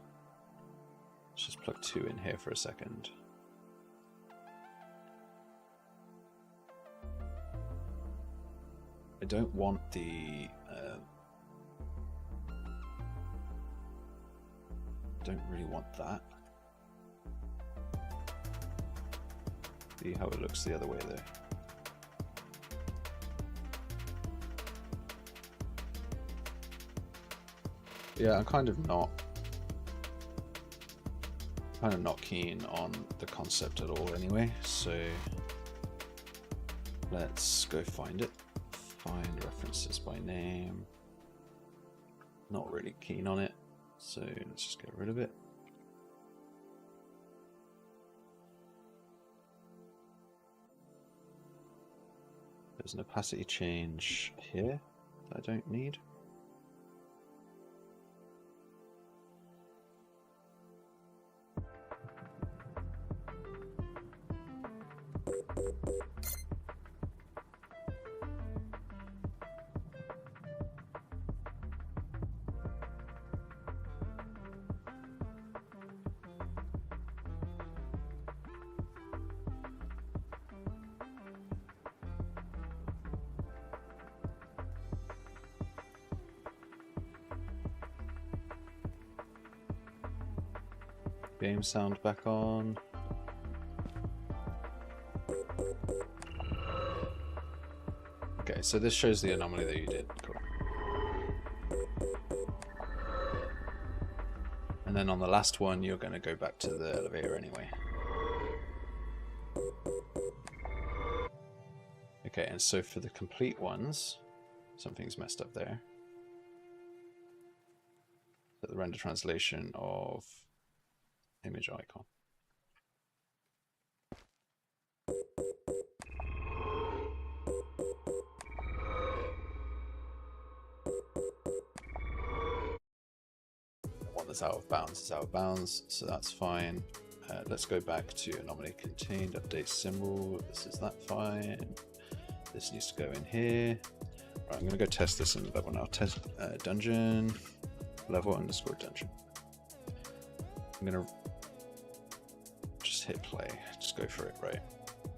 let's just plug 2 in here for a second. I don't want the don't really want that. See how it looks the other way there. Yeah, I'm kind of not keen on the concept at all anyway, so let's go find it. Find references by name. Not really keen on it, so let's just get rid of it. There's an opacity change here that I don't need. Game sound back on. Okay, so this shows the anomaly that you did. Cool. And then on the last one, you're going to go back to the elevator anyway. Okay, and so for the complete ones, something's messed up there. The render translation of image icon. The one that's out of bounds is out of bounds, so that's fine. Let's go back to anomaly contained, update symbol. This is that fine. This needs to go in here. Right, I'm going to go test this in level now. Test dungeon, level underscore dungeon. I'm going to just hit play, just go for it, right?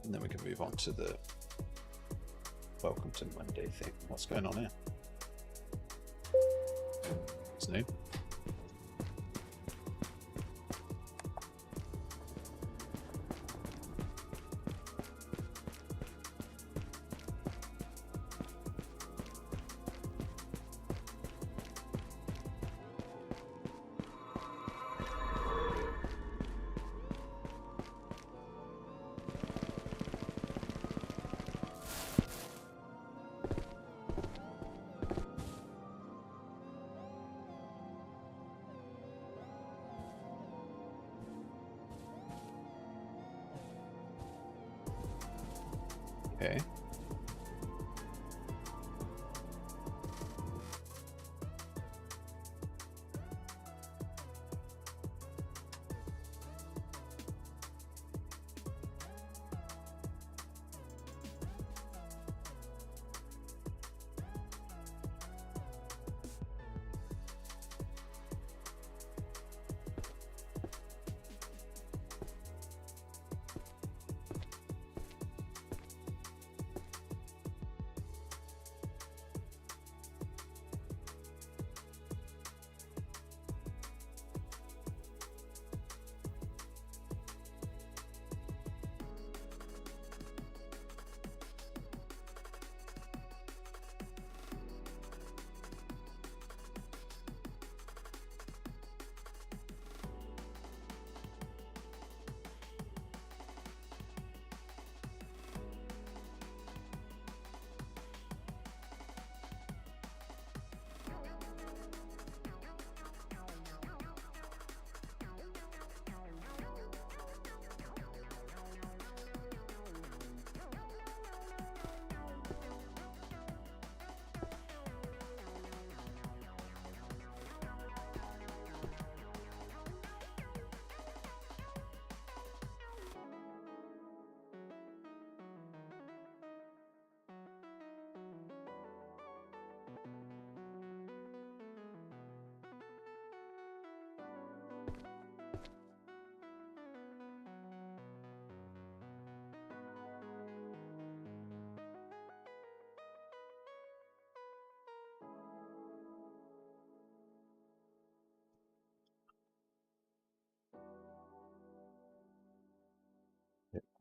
And then we can move on to the welcome to Monday thing. What's going on here? It's new. Okay.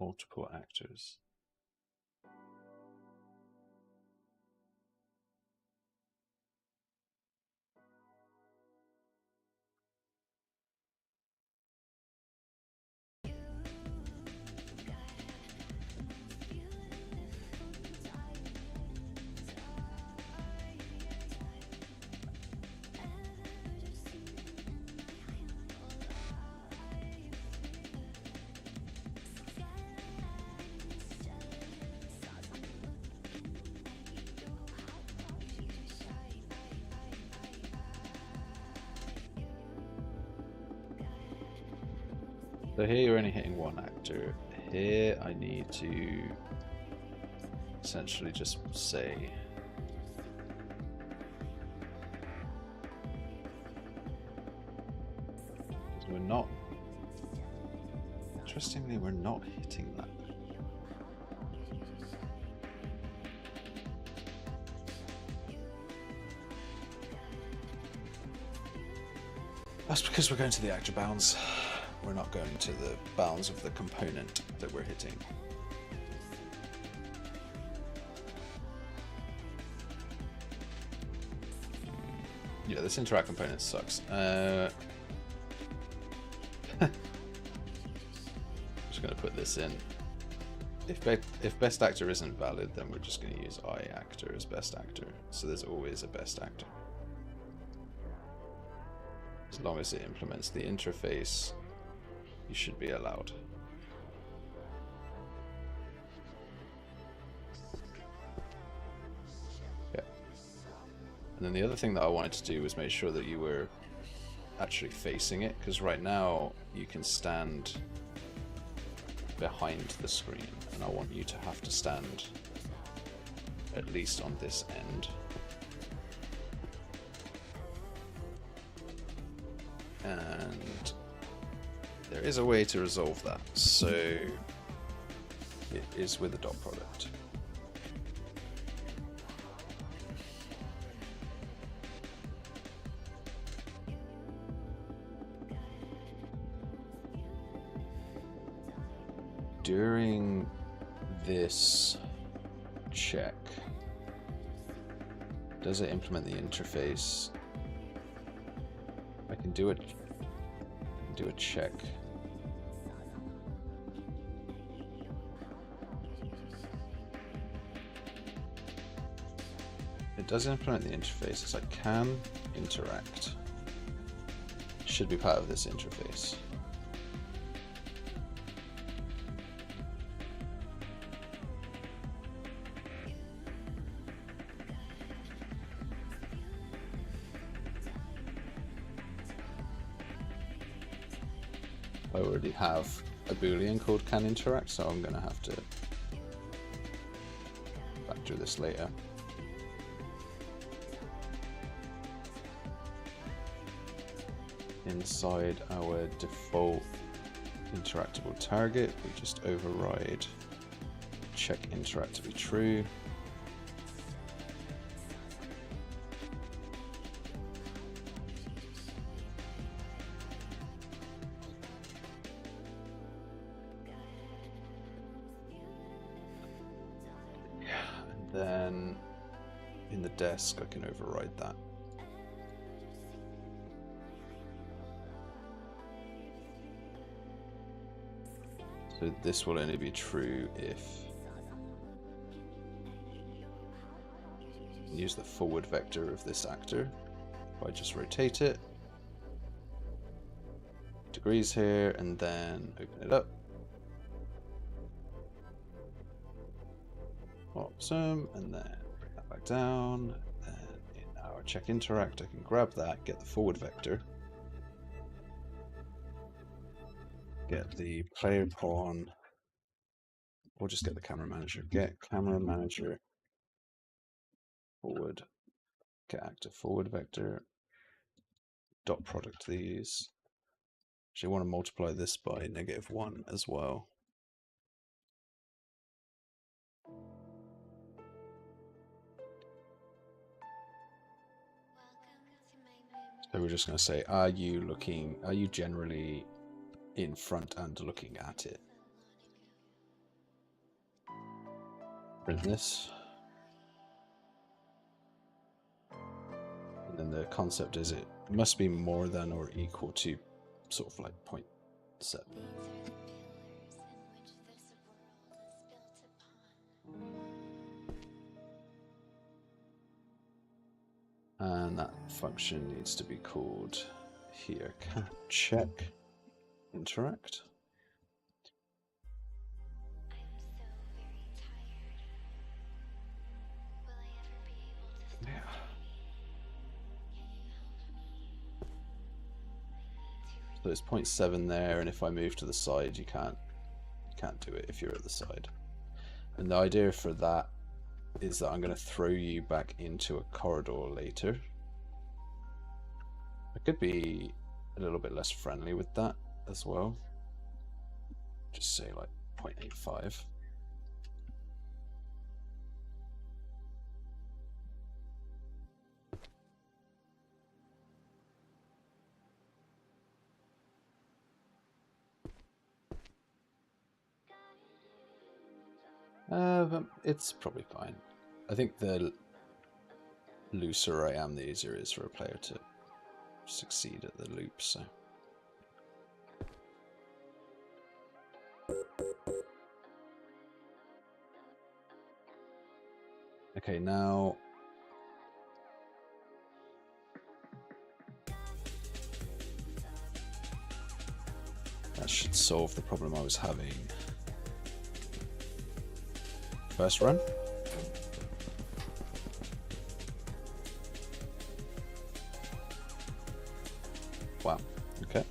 multiple actors. So here you're only hitting one actor. Here I need to essentially just say we're not, interestingly we're not hitting that. That's because we're going to the actor bounds. We're not going to the bounds of the component that we're hitting. Yeah, this interact component sucks. I'm just going to put this in. If best actor isn't valid, then we're just going to use I actor as best actor. So there's always a best actor. As long as it implements the interface, you should be allowed. Yeah. And then the other thing that I wanted to do was make sure that you were actually facing it, because right now you can stand behind the screen, and I want you to have to stand at least on this end. And there is a way to resolve that, so it is with a dot product. During this check, does it implement the interface? I can do it. Do a check. It does implement the interface, as I can interact. Should be part of this interface. I already have a boolean called can interact, so I'm going to have to factor this later. Inside our default interactable target, we just override check interact to be true. And then in the desk, I can override that. So this will only be true if you use the forward vector of this actor. If I just rotate it degrees here and then open it up. Awesome, and then bring that back down. And in our check interact, I can grab that, get the forward vector, get the player pawn, or just get the camera manager. Get camera manager forward, get actor forward vector, dot product these. Actually, I want to multiply this by -1 as well. So we're just going to say, are you generally in front and looking at it? Print this. And then the concept is it must be more than or equal to sort of like 0.7. And that function needs to be called here, check interact. Yeah. So there's 0.7 there, and if I move to the side, you can't do it if you're at the side. And the idea for that is that I'm going to throw you back into a corridor later. I could be a little bit less friendly with that as well. Just say like 0.85. But it's probably fine. I think the looser I am, the easier it is for a player to succeed at the loop, so. Okay, now that should solve the problem I was having. First run. Wow, okay.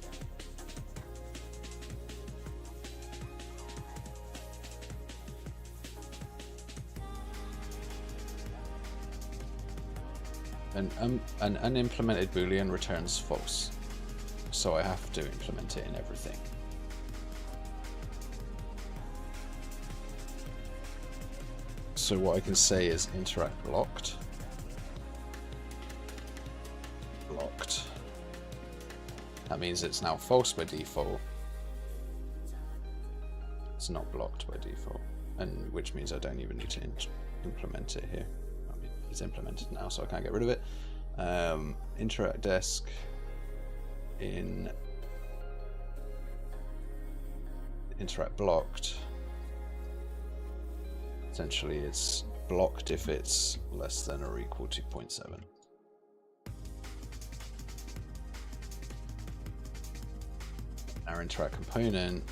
An unimplemented boolean returns false, so I have to implement it in everything. So what I can say is interact blocked. Blocked. That means it's now false by default. It's not blocked by default, and which means I don't even need to implement it here. I mean, it's implemented now, so I can't get rid of it. Interact desk in interact blocked. Essentially, it's blocked if it's less than or equal to 0.7. Our interact component,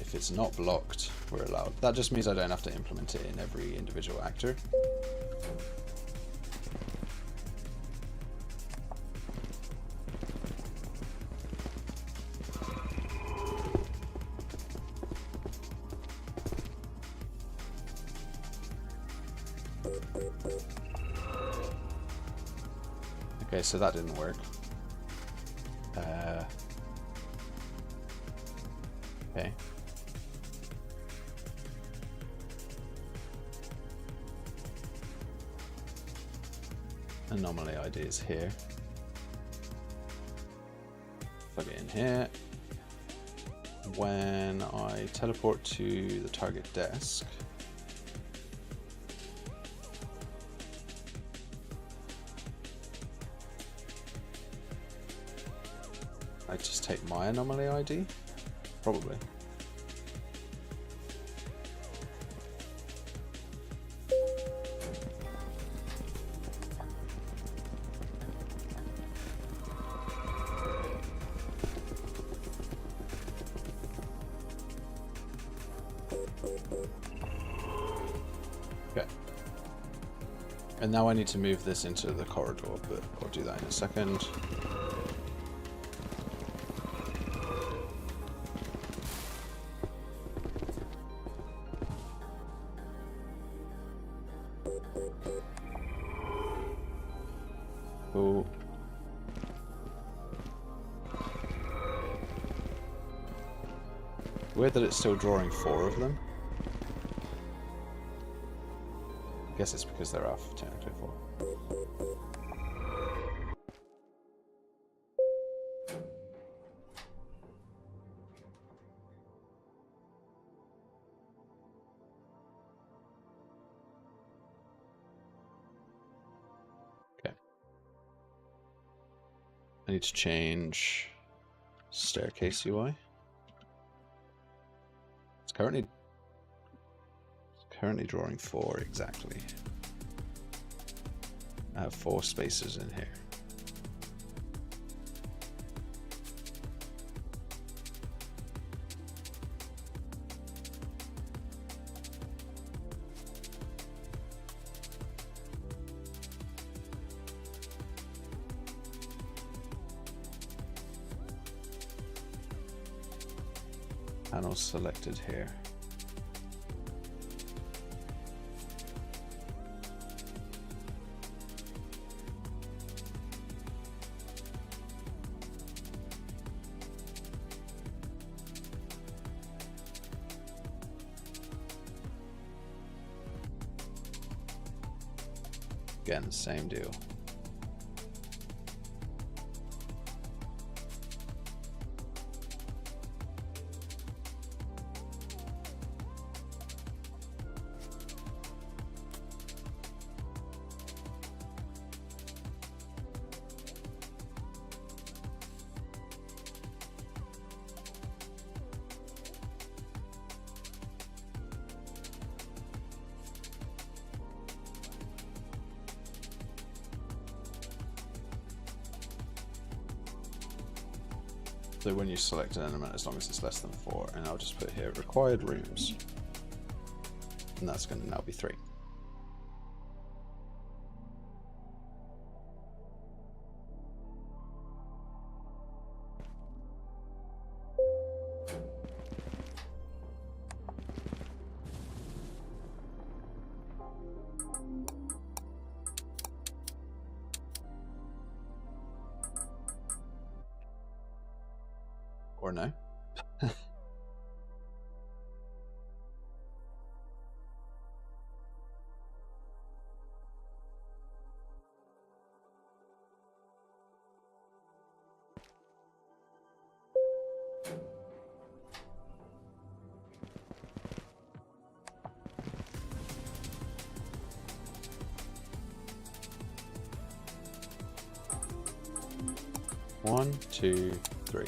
if it's not blocked, we're allowed. That just means I don't have to implement it in every individual actor. Okay, so that didn't work. Okay. Anomaly ID is here. Plug it in here. When I teleport to the target desk, I just take my anomaly ID? Probably. Okay. And now I need to move this into the corridor, but I'll do that in a second. Cool. Weird that it's still drawing 4 of them. I guess it's because they're off technically 4. I need to change staircase UI. It's currently drawing 4 exactly. I have 4 spaces in here. Panel selected here. Again, same deal. So when you select an element, as long as it's less than 4, and I'll just put here required rooms, and that's going to now be 3. Or no. One, two, three.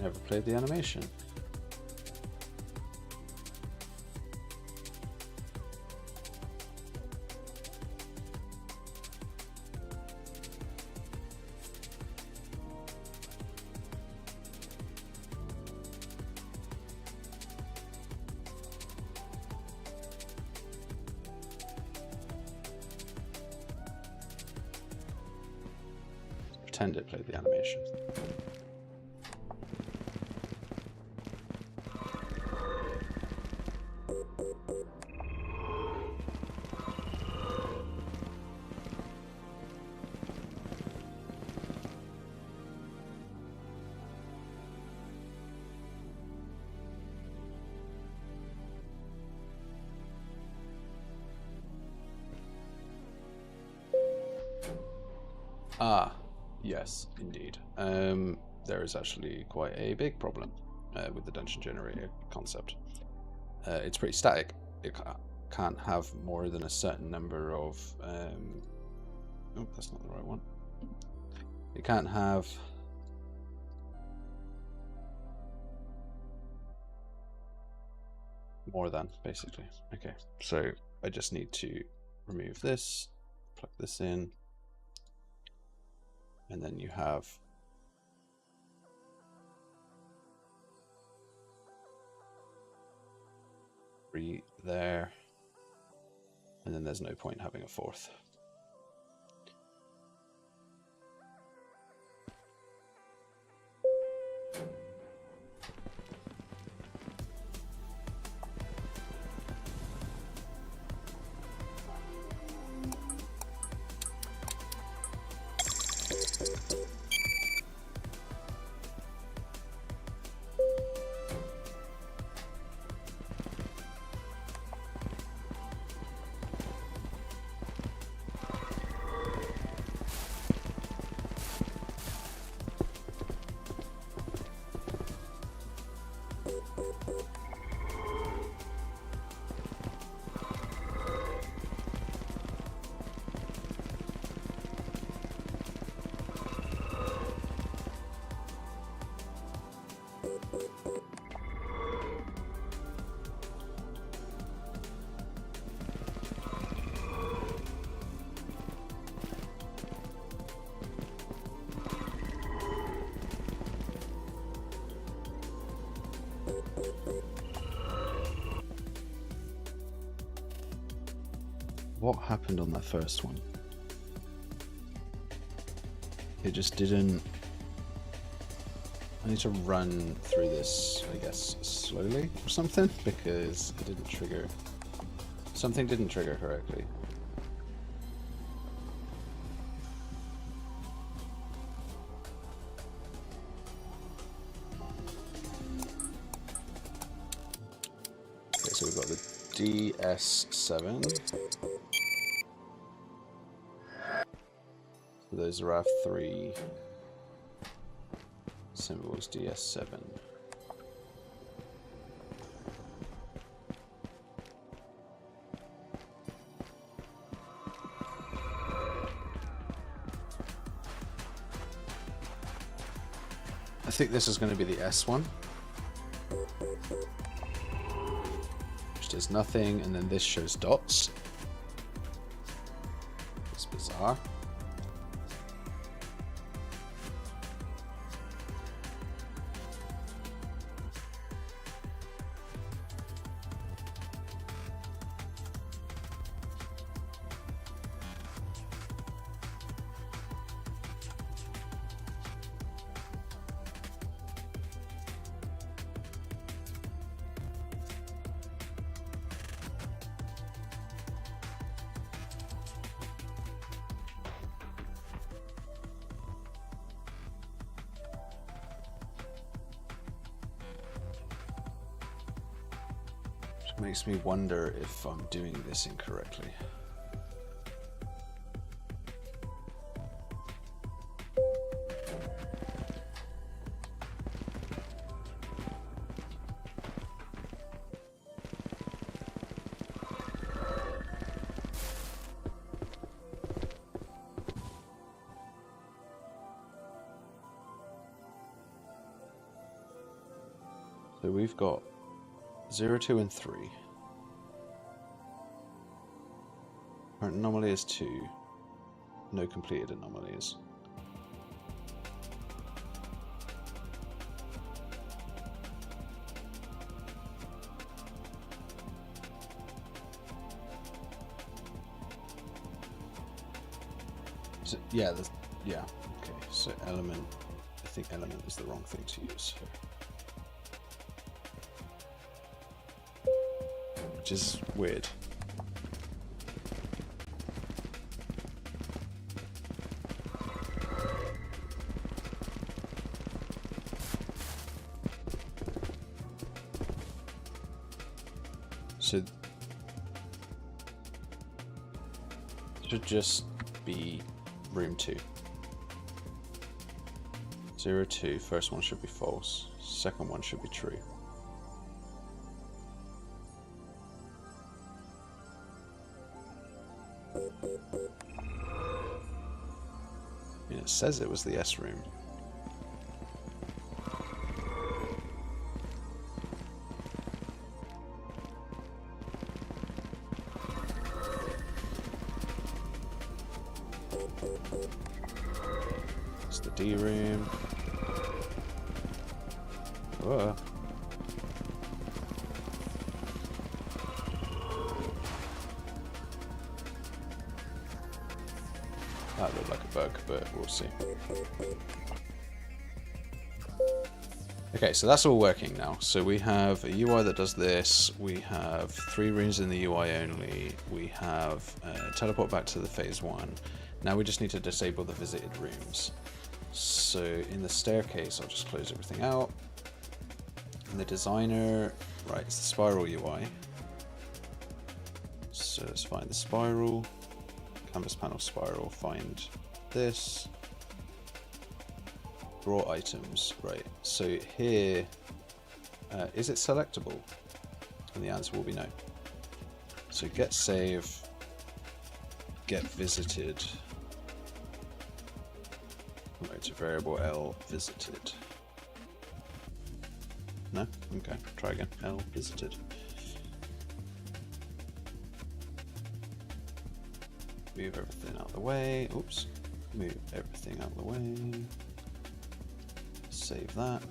Never played the animation. Pretend it played the animation. Ah, yes, indeed. There is actually quite a big problem with the dungeon generator concept. It's pretty static. It can't have more than a certain number of... oh, that's not the right one. It can't have... more than, basically. Okay, so I just need to remove this, plug this in, and then you have three there, and then there's no point having a fourth. What happened on that first one? It just didn't... I need to run through this, I guess, slowly or something, because it didn't trigger... Something didn't trigger correctly. Okay, so we've got the DS7. So those are our 3 symbols, DS7. I think this is going to be the S one. Which does nothing, and then this shows dots. It's bizarre. Makes me wonder if I'm doing this incorrectly. So we've got 0, 2, and 3. Current anomaly is 2. No completed anomalies. So, yeah, okay. So element, I think element is the wrong thing to use here. Which is weird. So should just be room 2. 0, 2, first one should be false, second one should be true. I mean, it says it was the S room. It's the D room. Whoa. That looked like a bug, but we'll see. Okay, so that's all working now. So we have a UI that does this. We have 3 rooms in the UI only. We have teleport back to the phase 1. Now we just need to disable the visited rooms. So in the staircase, I'll just close everything out. In the designer, right, it's the spiral UI. So let's find the spiral. Canvas panel spiral, find this. Draw items, right. So here, is it selectable? And the answer will be no. So get save, get visited. Right, it's a variable L visited. No? Okay, try again. L visited. Move everything out of the way. Oops. Move everything out of the way. Save that.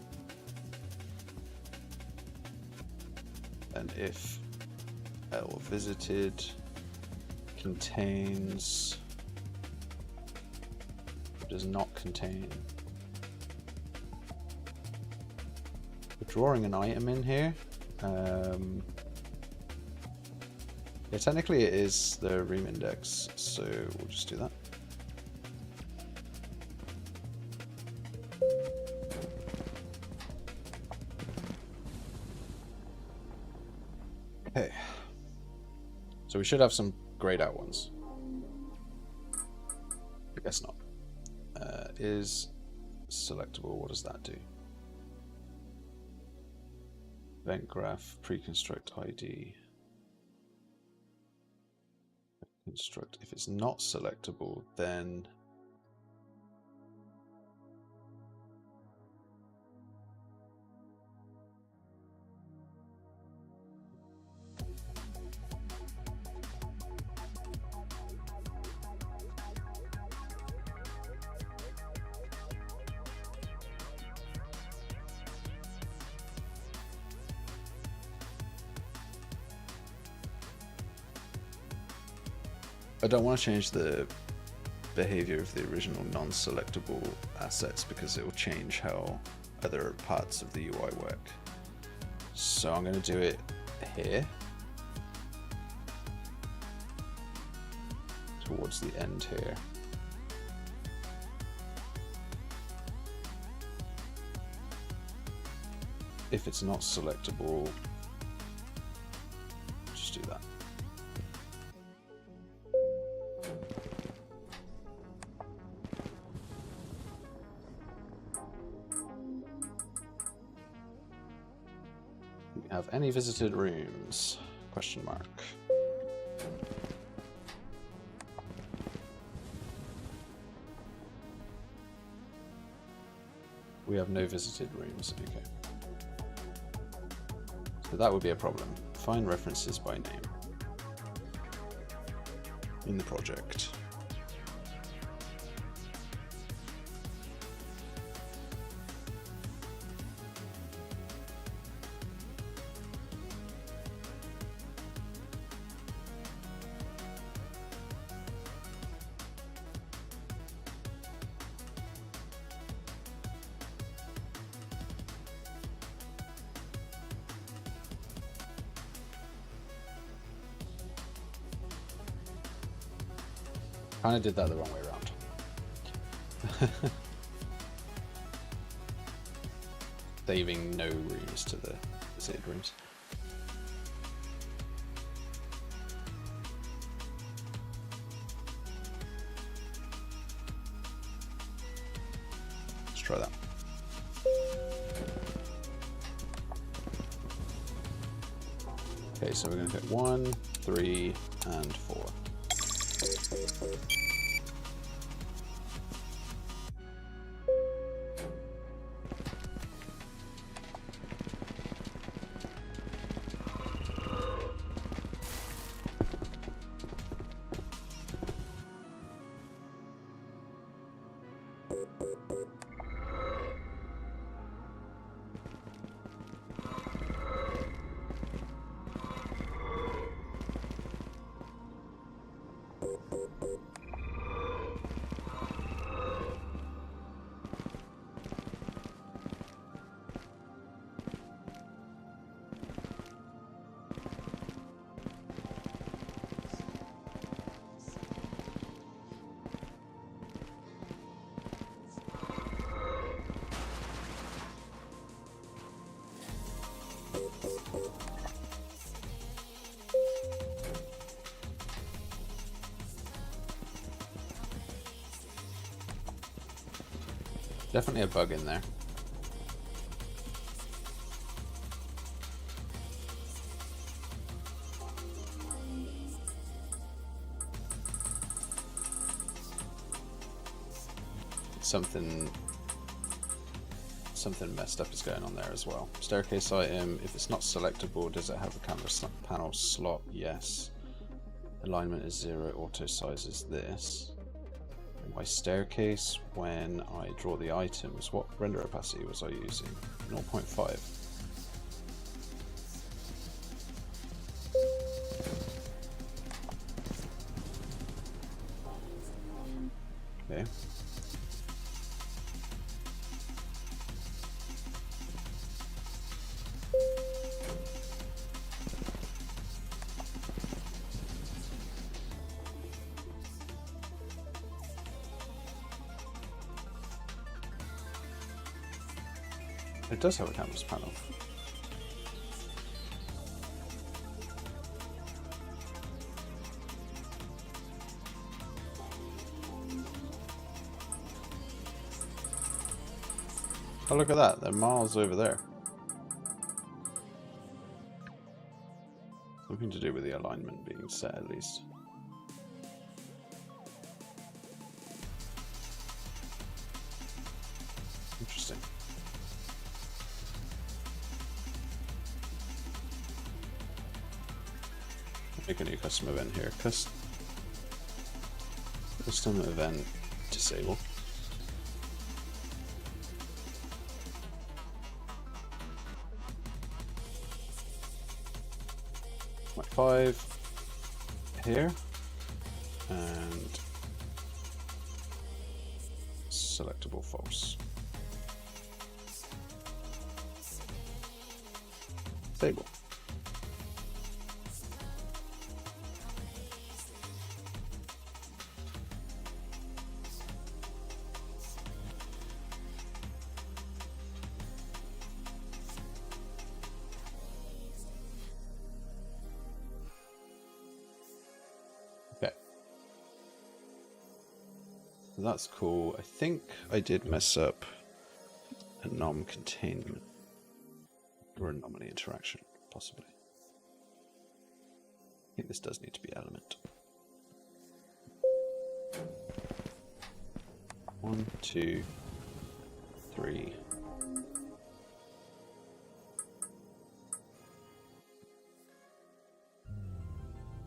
And if L visited, contains, does not contain. We're drawing an item in here. Yeah, technically it is the room index, so we'll just do that. Okay. So we should have some grayed out ones. I guess not. Is selectable, what does that do? Event graph, pre-construct ID. Construct. If it's not selectable, then I don't want to change the behavior of the original non-selectable assets because it will change how other parts of the UI work. So I'm going to do it here, towards the end here. If it's not selectable, just do that. Have any visited rooms? Question mark. We have no visited rooms. Okay. So that would be a problem. Find references by name in the project. Kind of did that the wrong way around. Saving no rooms to the visited rooms. Let's try that. Okay, so we're going to hit 1, 3, and 4. Definitely a bug in there. Something messed up is going on there as well. Staircase item, if it's not selectable, does it have a camera panel slot? Yes. Alignment is 0, auto size is this. My staircase, when I draw the items, what render opacity was I using? 0.5. Okay. It does have a canvas panel. Oh, look at that. They're miles over there. Something to do with the alignment being set, at least. Interesting. Make a new custom event here. Custom event disable. My 5 here and selectable false. Disable. That's cool. I think I did mess up a nom containment or anomaly interaction, possibly. I think this does need to be element. 1, 2, 3.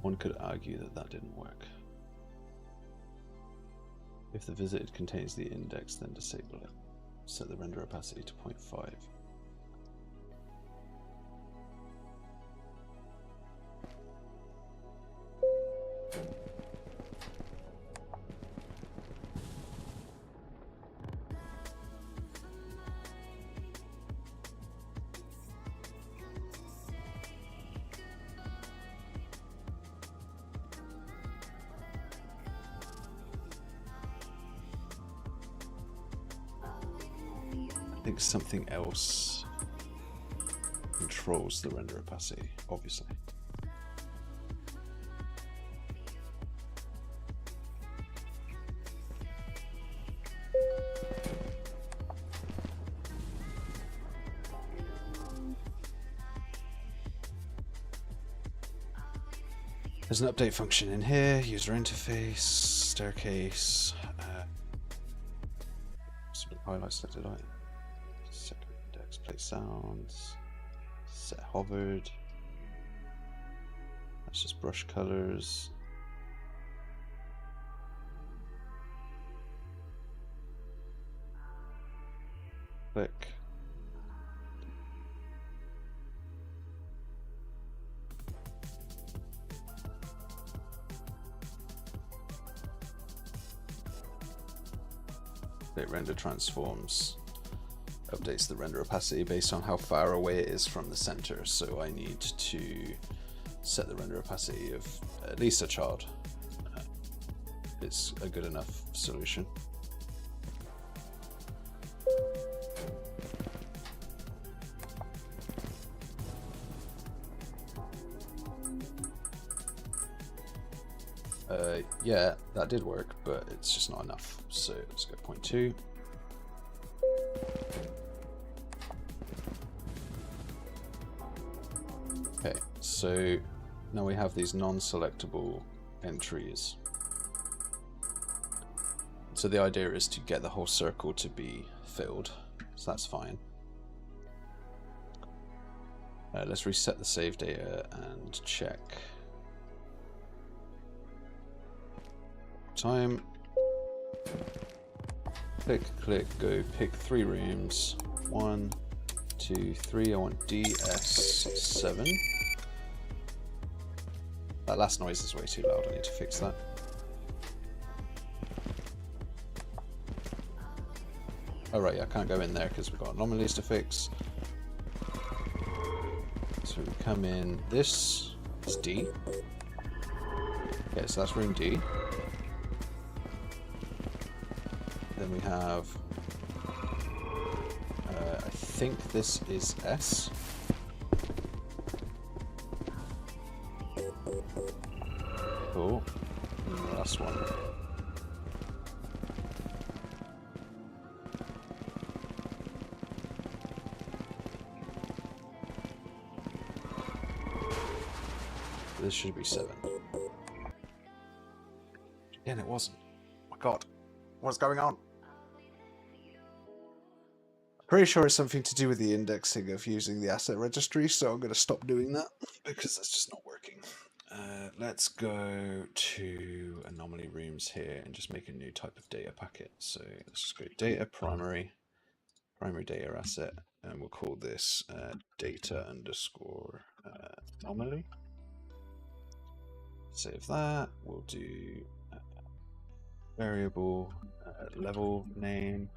One could argue that that didn't work. If the visited contains the index, then disable it. Set the render opacity to 0.5. I think something else controls the render opacity, obviously. There's an update function in here, user interface, staircase, highlight selected item. Second index, play sounds, set hovered. That's just brush colors. Click. It render transforms. Updates the render opacity based on how far away it is from the center, so I need to set the render opacity of at least a child. It's a good enough solution. Yeah, that did work, but it's just not enough. So let's go 0.2. Okay, so now we have these non-selectable entries. So the idea is to get the whole circle to be filled, so that's fine. Let's reset the save data and check. Time. Click, click, go pick 3 rooms. 1, 2, 3. I want DS7. That last noise is way too loud. I need to fix that. Oh right, yeah, I can't go in there because we've got anomalies to fix. So we come in. This is D. Okay, so that's room D. Then we have. I think this is S. Cool. And the last one. This should be 7. Again, it wasn't. Oh my god. What's going on? Pretty sure it's something to do with the indexing of using the asset registry, so I'm going to stop doing that because that's just not working. Let's go to anomaly rooms here and just make a new type of data packet. So let's just go data primary data asset, and we'll call this data underscore anomaly. Save that. We'll do variable level name.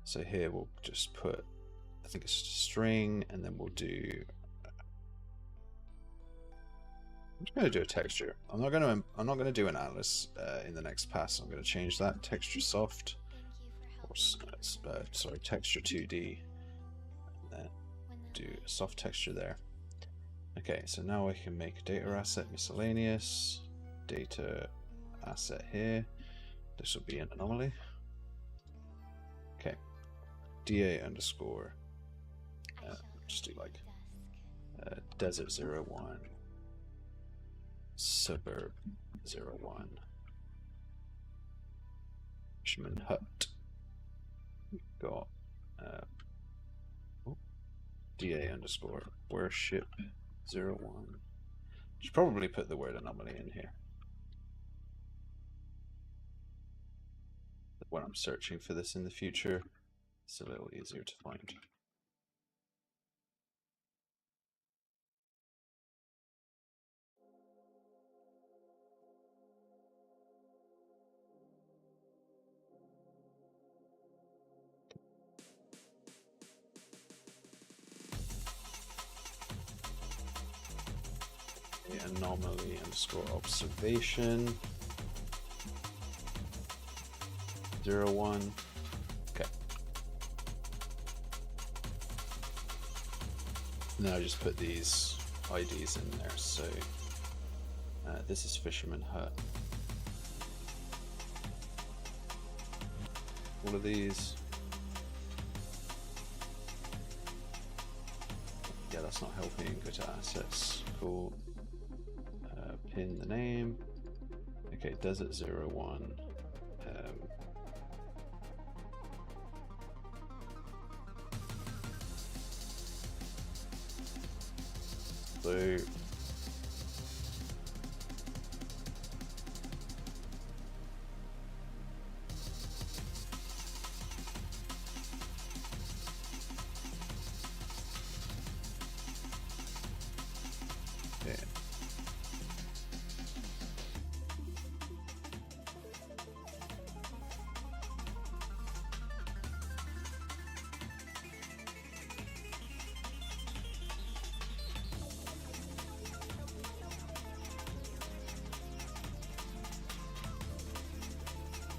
So here we'll just put, I think it's just a string, and then we'll do. I'm just going to do a texture. I'm not going to do an atlas in the next pass. I'm going to change that texture soft, or sorry, texture 2D, and then do a soft texture there. Okay, so now I can make a data asset miscellaneous, data asset here. This will be an anomaly. Okay, DA underscore. Just do like desert 01, suburb 01, fisherman hut. We've got DA underscore worship 01. Should probably put the word anomaly in here when I'm searching for this in the future. It's a little easier to find. Anomaly underscore observation 01. Okay. Now I just put these IDs in there. So this is fisherman hut. All of these. Yeah, that's not helping. Go to assets. Cool. Pin the name. Okay, desert 01. So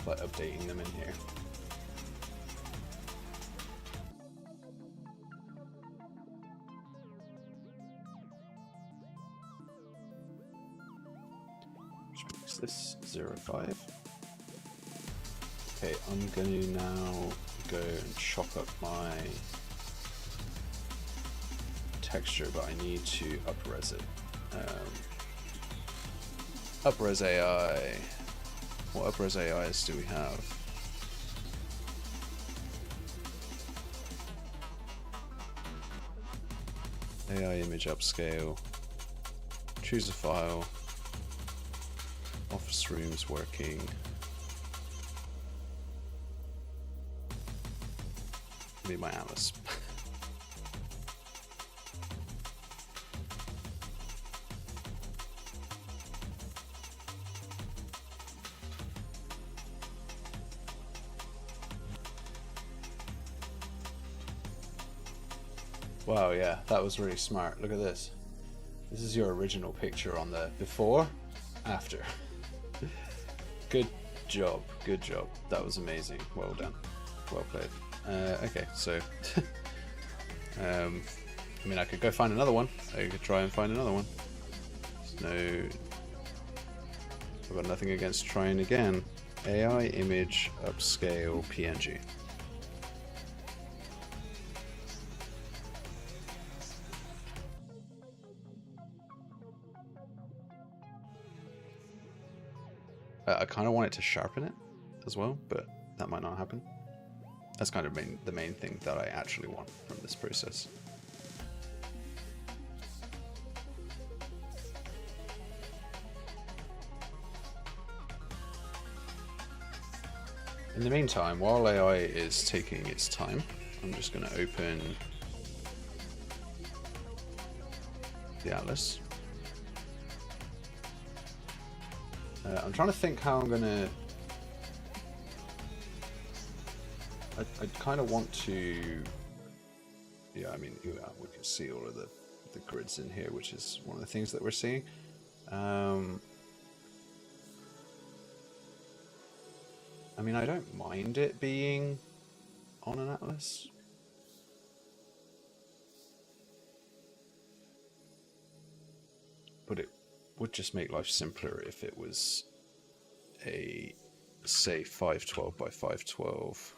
by updating them in here. Which makes this 05. Okay, I'm going to now go and chop up my texture, but I need to up-res it. Up-res AI. What up-res AIs do we have? AI image upscale. Choose a file. Office rooms working. Be my atlas. Wow, yeah, that was really smart. Look at this. This is your original picture on the before, after. Good job, good job. That was amazing. Well done. Well played. Okay, so I mean, I could go find another one. I could try and find another one. No, I've got nothing against trying again. AI image upscale PNG. I kind of want it to sharpen it as well, but that might not happen. That's kind of the main thing that I actually want from this process. In the meantime, while AI is taking its time, I'm just going to open the atlas. I'm trying to think how I'm going to... I kind of want to... Yeah, I mean, we can see all of the grids in here, which is one of the things that we're seeing. I mean, I don't mind it being on an atlas. But it would just make life simpler if it was a, say, 512 by 512.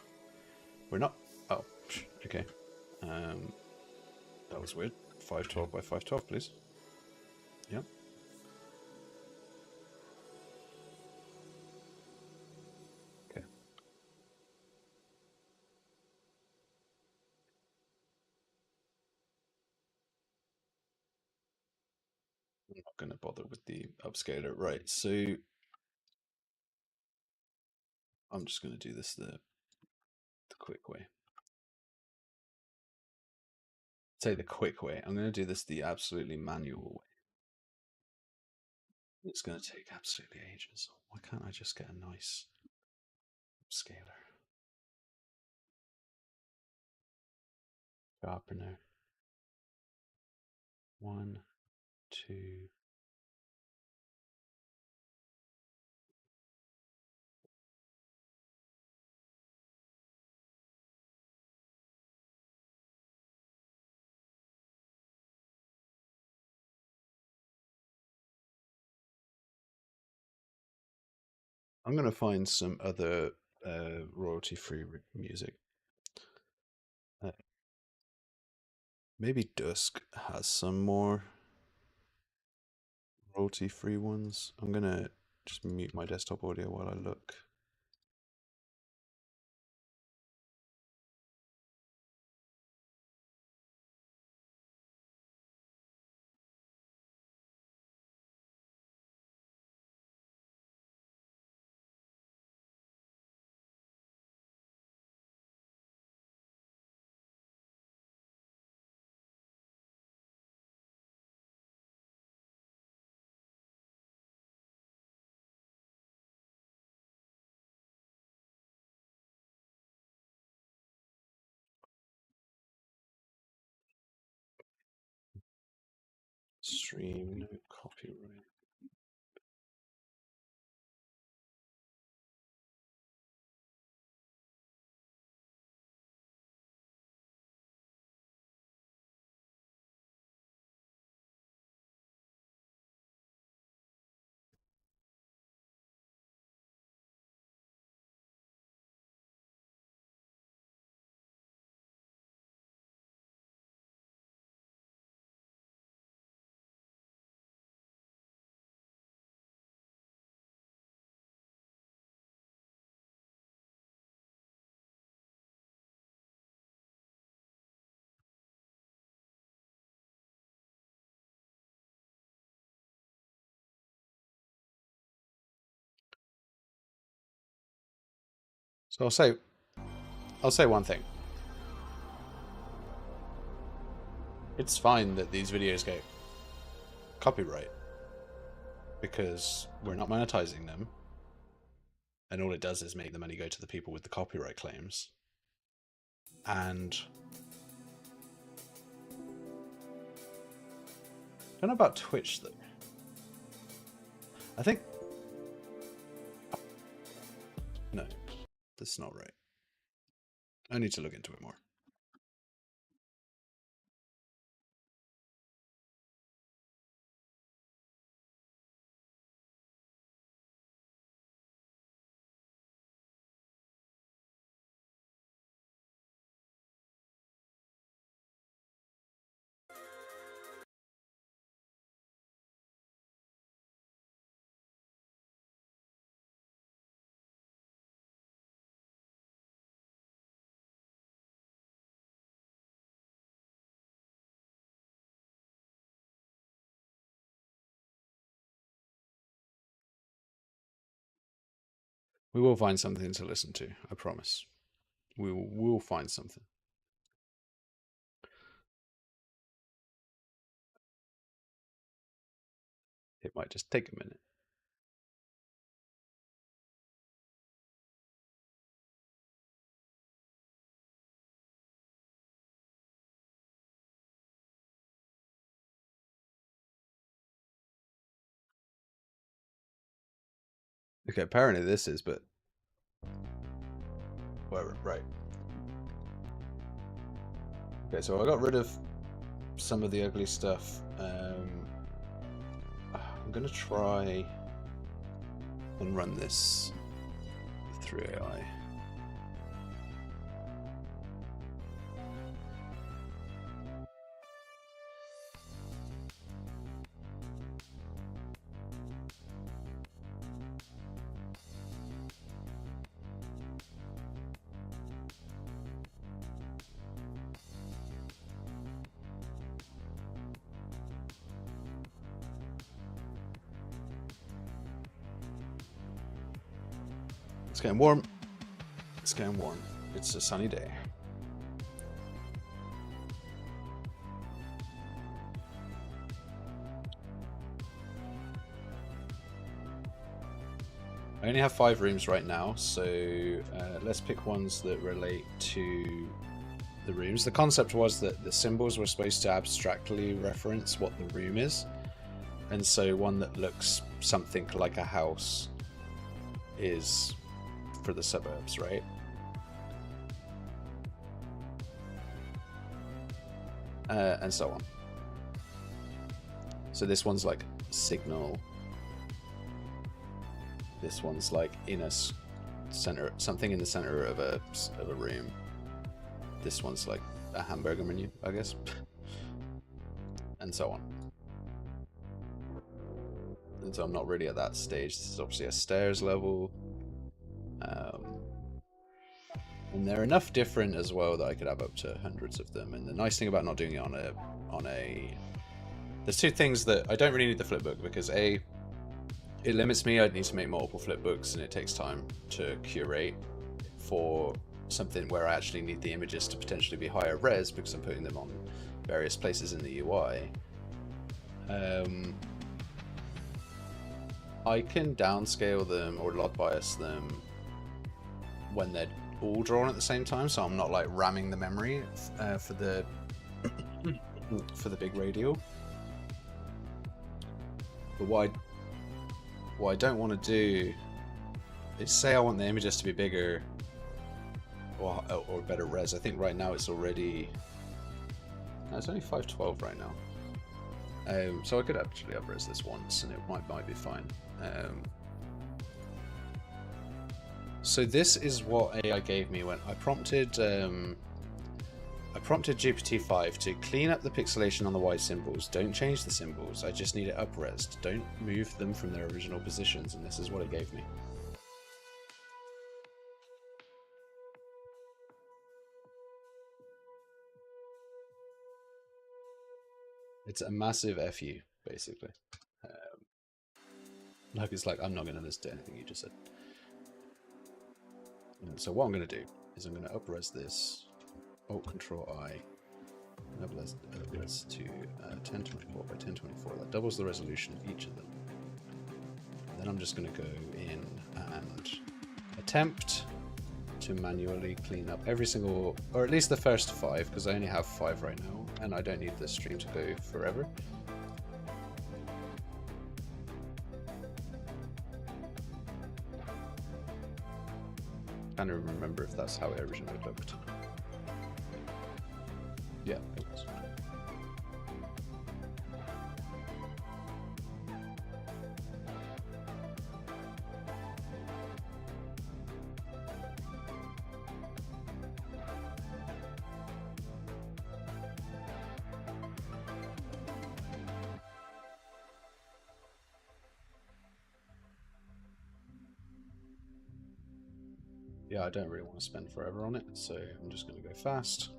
We're not... Oh, okay. That was weird. 512 by 512, please. Yep. Okay. I'm not going to bother with the upscaler. Right, so I'm just going to do this the quick way. Say the quick way. I'm going to do this the absolutely manual way. It's going to take absolutely ages. Why can't I just get a nice upscaler? Sharpener. 1, 2. I'm going to find some other royalty-free music. Maybe Dusk has some more royalty-free ones. I'm going to just mute my desktop audio while I look. Stream, no copyright. So I'll say one thing. It's fine that these videos get copyright because we're not monetizing them, and all it does is make the money go to the people with the copyright claims. And don't know about Twitch though. I think... No, that's not right. I need to look into it more. We will find something to listen to, I promise. We'll find something. It might just take a minute. Okay, apparently this is, but... Whatever, right. Okay, so I got rid of some of the ugly stuff. I'm gonna try and run this through AI. It's getting warm. It's getting warm. It's a sunny day. I only have 5 rooms right now, so let's pick ones that relate to the rooms. The concept was that the symbols were supposed to abstractly reference what the room is, and so one that looks something like a house is for the suburbs, right? And so on. So this one's like signal. This one's like in a center, something in the center of a room. This one's like a hamburger menu, I guess. And so on. And so I'm not really at that stage. This is obviously a stairs level. And they're enough different as well that I could have up to hundreds of them. And the nice thing about not doing it on a... There's 2 things that I don't really need the flipbook, because A, it limits me. I'd need to make multiple flipbooks, and it takes time to curate for something where I actually need the images to potentially be higher res, because I'm putting them on various places in the UI. I can downscale them or log bias them when they're all drawn at the same time, so I'm not like ramming the memory for the for the big radial. But what I don't want to do is say I want the images to be bigger or better res. I think right now it's already... No, it's only 512 right now. So I could actually up-res this once and it might be fine. So this is what AI gave me when I prompted GPT-5 to clean up the pixelation on the white symbols. Don't change the symbols. I just need it up-resed. Don't move them from their original positions, and this is what it gave me. It's a massive FU, basically. Like it's like, I'm not going to listen to anything you just said. So what I'm going to do is I'm going to up-res this, Alt-Control-I, up-res to 1024 by 1024. That doubles the resolution of each of them. Then I'm just going to go in and attempt to manually clean up every single, or at least the first 5, because I only have 5 right now, and I don't need the stream to go forever. can't even remember if that's how it originally looked. Yeah, it was. Yeah, I don't really want to spend forever on it, so I'm just going to go fast.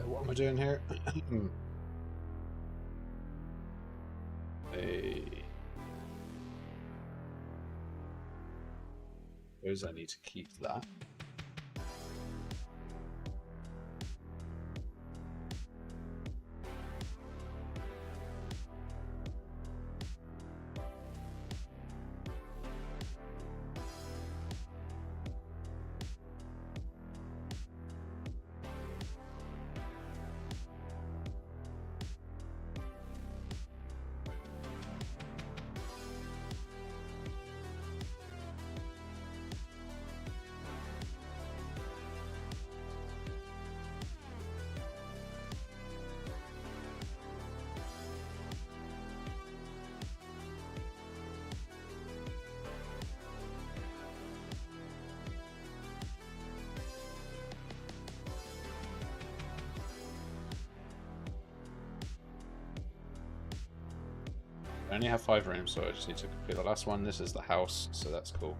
What am I doing here? Hey. Suppose I need to keep that. I only have 5 rooms, so I just need to complete the last one. This is the house, so that's cool.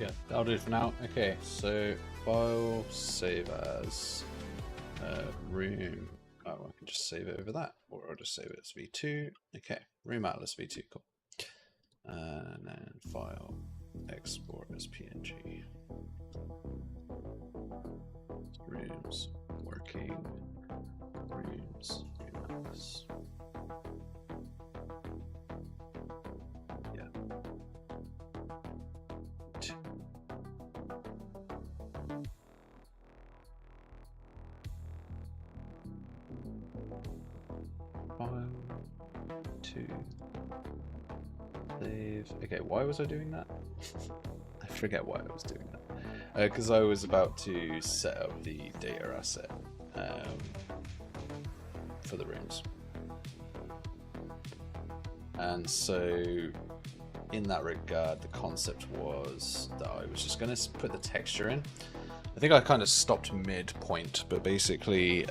Yeah, that'll do it for now. Okay, so file, save as room. Oh, I can just save it over that, or I'll just save it as v2. Okay, room atlas v2, cool. And then file, export as PNG. Rooms, working, rooms, room atlas. to save. Okay, why was I doing that? I forget why I was doing that. Because I was about to set up the data asset for the rooms. And so in that regard, the concept was that I was just going to put the texture in. I think I kind of stopped mid-point, but basically,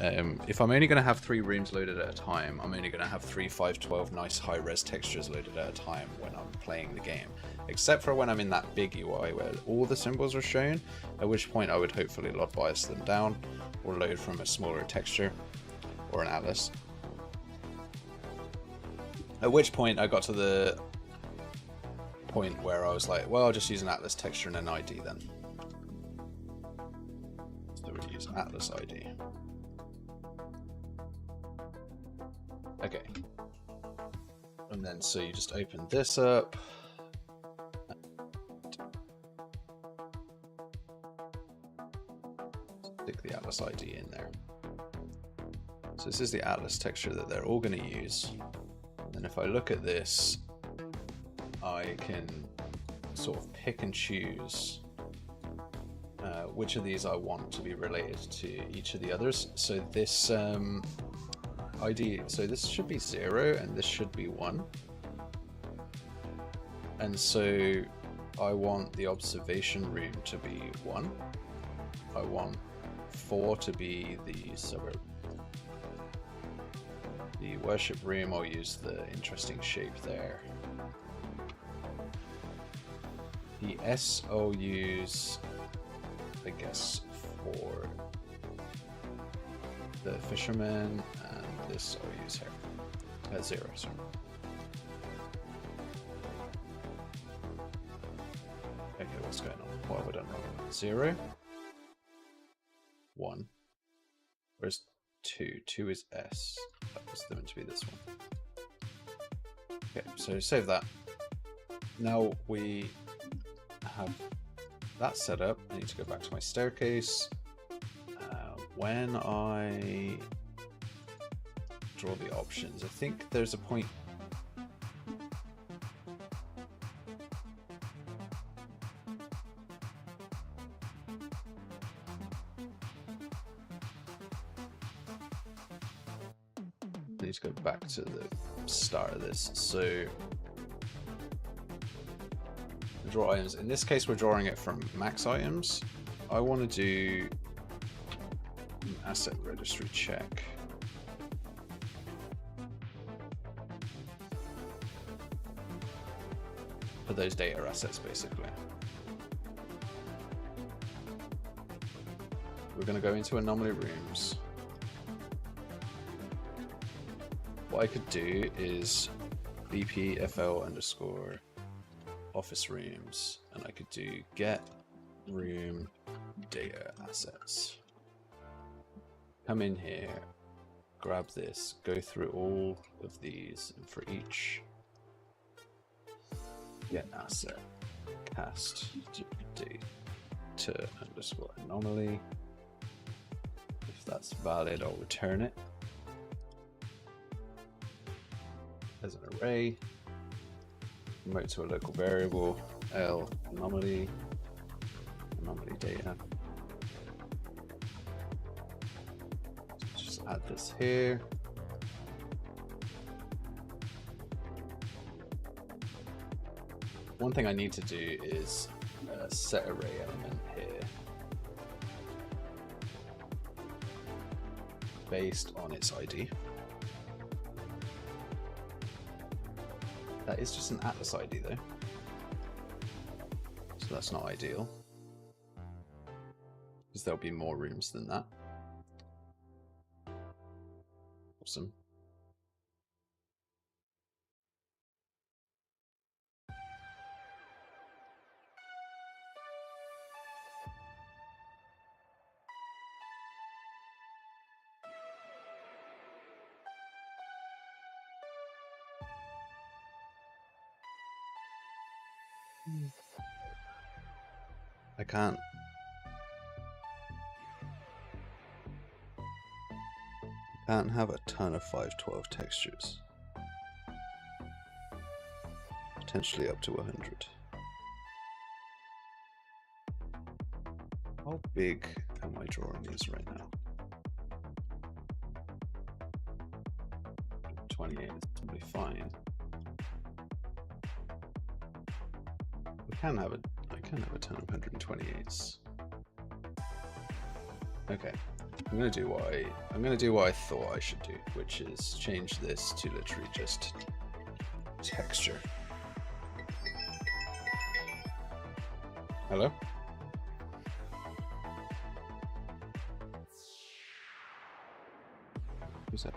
if I'm only going to have 3 rooms loaded at a time, I'm only going to have 3 512 nice high-res textures loaded at a time when I'm playing the game. Except for when I'm in that big UI where all the symbols are shown, at which point I would hopefully lot bias them down, or load from a smaller texture, or an atlas. At which point I got to the point where I was like, well, I'll just use an atlas texture and an ID then. So we'll use atlas ID. Okay. And then so you just open this up. Stick the atlas ID in there. So this is the atlas texture that they're all going to use. And if I look at this, I can sort of pick and choose which of these I want to be related to each of the others. So this ID, so this should be 0 and this should be 1. And so I want the observation room to be 1. I want 4 to be the suburb. The worship room, I'll use the interesting shape there. The S I'll use, I guess, for the fisherman, and this I'll use here at 0. Sorry. Okay, what's going on? What have I done wrong? 0, 1. Where's 2? 2 is S. That was meant to be this one. Okay, so save that. Now we have that set up. I need to go back to my staircase. When I draw the options, I think there's a point. I need to go back to the start of this. So draw items. In this case, we're drawing it from max items. I want to do an asset registry check. For those data assets, basically. We're going to go into anomaly rooms. What I could do is bpfl underscore office rooms, and I could do get room data assets. Come in here, grab this, go through all of these, and for each get asset cast data underscore anomaly. If that's valid, I'll return it as an array. Promote to a local variable, L anomaly data. Just add this here. One thing I need to do is set array element here based on its ID. That is just an atlas ID though, so that's not ideal, because there'll be more rooms than that. Awesome. I can't have a ton of 512 textures. potentially up to 100. How big am I drawing these right now? 28 is probably fine. I can have a 10 of 128s. Okay, I'm gonna do what I thought I should do, which is change this to literally just texture. Hello? Who's that?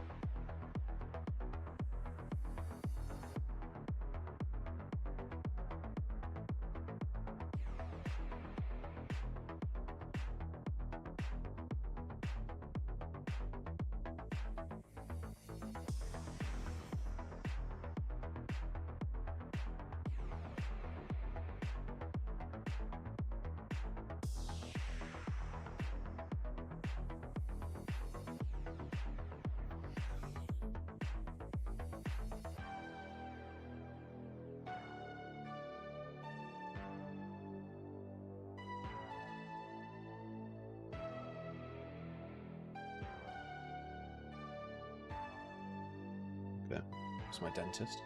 Okay, it's my dentist.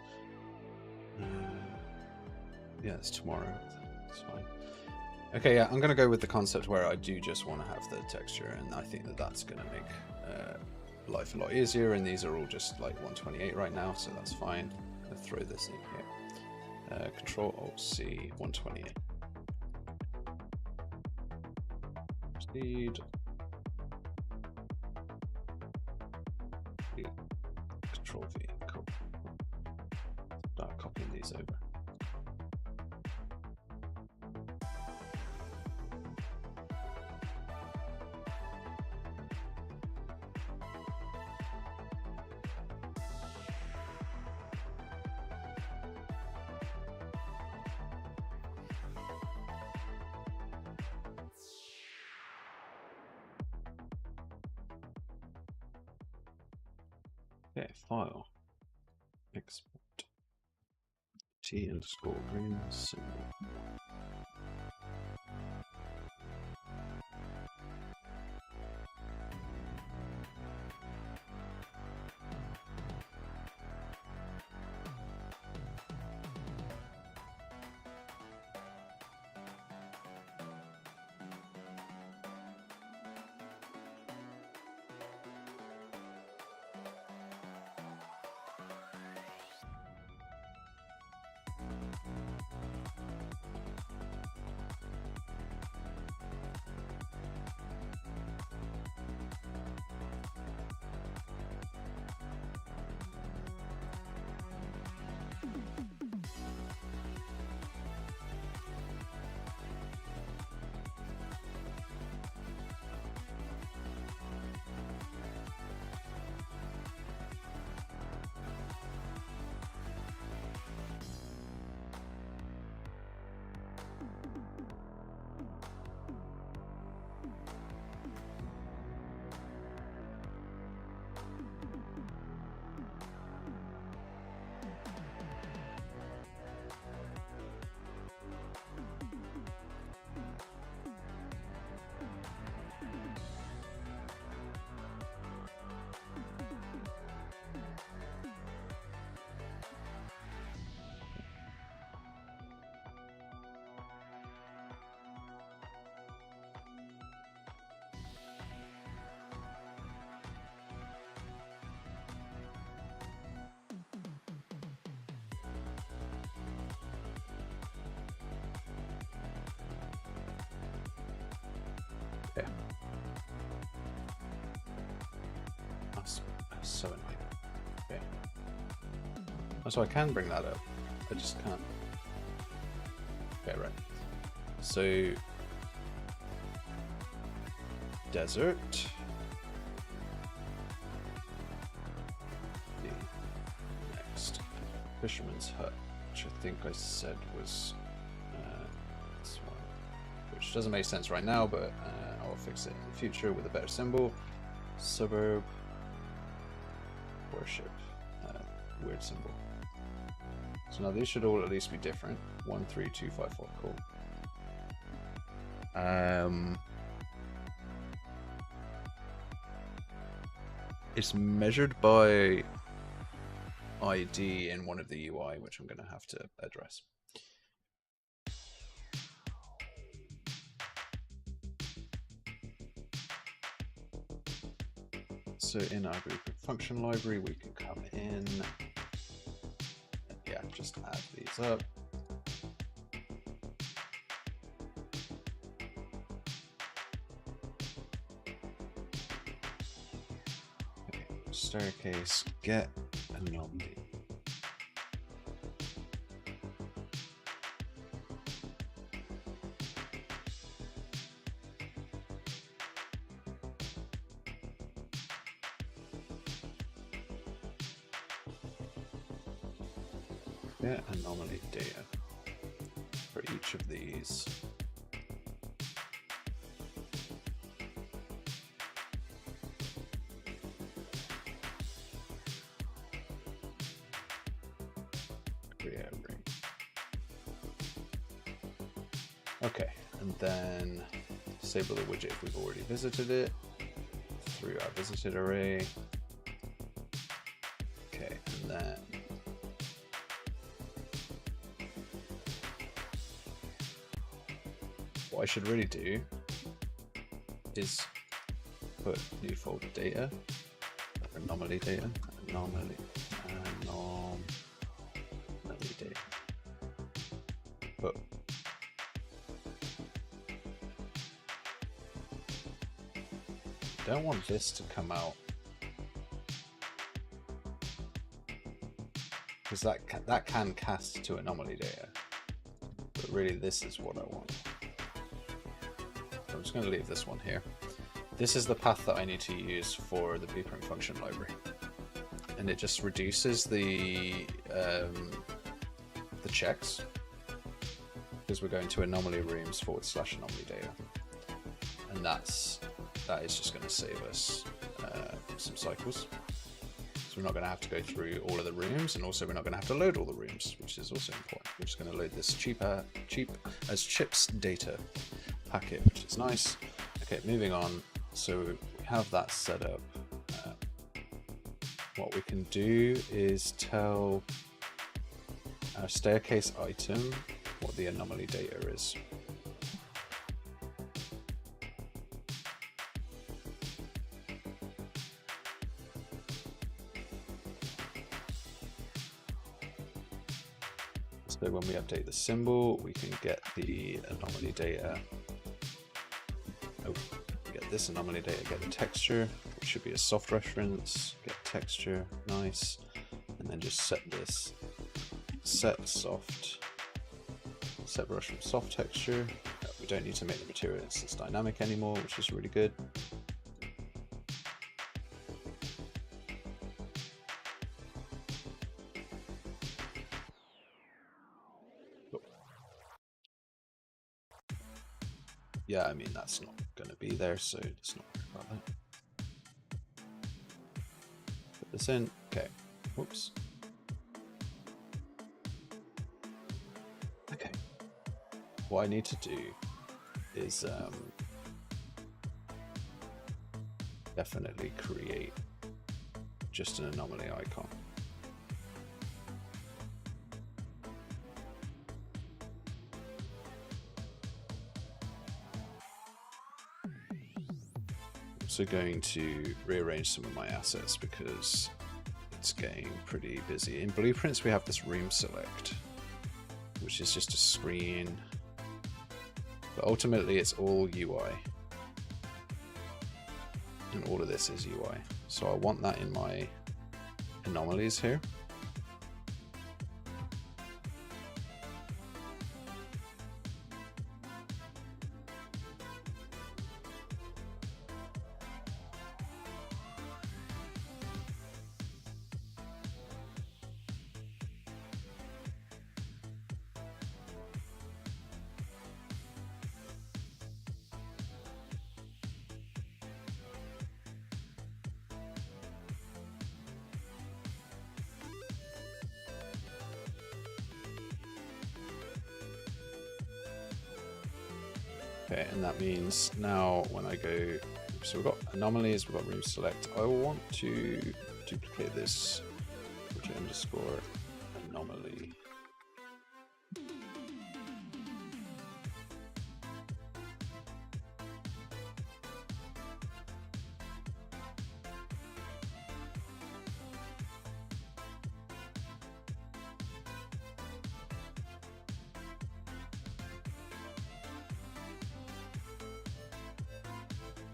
Yeah, it's tomorrow. It's fine. Okay, yeah, I'm gonna go with the concept where I do just want to have the texture, and I think that that's gonna make life a lot easier. And these are all just like 128 right now, so that's fine. I'll throw this in here. Control Alt C 128. Speed. Control V. Cool. Start copying these over. Okay, file. Export. T_green symbol. Okay. That's so annoying. Okay. Oh, so I can bring that up. I just can't. Okay, right. So desert. The next fisherman's hut, which I think I said was this one, which doesn't make sense right now, but I'll fix it in the future with a better symbol. Suburb. Worship. Weird symbol. So now these should all at least be different. 1, 3, 2, 5, 4. Cool. It's measured by ID in one of the UI, which I'm going to have to address. So in our blueprint function library, we can come in, yeah, just add these up. Okay, staircase get anomaly. Get anomaly data for each of these. Create a ring. Okay, and then disable the widget if we've already visited it through our visited array. Okay, and then what I should really do is put new folder data, anomaly data, anomaly data. But I don't want this to come out because that can cast to anomaly data, but really this is what I want. I'm just going to leave this one here. This is the path that I need to use for the blueprint function library, and it just reduces the checks because we're going to anomaly rooms / anomaly data, and that is just going to save us some cycles. So we're not going to have to go through all of the rooms, and also we're not going to have to load all the rooms, which is also important. We're just going to load this cheap as chips data packet, which is nice. Okay, moving on. So we have that set up. What we can do is tell our staircase item what the anomaly data is. So when we update the symbol, we can get the anomaly data. Oh, get this anomaly data, get the texture, which should be a soft reference, get texture, nice, and then just set this, set brush from soft texture. We don't need to make the material instance dynamic anymore, which is really good. Yeah, I mean, that's not going to be there, so let's not worry about that. Put this in. Okay. Whoops. Okay. What I need to do is definitely create just an anomaly icon. Also going to rearrange some of my assets because it's getting pretty busy. In blueprints we have this room select, which is just a screen, but ultimately it's all UI, and all of this is UI. So I want that in my anomalies here. Okay, and that means now when I go, so we've got anomalies, we've got room select. I want to duplicate this, widget underscore anomaly.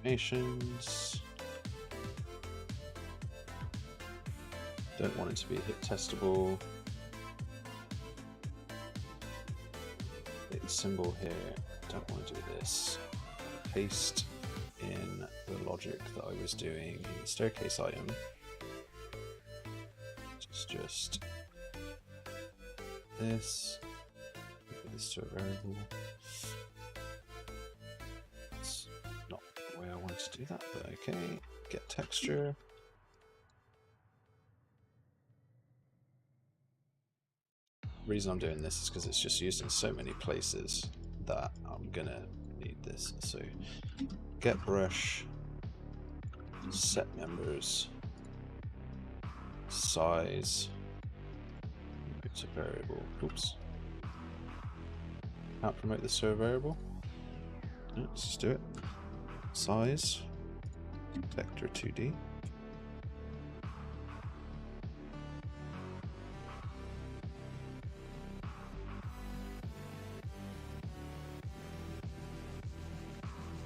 Nations. Don't want it to be hit testable. Hit symbol here. Don't want to do this. Paste in the logic that I was doing in the staircase item. It's just this. Put this to a variable. It's not the way I wanted to do that, but okay. Get texture. The reason I'm doing this is because it's just used in so many places that I'm gonna need this. So get brush, set members, size, it's a variable. Oops. Can't promote this to a variable. No, let's just do it. Size, vector 2D.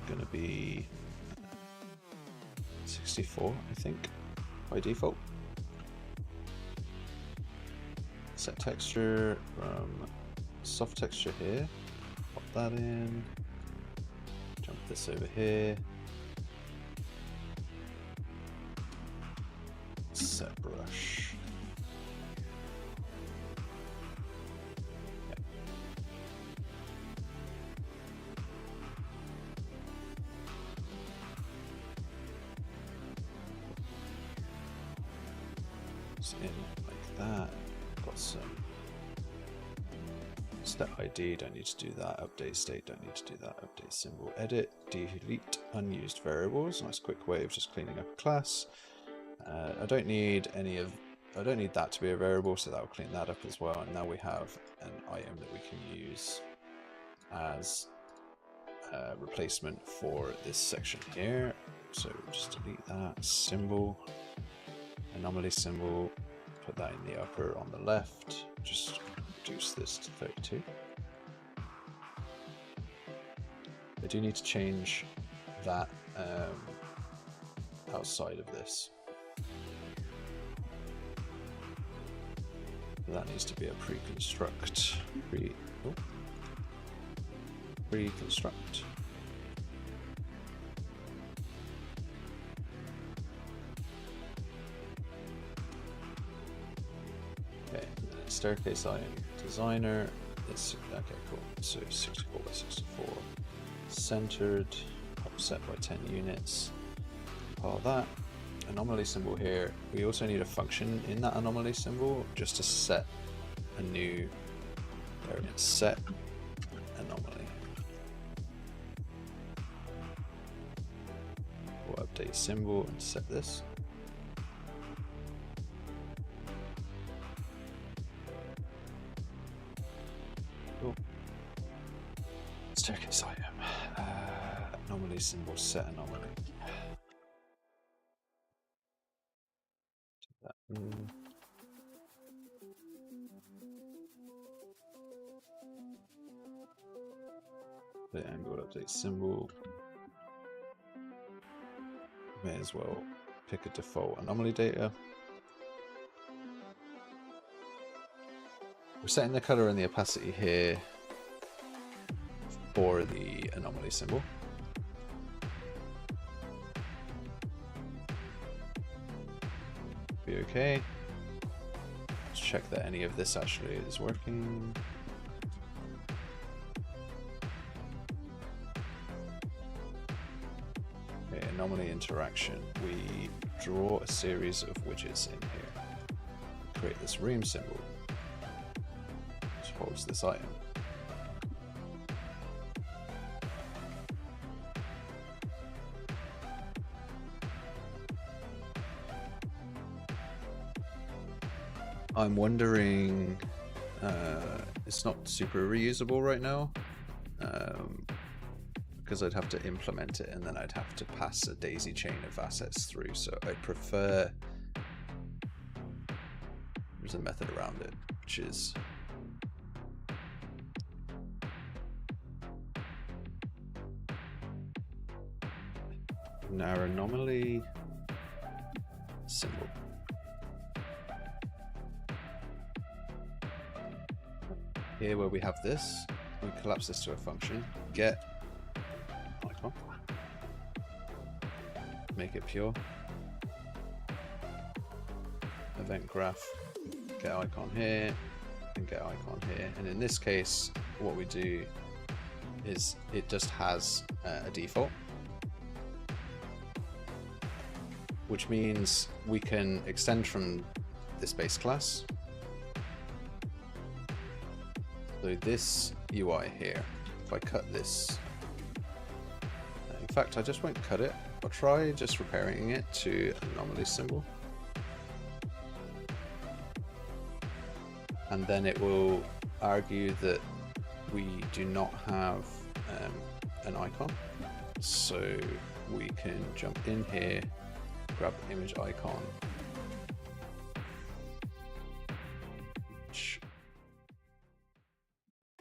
Gonna be 64, I think, by default. Set texture from soft texture here. Pop that in. Jump this over here. Set brush. Yep. It's in like that. Got some step ID, don't need to do that. Update state, don't need to do that. Update symbol, edit, delete unused variables. Nice quick way of just cleaning up a class. I don't need that to be a variable, so that will clean that up as well. And now we have an item that we can use as a replacement for this section here. So we'll just delete that symbol, anomaly symbol, put that in the upper on the left, just reduce this to 32. I do need to change that outside of this. That needs to be a pre-construct. Pre-construct. Okay, staircase item designer. It's okay, cool. So 64 by 64. Centered, offset by 10 units. Call that. Anomaly symbol here. We also need a function in that anomaly symbol just to set a new, there it is, set anomaly. We'll update symbol and set this. Cool. Staircase item. Anomaly symbol, set anomaly. The angle update symbol. May as well pick a default anomaly data. We're setting the color and the opacity here for the anomaly symbol. Be okay. Let's check that any of this actually is working. Okay, anomaly interaction. We draw a series of widgets in here. Create this room symbol, which holds this item. I'm wondering, it's not super reusable right now, because I'd have to implement it and then I'd have to pass a daisy chain of assets through, so I prefer, there's a method around it, which is our anomaly symbol. Here where we have this, we collapse this to a function, get icon, make it pure, event graph, get icon here, and get icon here. And in this case, what we do is it just has a default, which means we can extend from this base class. So this UI here, if I cut this, in fact I just won't cut it, I'll try just repairing it to anomaly symbol. And then it will argue that we do not have an icon. So we can jump in here, grab image icon, which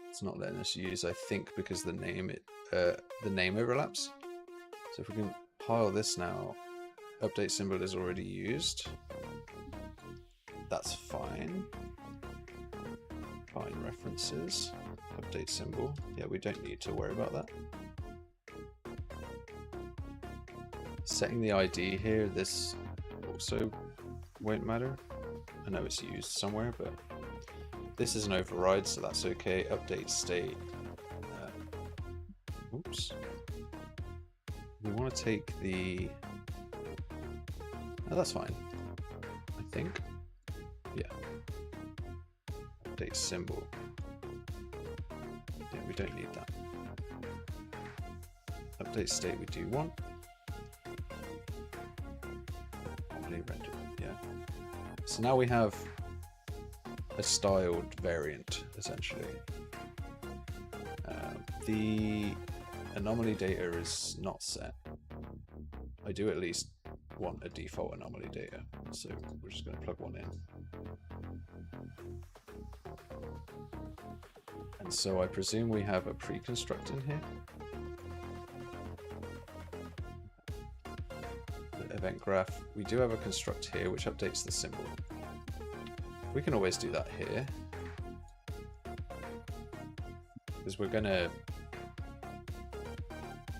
it's not letting us use, I think, because the name overlaps. So if we can pile this now, update symbol is already used. That's fine. Find references, update symbol. Yeah, we don't need to worry about that. Setting the ID here, this also won't matter. I know it's used somewhere, but this is an override, so that's okay. Update state. Oops. We want to take the. Oh, that's fine. I think. Yeah. Update symbol. Yeah, we don't need that. Update state we do want. Render. Yeah. So now we have a styled variant, essentially. The anomaly data is not set. I do at least want a default anomaly data, so we're just going to plug one in. And so I presume we have a pre-construct in here. The event graph, we do have a construct here which updates the symbol. We can always do that here, because we're going to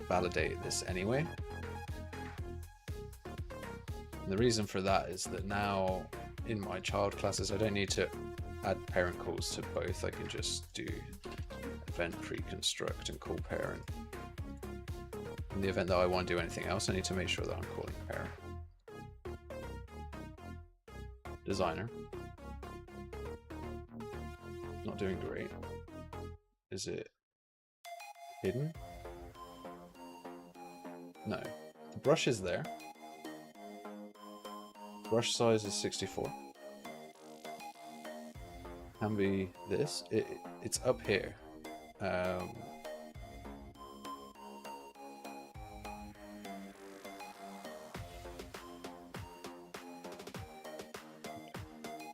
validate this anyway. And the reason for that is that now in my child classes I don't need to add parent calls to both. I can just do event pre-construct and call parent. In the event that I want to do anything else, I need to make sure that I'm calling parent. Designer. Not doing great. Is it hidden? No. The brush is there. Brush size is 64. Can be this. It's up here.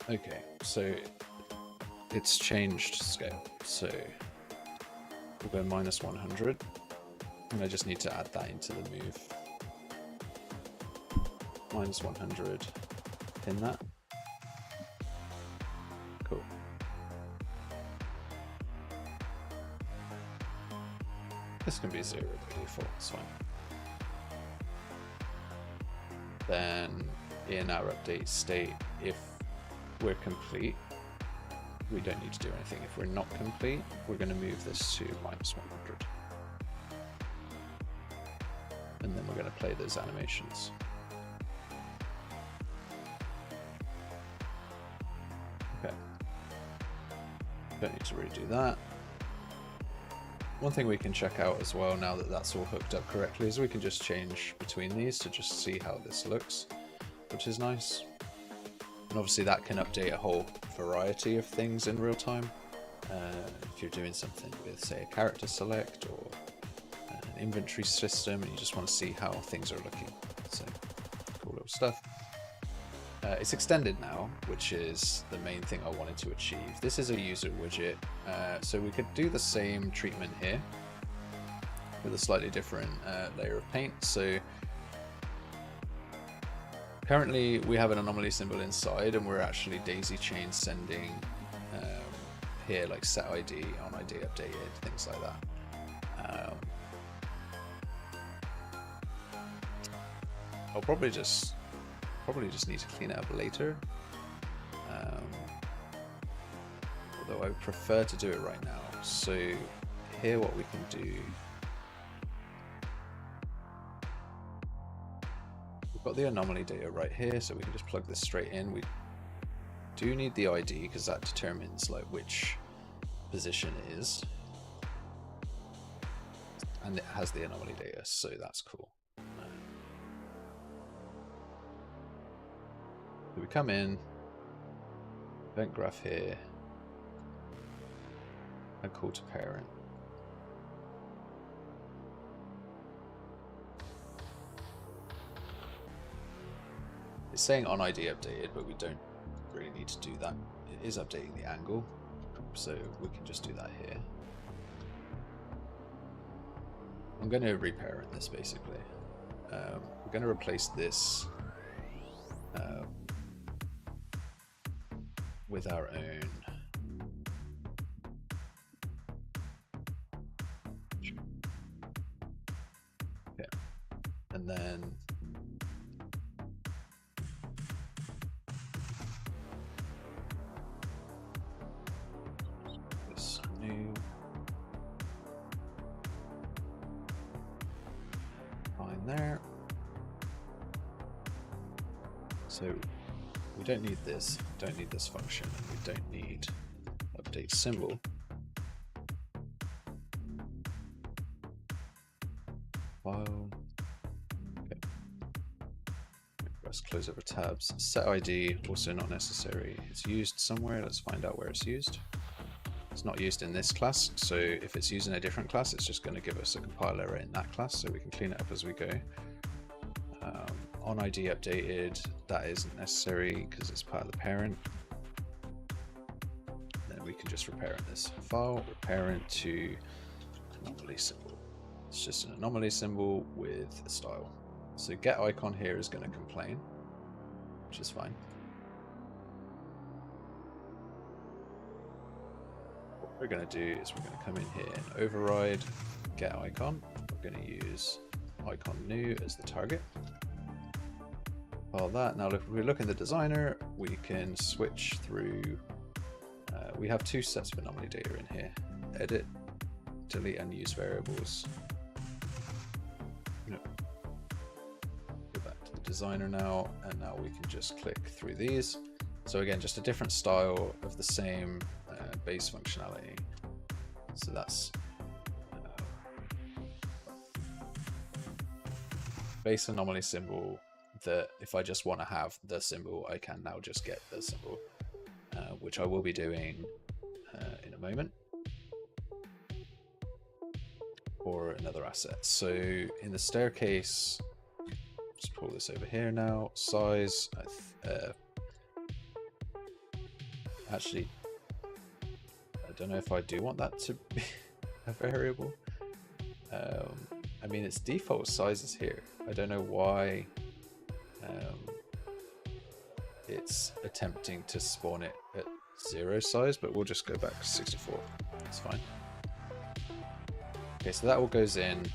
Okay, so it's changed scale. So we'll go -100, and I just need to add that into the move. -100, pin that. Cool. This can be 0 by default, it's fine. Then in our update state, if we're complete, we don't need to do anything. If we're not complete, we're going to move this to -100. And then we're going to play those animations. Okay. Don't need to redo that. One thing we can check out as well, now that that's all hooked up correctly, is we can just change between these to just see how this looks, which is nice. And obviously that can update a whole variety of things in real time. If you're doing something with, say, a character select or an inventory system, and you just want to see how things are looking. So, cool little stuff. It's extended now, which is the main thing I wanted to achieve. This is a user widget, so we could do the same treatment here with a slightly different layer of paint. So currently we have an anomaly symbol inside, and we're actually daisy chain sending here, like set ID, on ID updated, things like that. I'll probably just need to clean it up later. Although I would prefer to do it right now. So here what we can do, we've got the anomaly data right here, so we can just plug this straight in. We do need the ID because that determines like which position it is, and it has the anomaly data, so that's cool. So we come in, event graph here, and call to parent. It's saying on ID updated, but we don't really need to do that. It is updating the angle, so we can just do that here. I'm going to reparent this basically. We're going to replace this with our own. Okay, and then this new line there. So we don't need this, don't need this function, and we don't need update symbol. File. Okay. Let's close over tabs. Set ID, also not necessary. It's used somewhere. Let's find out where it's used. It's not used in this class, so if it's used in a different class, it's just going to give us a compile error in that class, so we can clean it up as we go. On ID updated, that isn't necessary because it's part of the parent. Then we can just reparent this file, reparent to anomaly symbol. It's just an anomaly symbol with a style. So get icon here is going to complain, which is fine. What we're going to do is we're going to come in here and override get icon. We're going to use icon new as the target. All that. Now if we look in the designer, we can switch through. We have two sets of anomaly data in here: edit, delete, and use variables. No. Go back to the designer now, and now we can just click through these. So again, just a different style of the same base functionality. So that's base anomaly symbol. That if I just want to have the symbol, I can now just get the symbol, which I will be doing in a moment for another asset. So in the staircase, just pull this over here now. Size, actually, I don't know if I do want that to be a variable. I mean, its default size is here. I don't know why. It's attempting to spawn it at 0 size, but we'll just go back to 64. That's fine. Okay, so that all goes in.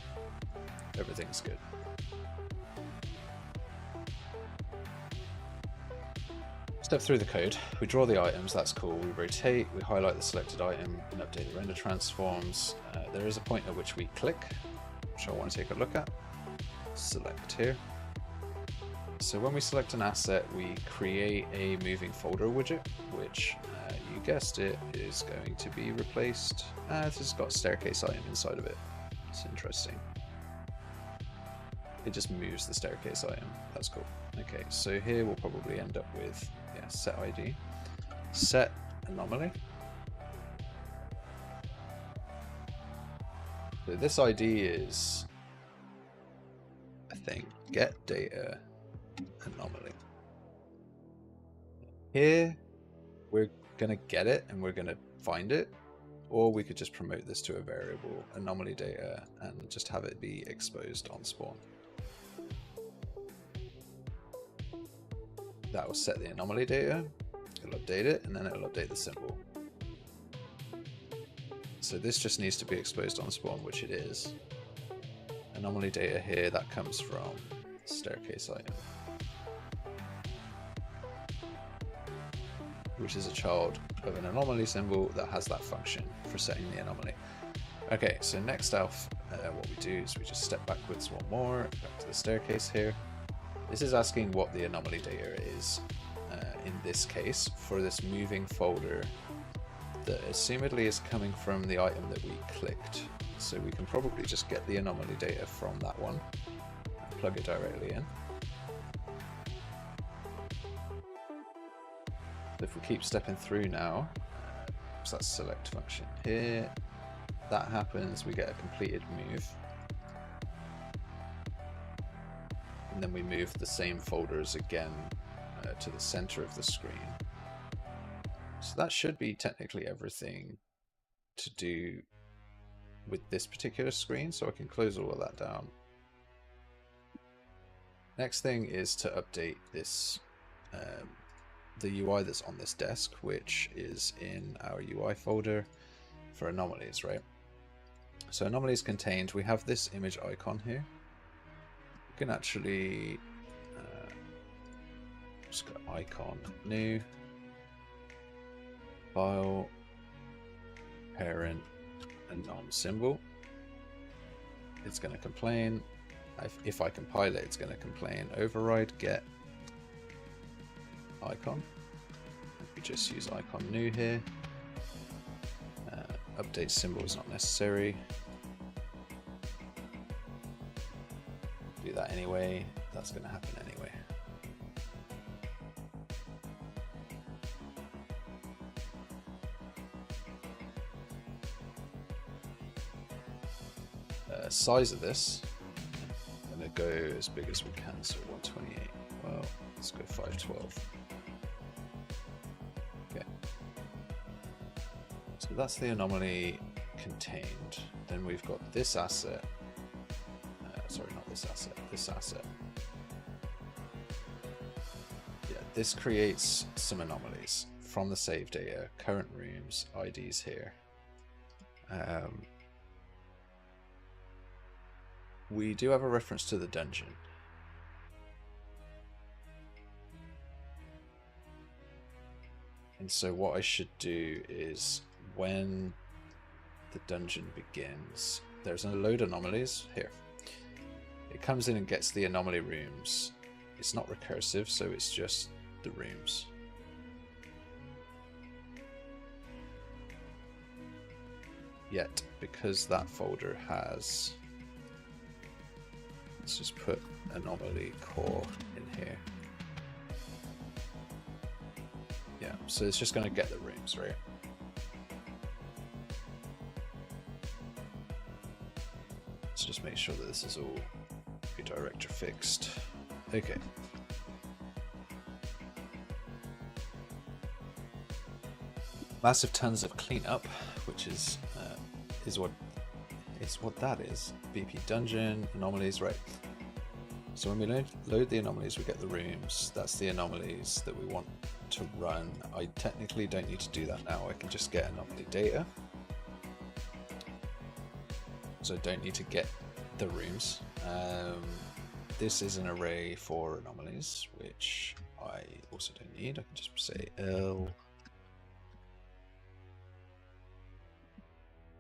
Everything's good. Step through the code. We draw the items. That's cool. We rotate. We highlight the selected item and update the render transforms. There is a point at which we click, which I want to take a look at. Select here. So when we select an asset, we create a moving folder widget, which you guessed it, is going to be replaced. This has got staircase item inside of it. It's interesting. It just moves the staircase item. That's cool. Okay, so here we'll probably end up with yeah, set ID, set anomaly. So this ID is, I think, get data anomaly. Here, we're gonna get it and we're gonna find it, or we could just promote this to a variable anomaly data and just have it be exposed on spawn. That will set the anomaly data, it'll update it, and then it'll update the symbol. So this just needs to be exposed on spawn, which it is. Anomaly data here, that comes from staircase item, which is a child of an anomaly symbol that has that function for setting the anomaly. Okay, so next off, what we do is we just step backwards one more, back to the staircase here. This is asking what the anomaly data is, in this case, for this moving folder that assumedly is coming from the item that we clicked. So we can probably just get the anomaly data from that one and plug it directly in. If we keep stepping through now, so that's select function here, that happens, we get a completed move. And then we move the same folders again to the center of the screen. So that should be technically everything to do with this particular screen, so I can close all of that down. Next thing is to update this, the UI that's on this desk, which is in our UI folder for anomalies, right? So anomalies contained, we have this image icon here. We can actually just go icon, new, file, parent, anom symbol. It's going to complain. If I compile it, it's going to complain override get icon. We just use icon new here. Update symbol is not necessary. Do that anyway. That's going to happen anyway. Size of this, I'm going to go as big as we can, so 128. Well, let's go 512. Okay. So that's the anomaly contained. Then we've got this asset. Sorry, not this asset. This asset. Yeah, this creates some anomalies from the save data, current rooms, IDs here. We do have a reference to the dungeon. And so what I should do is when the dungeon begins, there's a load of anomalies here. It comes in and gets the anomaly rooms. It's not recursive, so it's just the rooms. Yet, because that folder has, let's just put anomaly core in here. Yeah, so it's just going to get the rooms, right? Let's just make sure that this is all redirector fixed. Okay. Massive tons of cleanup, which is what that is. BP dungeon, anomalies, right. So when we load the anomalies, we get the rooms. That's the anomalies that we want to run. I technically don't need to do that now. I can just get anomaly data. So I don't need to get the rooms. This is an array for anomalies, which I also don't need. I can just say L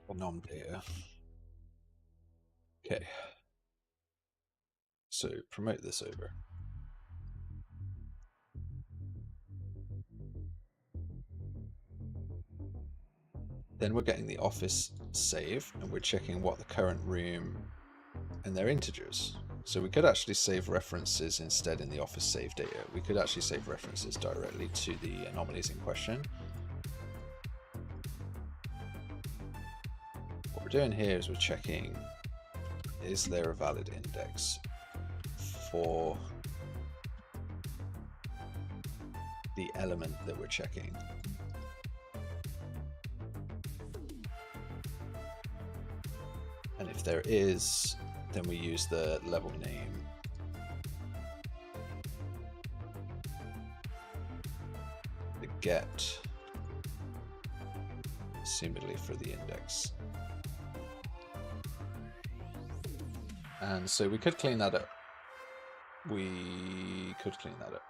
anom data. Okay. So promote this over. Then we're getting the office save, and we're checking what the current room and their integers. So we could actually save references instead in the office save data. We could actually save references directly to the anomalies in question. What we're doing here is we're checking, is there a valid index for the element that we're checking. And if there is, then we use the level name the get assumedly for the index. And so we could clean that up. We could clean that up.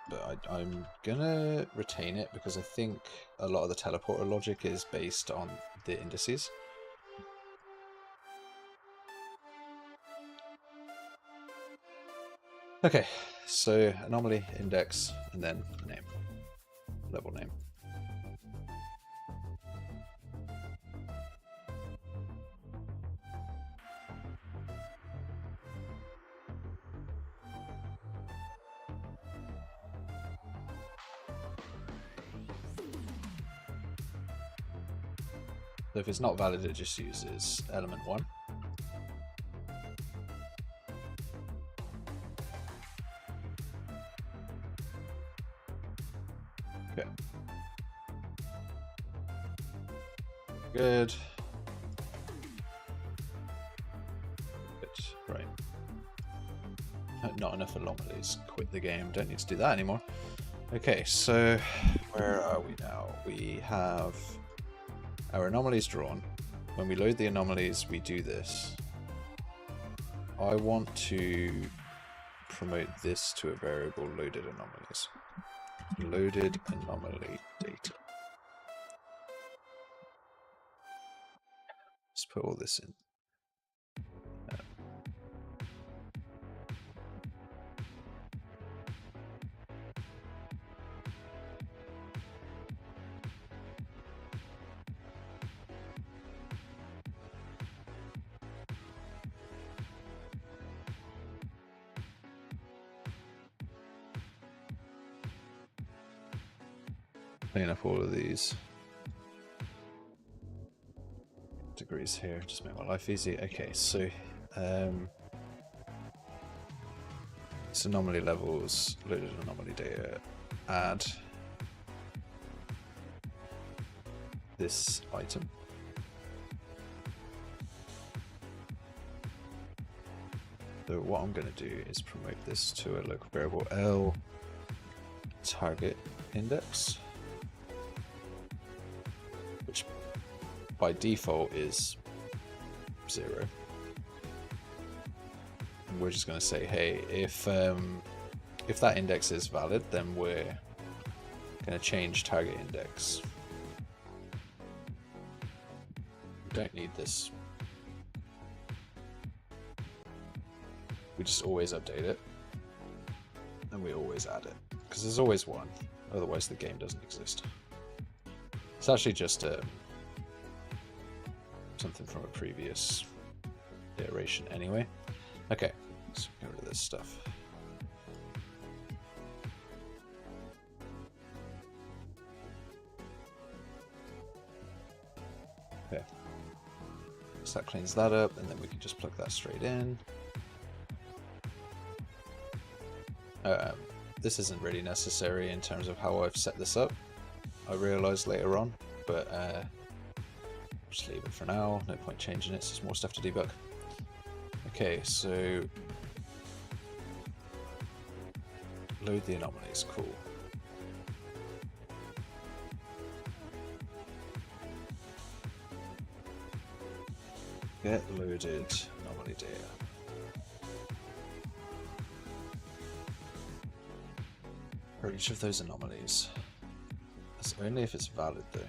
But I'm gonna retain it because I think a lot of the teleporter logic is based on the indices. Okay, so anomaly, index, and then name, level name. So if it's not valid, it just uses element 1. Okay. Good. Good. Right. Not enough anomalies. Quit the game. Don't need to do that anymore. Okay, so where are we now? We have our anomalies drawn. When we load the anomalies, we do this. I want to promote this to a variable loaded anomalies. Loaded anomaly data. Let's put all this in. Clean up all of these degrees here, just make my life easy. Okay, so it's anomaly levels, loaded anomaly data, add this item. So what I'm going to do is promote this to a local variable L target index, which by default is 0. And we're just going to say, hey, if that index is valid, then we're going to change target index. We don't need this. We just always update it, and we always add it, because there's always one, otherwise the game doesn't exist. It's actually just something from a previous iteration anyway. Okay, let's get rid of this stuff. Okay, so that cleans that up, and then we can just plug that straight in. This isn't really necessary in terms of how I've set this up, I realised later on, but just leave it for now, no point changing it, so there's more stuff to debug. Okay, so load the anomalies, cool. Get loaded anomaly data. For each of those anomalies. That's only if it's valid though.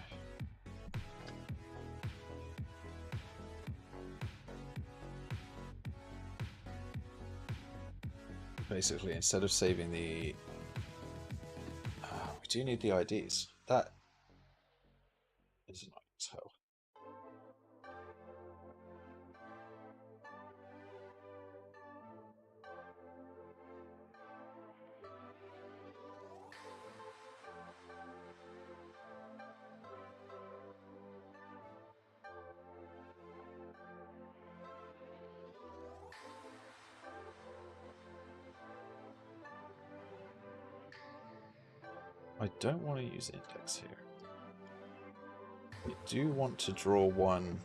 Basically, instead of saving the... we do need the IDs. That is an tell. I don't want to use index here. We do want to draw one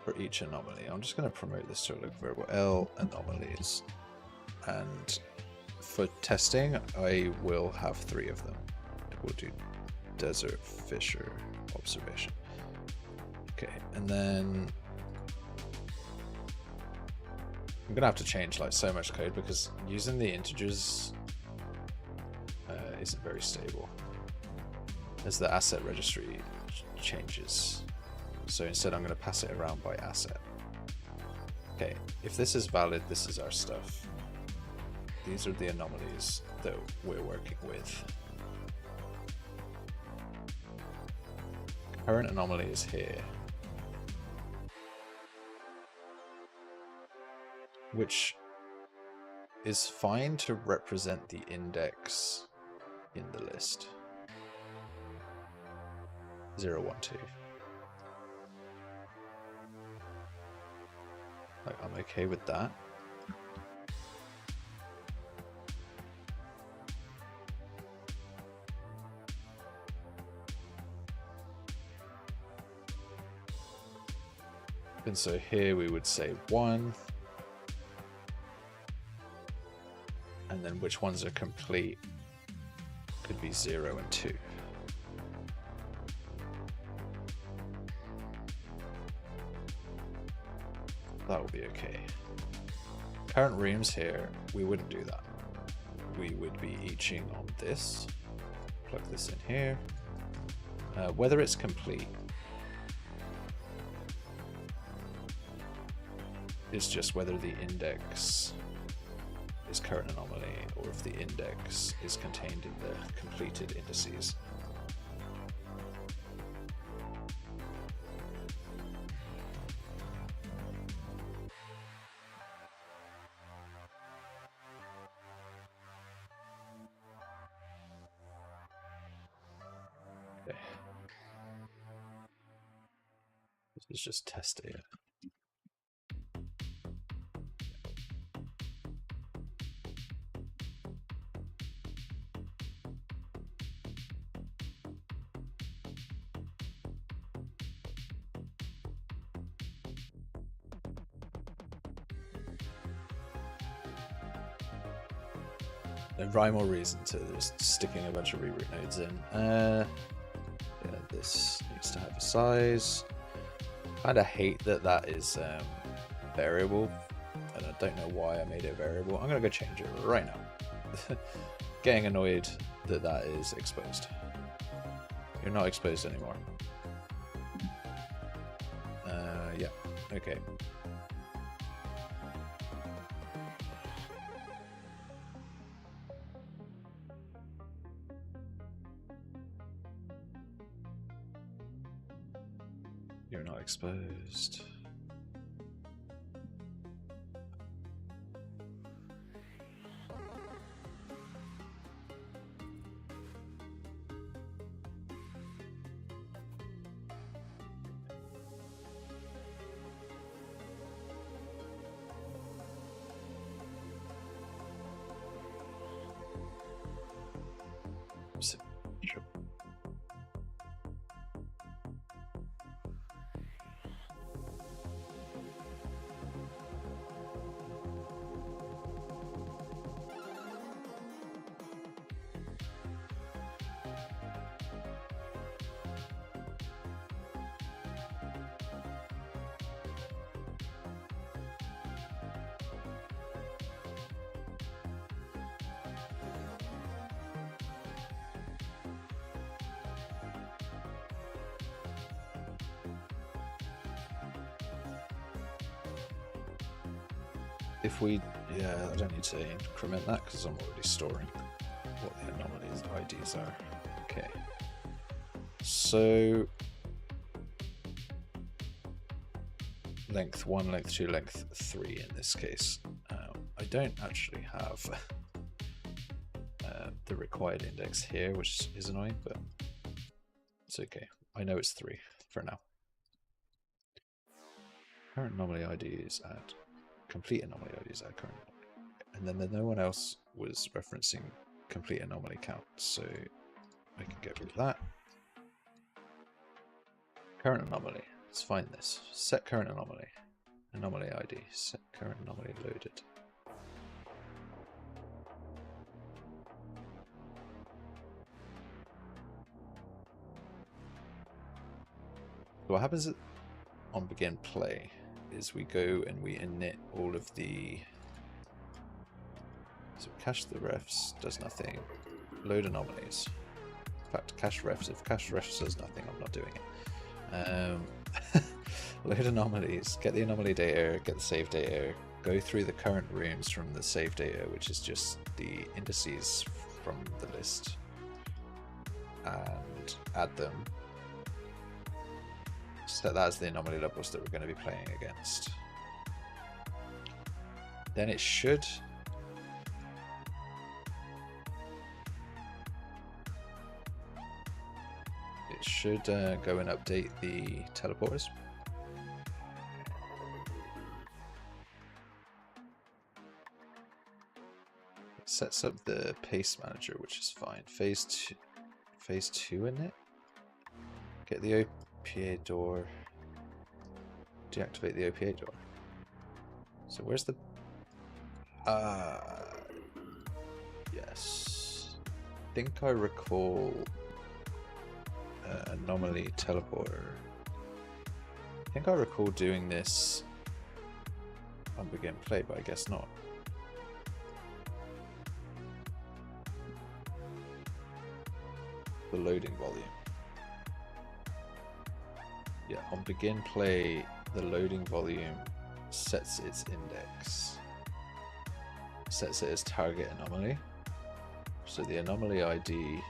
for each anomaly. I'm just going to promote this to a local variable L anomalies, and for testing I will have 3 of them. We'll do desert fissure observation. Okay, and then I'm gonna have to change like so much code because using the integers isn't very stable as the asset registry changes. So instead I'm going to pass it around by asset. Okay, if this is valid, this is our stuff. These are the anomalies that we're working with. Current anomaly is here, which is fine to represent the index in the list. 0, 1, 2. Like, I'm okay with that. And so here we would say 1. And then which ones are complete could be 0 and 2. That will be okay. Current rooms here, we wouldn't do that. We would be eaching on this. Plug this in here. Whether it's complete is just whether the index is current anomaly or if the index is contained in the completed indices. Okay. This is just test data. No rhyme or reason to just sticking a bunch of reroute nodes in. Yeah, this needs to have a size. Kinda hate that that is variable, and I don't know why I made it variable. I'm gonna go change it right now. Getting annoyed that that is exposed. You're not exposed anymore. Yeah, okay. You're not exposed. If we, yeah, I don't need to increment that because I'm already storing what the anomalies IDs are. Okay. So length 1, length 2, length 3 in this case. I don't actually have the required index here, which is annoying, but it's okay. I know it's 3 for now. Current anomaly IDs at complete anomaly IDs at current, and then no one else was referencing complete anomaly count, so I can get rid of that. Current anomaly. Let's find this. Set current anomaly. Anomaly ID. Set current anomaly loaded. So what happens on begin play is we go and we init all of the... So cache the refs does nothing. Load anomalies. In fact, cache refs. If cache refs does nothing, I'm not doing it. Load anomalies. Get the anomaly data. Get the save data. Go through the current rooms from the save data, which is just the indices from the list, and add them. So that's the anomaly levels that we're going to be playing against. Then it should go and update the teleporters. It sets up the pace manager, which is fine. Phase 2 in it. Get the OPA door. Deactivate the OPA door. So where's the... yes. I think I recall anomaly teleporter. I think I recall doing this on begin play, but I guess not. The loading volume. Yeah, on begin play, the loading volume sets its index. Sets it as target anomaly. So the anomaly ID,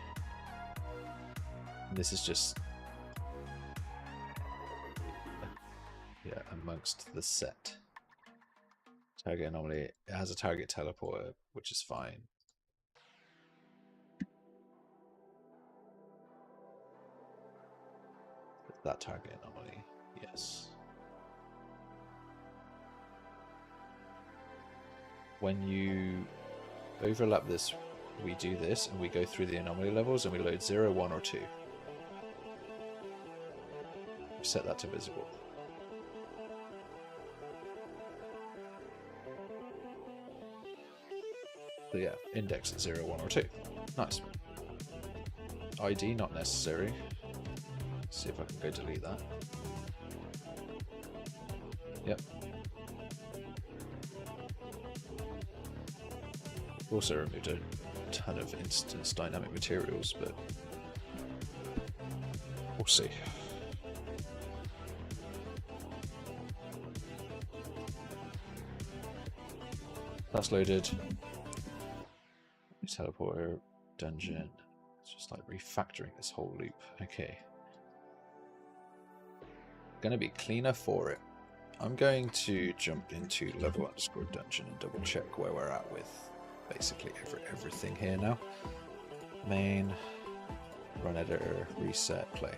this is just, yeah, amongst the set. Target anomaly, it has a target teleporter, which is fine. That target anomaly, yes. When you overlap this, we do this and we go through the anomaly levels and we load 0, 1, or 2. We set that to visible. So yeah, index at 0, 1, or 2. Nice. ID not necessary. Let's see if I can go delete that. Yep. Also removed a ton of instance dynamic materials, but we'll see. That's loaded. Teleporter, dungeon. It's just like refactoring this whole loop. Okay. Gonna be cleaner for it. I'm going to jump into level_dungeon and double check where we're at with basically everything here now. Main, run editor, reset, play.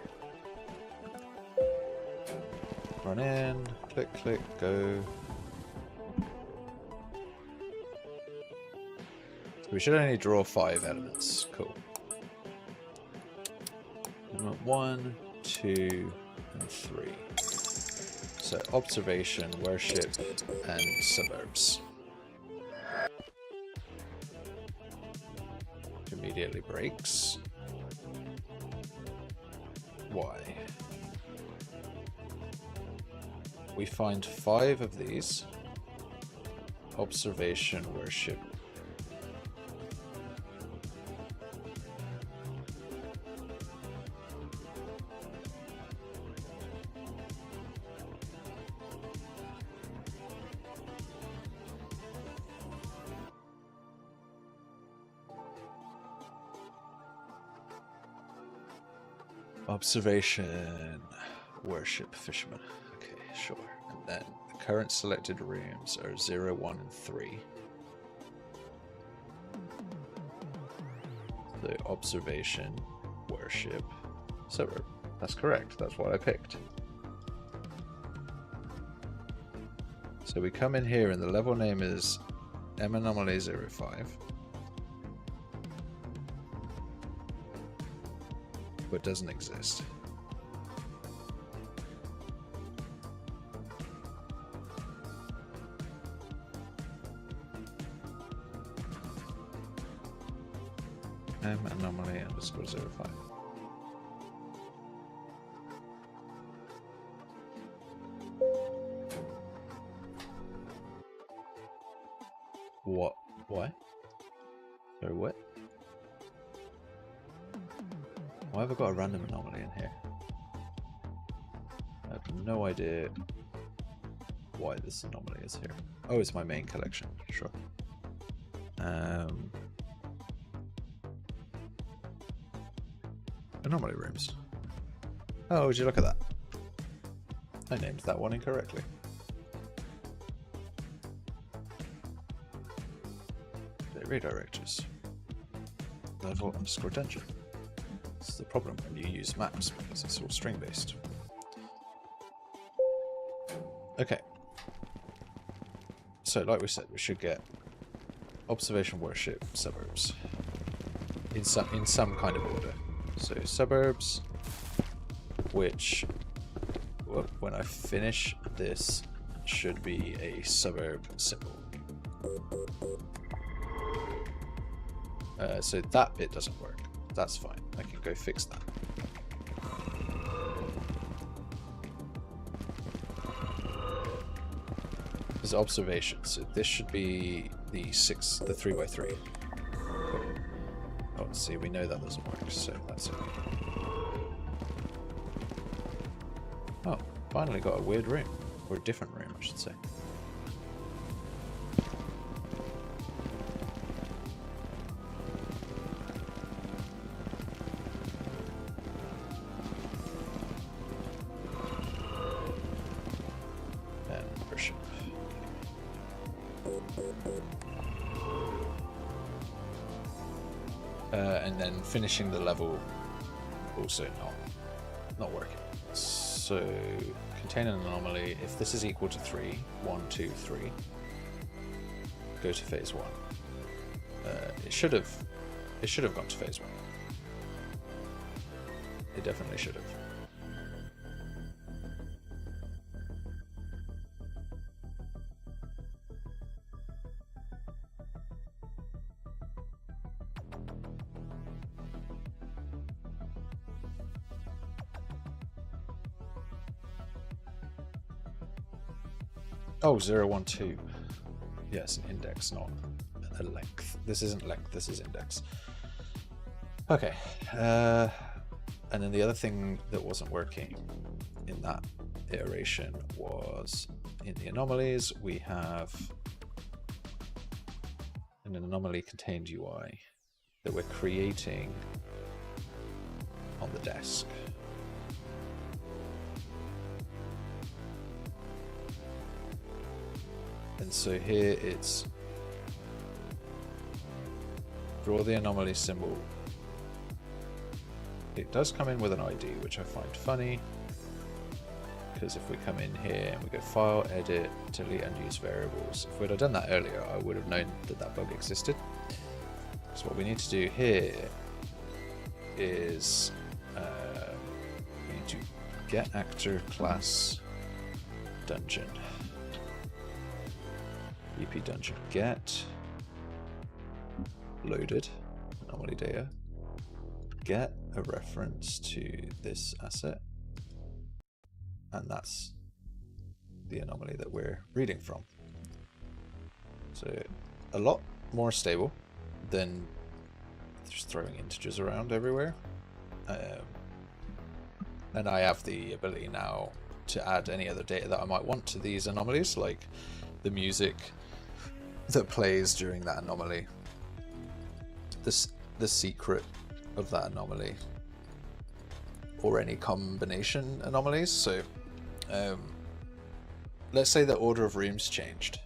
Run in, click, click, go. So we should only draw 5 elements. Cool. Element 1, 2, and 3. So observation, worship, and suburbs. Immediately breaks. Why? We find 5 of these. Observation, worship. Observation, worship, fisherman. Okay, sure. And then the current selected rooms are 0, 1, and 3. The observation, worship, suburb. That's correct. That's what I picked. So we come in here and the level name is M Anomaly 05. but doesn't exist. Anomaly underscore 05. What? Why? Sorry, what? Why have I got a random anomaly in here? I have no idea why this anomaly is here. Oh, it's my main collection. Sure. Anomaly rooms. Oh, would you look at that? I named that one incorrectly. Redirectors. Level underscore dungeon. This is the problem when you use maps because it's all string based. Okay. So, like we said, we should get observation worship suburbs in some kind of order. So suburbs, which when I finish this should be a suburb symbol. So that bit doesn't work. That's fine. I can go fix that. This is observation. So this should be the 3x3. Oh, see, we know that doesn't work, so that's okay. Oh, finally got a weird room. Or a different room, I should say. And then finishing the level also not working. So contain an anomaly. If this is equal to 3, 1, 2, 3, go to phase 1. It should have gone to phase 1. It definitely should have. Oh, 0, 1, 2. Yes, an index, not a length. This isn't length, this is index. Okay. And then the other thing that wasn't working in that iteration was in the anomalies, we have an anomaly contained UI that we're creating on the desk. And so here it's draw the anomaly symbol. It does come in with an ID, which I find funny, because if we come in here and we go File, Edit, Delete Unused Variables, if we'd have done that earlier, I would have known that that bug existed. So what we need to do here is we need to get actor class dungeon. EP dungeon get loaded anomaly data, get a reference to this asset, and that's the anomaly that we're reading from. So a lot more stable than just throwing integers around everywhere. And I have the ability now to add any other data that I might want to these anomalies, like the music that plays during that anomaly, the secret of that anomaly, or any combination anomalies. So let's say the order of rooms changed,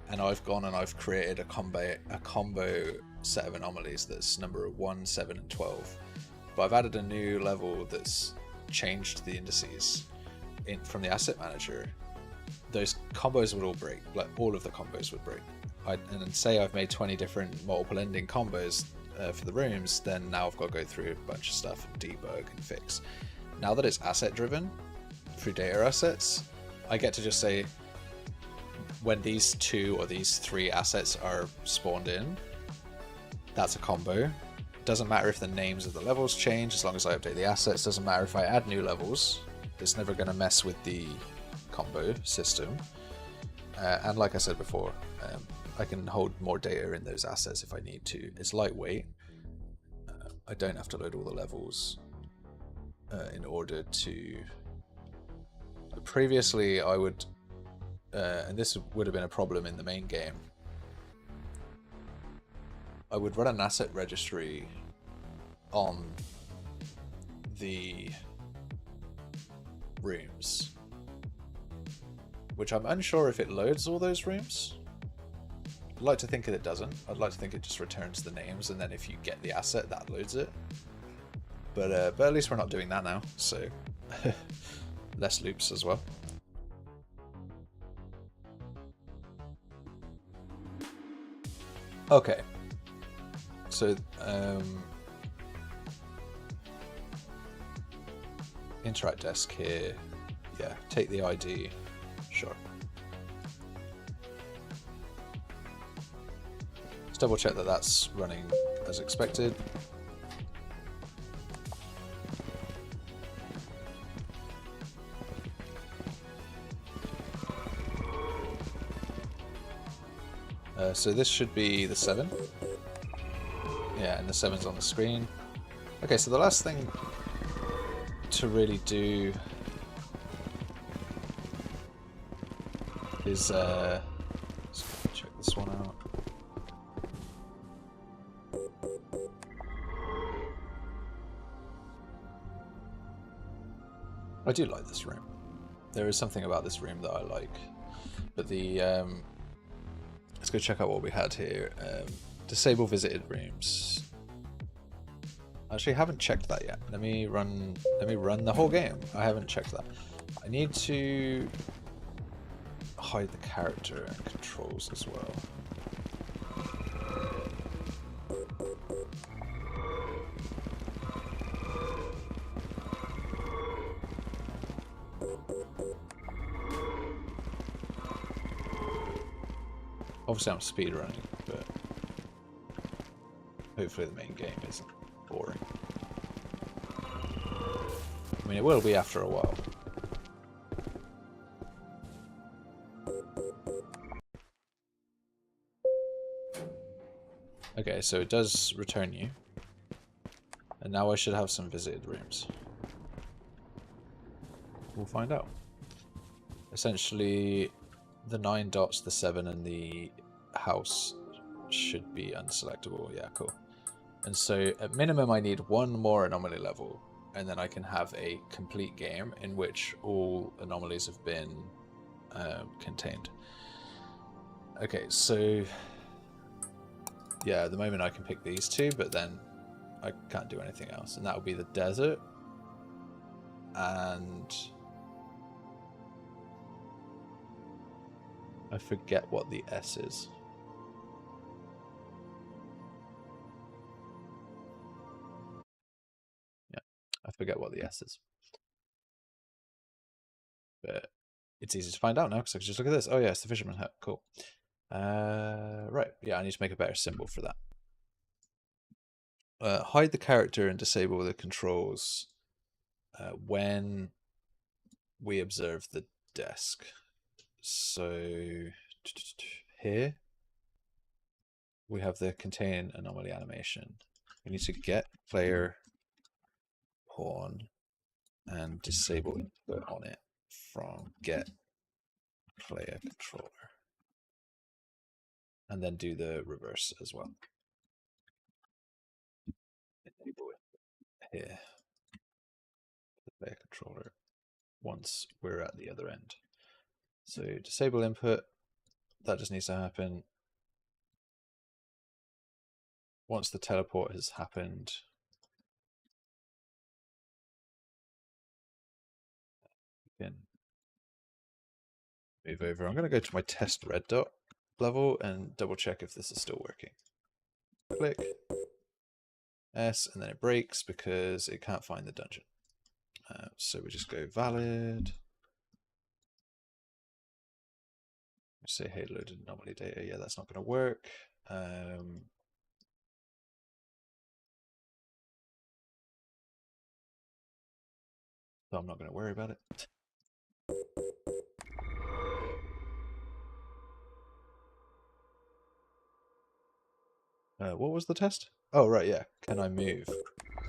and I've gone and I've created a combo set of anomalies that's number 1, 7, and 12. But I've added a new level that's changed the indices from the asset manager. Those combos would all break, like all of the combos would break. And then say I've made 20 different multiple ending combos, for the rooms, then now I've got to go through a bunch of stuff and debug and fix. Now that it's asset driven through data assets, I get to just say when these 2 or these 3 assets are spawned in, that's a combo. Doesn't matter if the names of the levels change as long as I update the assets. Doesn't matter if I add new levels. It's never going to mess with the combo system. And like I said before, I can hold more data in those assets if I need to. It's lightweight. I don't have to load all the levels in order to... Previously I would, and this would have been a problem in the main game, I would run an asset registry on the rooms, which I'm unsure if it loads all those rooms. I'd like to think that it doesn't. I'd like to think it just returns the names, and then if you get the asset, that loads it. But at least we're not doing that now, so less loops as well. Okay. So, interact desk here. Yeah, take the ID. Sure. Let's double check that that's running as expected. So this should be the 7. Yeah, and the 7's on the screen. Okay, so the last thing to really do is let's check this one out. I do like this room. There is something about this room that I like, but the let's go check out what we had here. Disable visited rooms. Actually, I haven't checked that yet. Let me run the whole game. I haven't checked that. I need to hide the character and controls as well. Obviously I'm speedrunning, but hopefully the main game isn't boring. I mean, it will be after a while. Okay, so it does return you. And now I should have some visited rooms. We'll find out. Essentially, the 9 dots, the 7, and the house should be unselectable. Yeah, cool. And so at minimum I need 1 more anomaly level, and then I can have a complete game in which all anomalies have been contained. Okay, so yeah, at the moment I can pick these 2, but then I can't do anything else, and that would be the desert and I forget what the S is. Yeah, I forget what the S is. But it's easy to find out now because I can just look at this. Oh yeah, it's the fisherman hut. Cool. Right, yeah, I need to make a better symbol for that. Hide the character and disable the controls when we observe the desk. So here we have the contain anomaly animation. We need to get player pawn and disable input on it from get player controller, and then do the reverse as well. Enable it here, the player controller, once we're at the other end. So disable input, that just needs to happen once the teleport has happened. We can move over. I'm going to go to my test red dot level and double check if this is still working. Click. S, and then it breaks because it can't find the dungeon. So we just go valid. We say hey loaded anomaly data. Yeah, that's not going to work. So I'm not going to worry about it. What was the test? Oh, right, yeah. Can I move?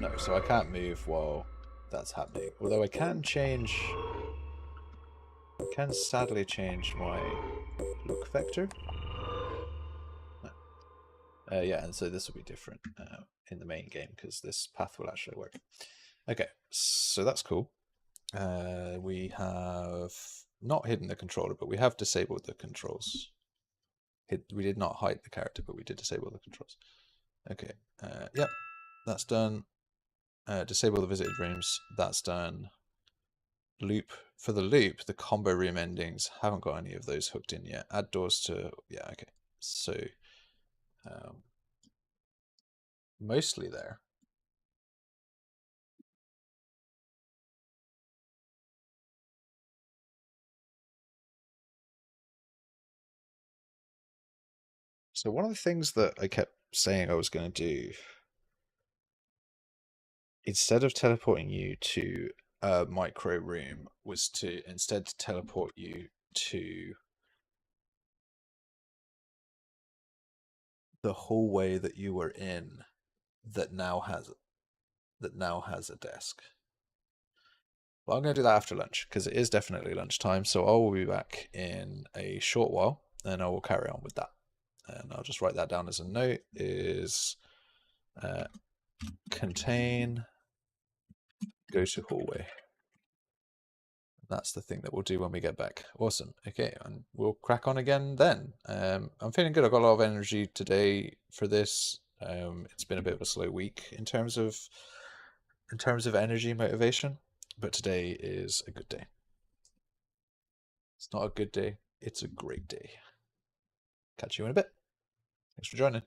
No, so I can't move while that's happening. Although I can change... I can sadly change my look vector. No. Yeah, and so this will be different in the main game because this path will actually work. Okay, so that's cool. We have not hidden the controller, but we have disabled the controls. We did not hide the character, but we did disable the controls. Okay, yep, that's done. Disable the visited rooms, that's done. Loop, for the loop, the combo room endings, haven't got any of those hooked in yet. Add doors to, yeah, okay. So, mostly there. So one of the things that I kept saying I was going to do, instead of teleporting you to a micro room, was to instead teleport you to the hallway that you were in that now has a desk. Well, I'm going to do that after lunch because it is definitely lunchtime. So I will be back in a short while and I will carry on with that. And I'll just write that down as a note is contain go to hallway. That's the thing that we'll do when we get back. Awesome. Okay, and we'll crack on again then. I'm feeling good. I've got a lot of energy today for this. It's been a bit of a slow week in terms of energy motivation, but today is a good day. It's not a good day, it's a great day. Catch you in a bit. Thanks for joining.